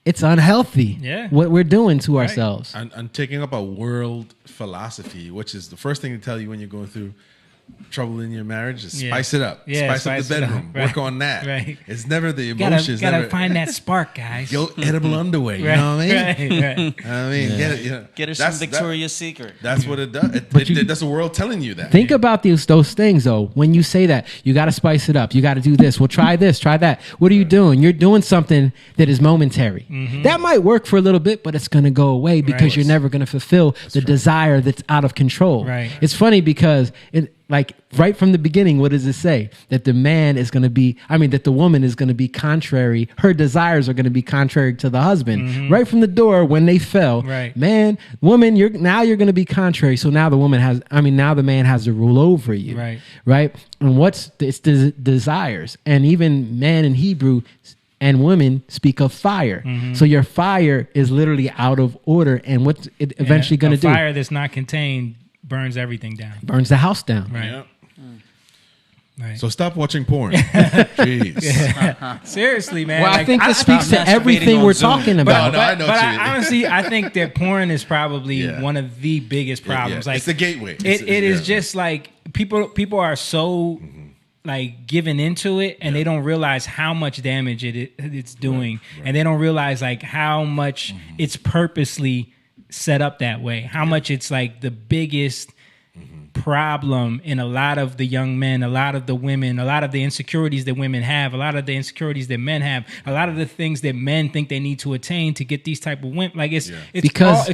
It's unhealthy. Yeah. What we're doing to ourselves. And taking up a world philosophy, which is the first thing to tell you when you're going through trouble in your marriage, is spice it up. Yeah, spice up the bedroom. Work on that. Right. It's never the emotions. Gotta find that spark, guys. Yo, edible underwear. You know what I mean? Right. I mean, Get her some Victoria's Secret. That's what it does. That's the world telling you that. Think about those things, though. When you say that, you got to spice it up. You got to do this. Well, try this, try that. What are you doing? You're doing something that is momentary. That might work for a little bit, but it's going to go away because you're never going to fulfill the desire that's out of control. Right. It's funny because like right from the beginning, what does it say? That the man is going to be, that the woman is going to be contrary. Her desires are going to be contrary to the husband. Right from the door when they fell. Right. Man, woman, you're going to be contrary. So now now the man has to rule over you. Right. Right. And it's the desires. And even man in Hebrew and women speak of fire. So your fire is literally out of order. And what's it eventually going to do? Fire that's not contained burns everything down. Burns the house down. Right. Yep. Right. So stop watching porn. Jeez. Seriously, man. Well, I think this speaks to everything we're talking about. I know what you mean. Honestly, I think that porn is probably one of the biggest problems. Like it's the gateway. It is just like people are so like given into it, and they don't realize how much damage it's doing, and they don't realize like how much it's purposely set up that way. How much it's like the biggest problem in a lot of the young men, a lot of the women, a lot of the insecurities that women have, a lot of the insecurities that men have, a lot of the things that men think they need to attain to get these type of women. Like it's because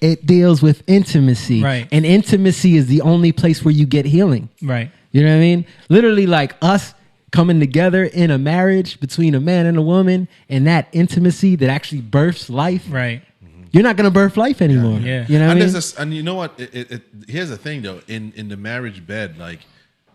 it deals with intimacy, right? And intimacy is the only place where you get healing, right? You know what I mean? Literally, like us coming together in a marriage between a man and a woman, and that intimacy that actually births life, right? You're not going to birth life anymore. Yeah. You know what I mean? And you know what? Here's the thing, though. In the marriage bed, like,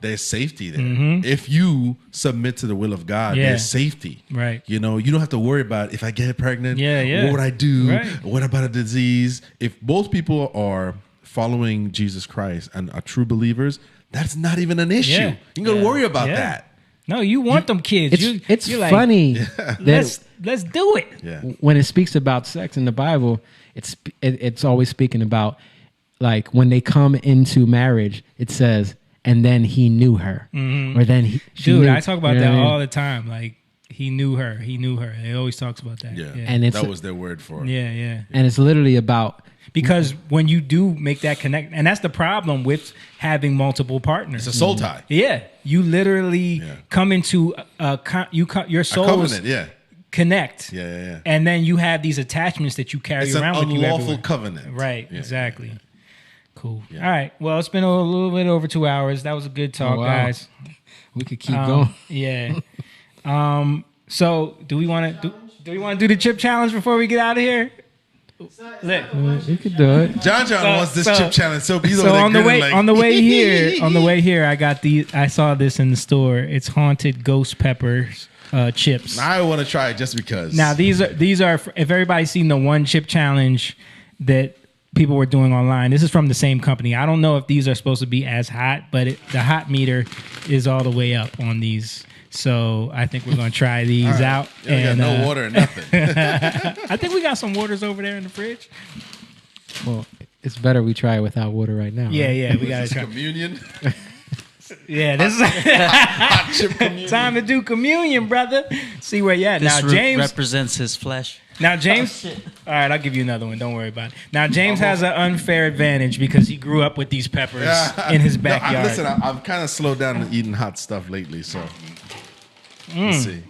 there's safety there. Mm-hmm. If you submit to the will of God, there's safety. Right. You know, you don't have to worry about if I get pregnant, Yeah. what would I do? Right. What about a disease? If both people are following Jesus Christ and are true believers, that's not even an issue. Yeah. You ain't going to worry about that. No, you want them kids. It's you're funny. Like, let's do it. Yeah. When it speaks about sex in the Bible, it's always speaking about, like, when they come into marriage, it says, and then he knew her, or then she Dude, knew, I talk about you know that what I mean? all the time. Like, he knew her. It always talks about that. Yeah. And that was their word for it. Yeah. And it's literally about, because when you do make that connect, and that's the problem with having multiple partners. It's a soul tie. Yeah, you literally come into your souls covenant, connect. Yeah. And then you have these attachments that you carry It's around an with you unlawful everywhere. covenant. Right, Yeah. exactly. Cool. All right. Well, it's been a little bit over 2 hours. That was a good talk, guys. We could keep going. Yeah. So, do we want to do the chip challenge before we get out of here? Look, You could do it. John wants this chip challenge, so he's over so there on the way grinning like, on the way here, I saw this in the store. It's haunted ghost peppers chips. I want to try it just because. Now these are if everybody's seen the one chip challenge that people were doing online. This is from the same company. I don't know if these are supposed to be as hot, but the hot meter is all the way up on these. So I think we're gonna try these out. Yeah, and got no water or nothing. I think we got some waters over there in the fridge. Well, it's better we try it without water right now. Yeah, right? we gotta try. Communion. Yeah, this is hot chip communion. Time to do communion, brother. See where you at. This Now, James represents his flesh. Now, James. All right, I'll give you another one. Don't worry about it. Now, James has an unfair advantage because he grew up with these peppers in his backyard. Listen, I've kind of slowed down on eating hot stuff lately, so let's see.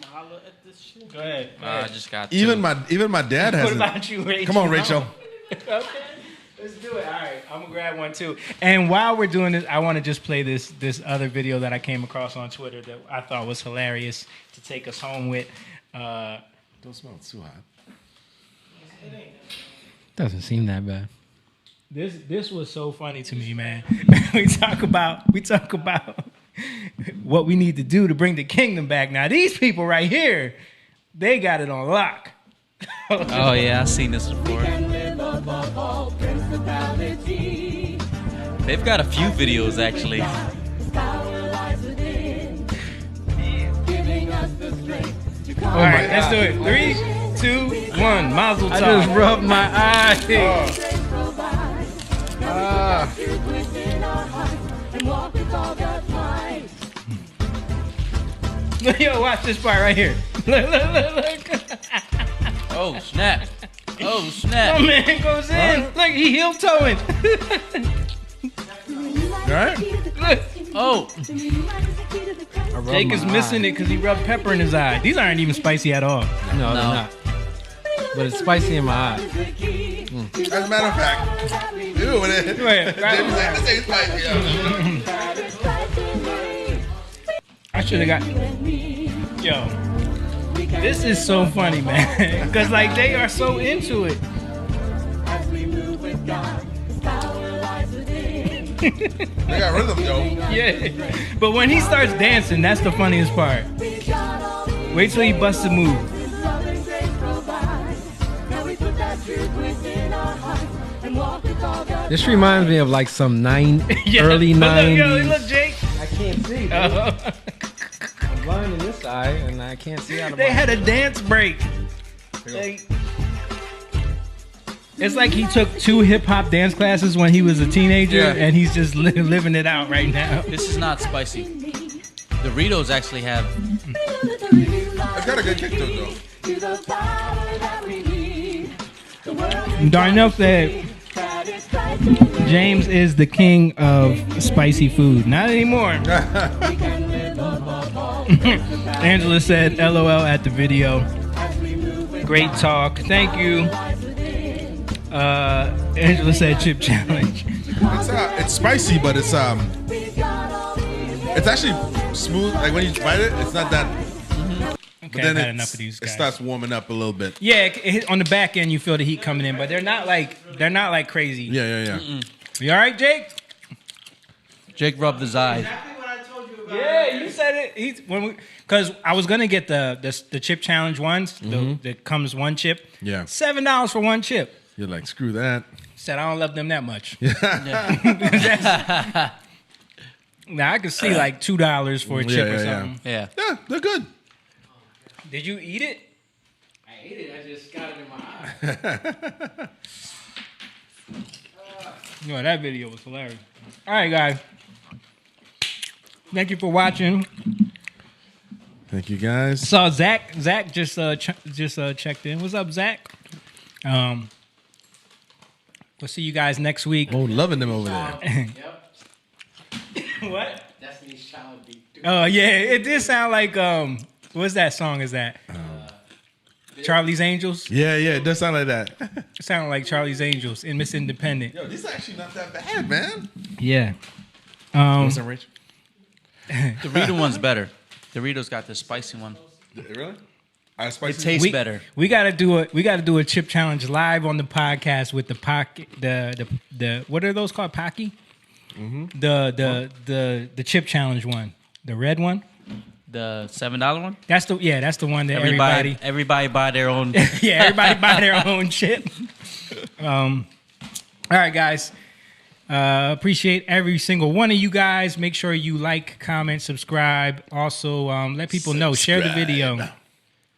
Go ahead. I just got Even my dad has. What about you, Rachel? Come on, Rachel. Okay, let's do it. All right, I'm gonna grab one too. And while we're doing this, I want to just play this other video that I came across on Twitter that I thought was hilarious to take us home with. Don't smell too hot. Doesn't seem that bad. This was so funny to me, man. we talk about what we need to do to bring the kingdom back. Now these people right here, they got it on lock. Oh yeah, I've seen this before. They've got a few videos actually. All right, let's do it. 3, 2, 1. Mazel tov. I just rubbed my eye. Yo, watch this part right here. Look. Oh snap! Oh snap! My man goes in. Look, he heel toeing. All right. Look. Oh. Jake is missing it because he rubbed pepper in his eye. These aren't even spicy at all. No, they're not. But it's spicy in my eye. As a matter of fact, ew, this ain't spicy. I should have got. Yo, this is so funny, man. Because like they are so into it. They got rhythm, yo. Yeah, but when he starts dancing, that's the funniest part. Wait till he busts a move. This reminds me of like some early but 90s. Look, Jake. I can't see. I'm blind in this eye, and I can't see out of They my had a dance break. It's like he took 2 hip-hop dance classes when he was a teenager, and he's just living it out right now. This is not spicy. Doritos actually have. It's got a good kick to it, though. Darnell said James is the king of spicy food. Not anymore. Angela said, LOL at the video. Great talk. Thank you. Angela said chip challenge. It's spicy, but it's actually smooth. Like when you bite it, it's not that. Okay, but then I've had enough of these guys. It starts warming up a little bit. Yeah, on the back end you feel the heat coming in, but they're not like crazy. Yeah. You all right, Jake? Jake rubbed his eye. Yeah, you said it. Because I was gonna get the chip challenge ones. That comes one chip. Yeah. $7 for one chip. You're like, screw that. Said I don't love them that much. Now I could see like $2 for a chip or something. Yeah, they're good. Did you eat it? I ate it. I just got it in my eye. That video was hilarious. All right, guys. Thank you for watching. Thank you, guys. Saw Zach. Zach just checked in. What's up, Zach? We'll see you guys next week. Oh, loving them over there. What? Destiny's Child beat. Oh yeah, it did sound like what's that song? Is that Charlie's Angels? Yeah, it does sound like that. It sounded like Charlie's Angels in Miss Independent. Yo, these are actually not that bad, man. Yeah. Rich? The Dorito one's better. Doritos got the spicy one. Really? It tastes better. We gotta do a chip challenge live on the podcast with the pocket. The what are those called? Pocky. Mm-hmm. The chip challenge one, the red one. The $7 one. That's the one that everybody buy their own. Yeah, everybody buy their own chip. All right, guys. Appreciate every single one of you guys. Make sure you like, comment, subscribe. Also, let people know. Share the video.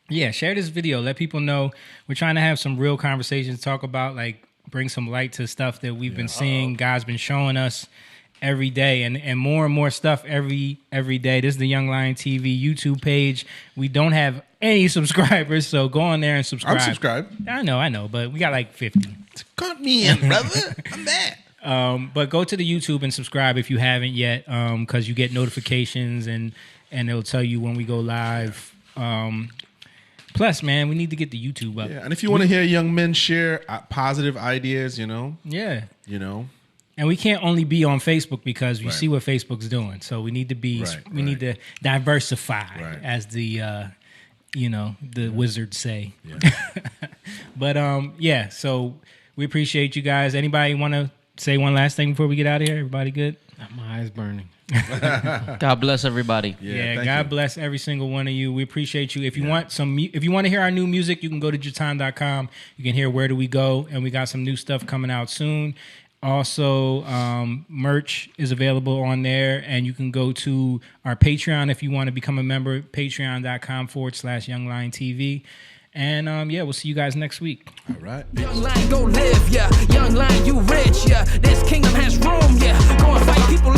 Yeah, share this video. Let people know. We're trying to have some real conversations. Talk about bring some light to stuff that we've been seeing. God's been showing us every day, and more stuff every day. This is the Young Lion TV YouTube page. We don't have any subscribers, so go on there and subscribe. I'm subscribed. I know, but we got like 50. Cut me in, brother. I'm back. But go to the YouTube and subscribe if you haven't yet, because you get notifications and it'll tell you when we go live. Plus, man, we need to get the YouTube up. Yeah, and if you want to hear young men share positive ideas, Yeah. And we can't only be on Facebook because we see what Facebook's doing. So we need to be, need to diversify, as the, the wizards say. Yeah. But so we appreciate you guys. Anybody want to say one last thing before we get out of here? Everybody good? My eyes burning. God bless everybody. Yeah, God bless every single one of you. We appreciate you. If you want if you want to hear our new music, you can go to jatan.com. You can hear Where Do We Go, and we got some new stuff coming out soon. Also, merch is available on there, and you can go to our Patreon if you want to become a member. Patreon.com/Young Lion TV. And we'll see you guys next week. All right. Young Lion, go live, yeah. Young Lion, you rich, yeah. This kingdom has room, yeah. Go and fight people.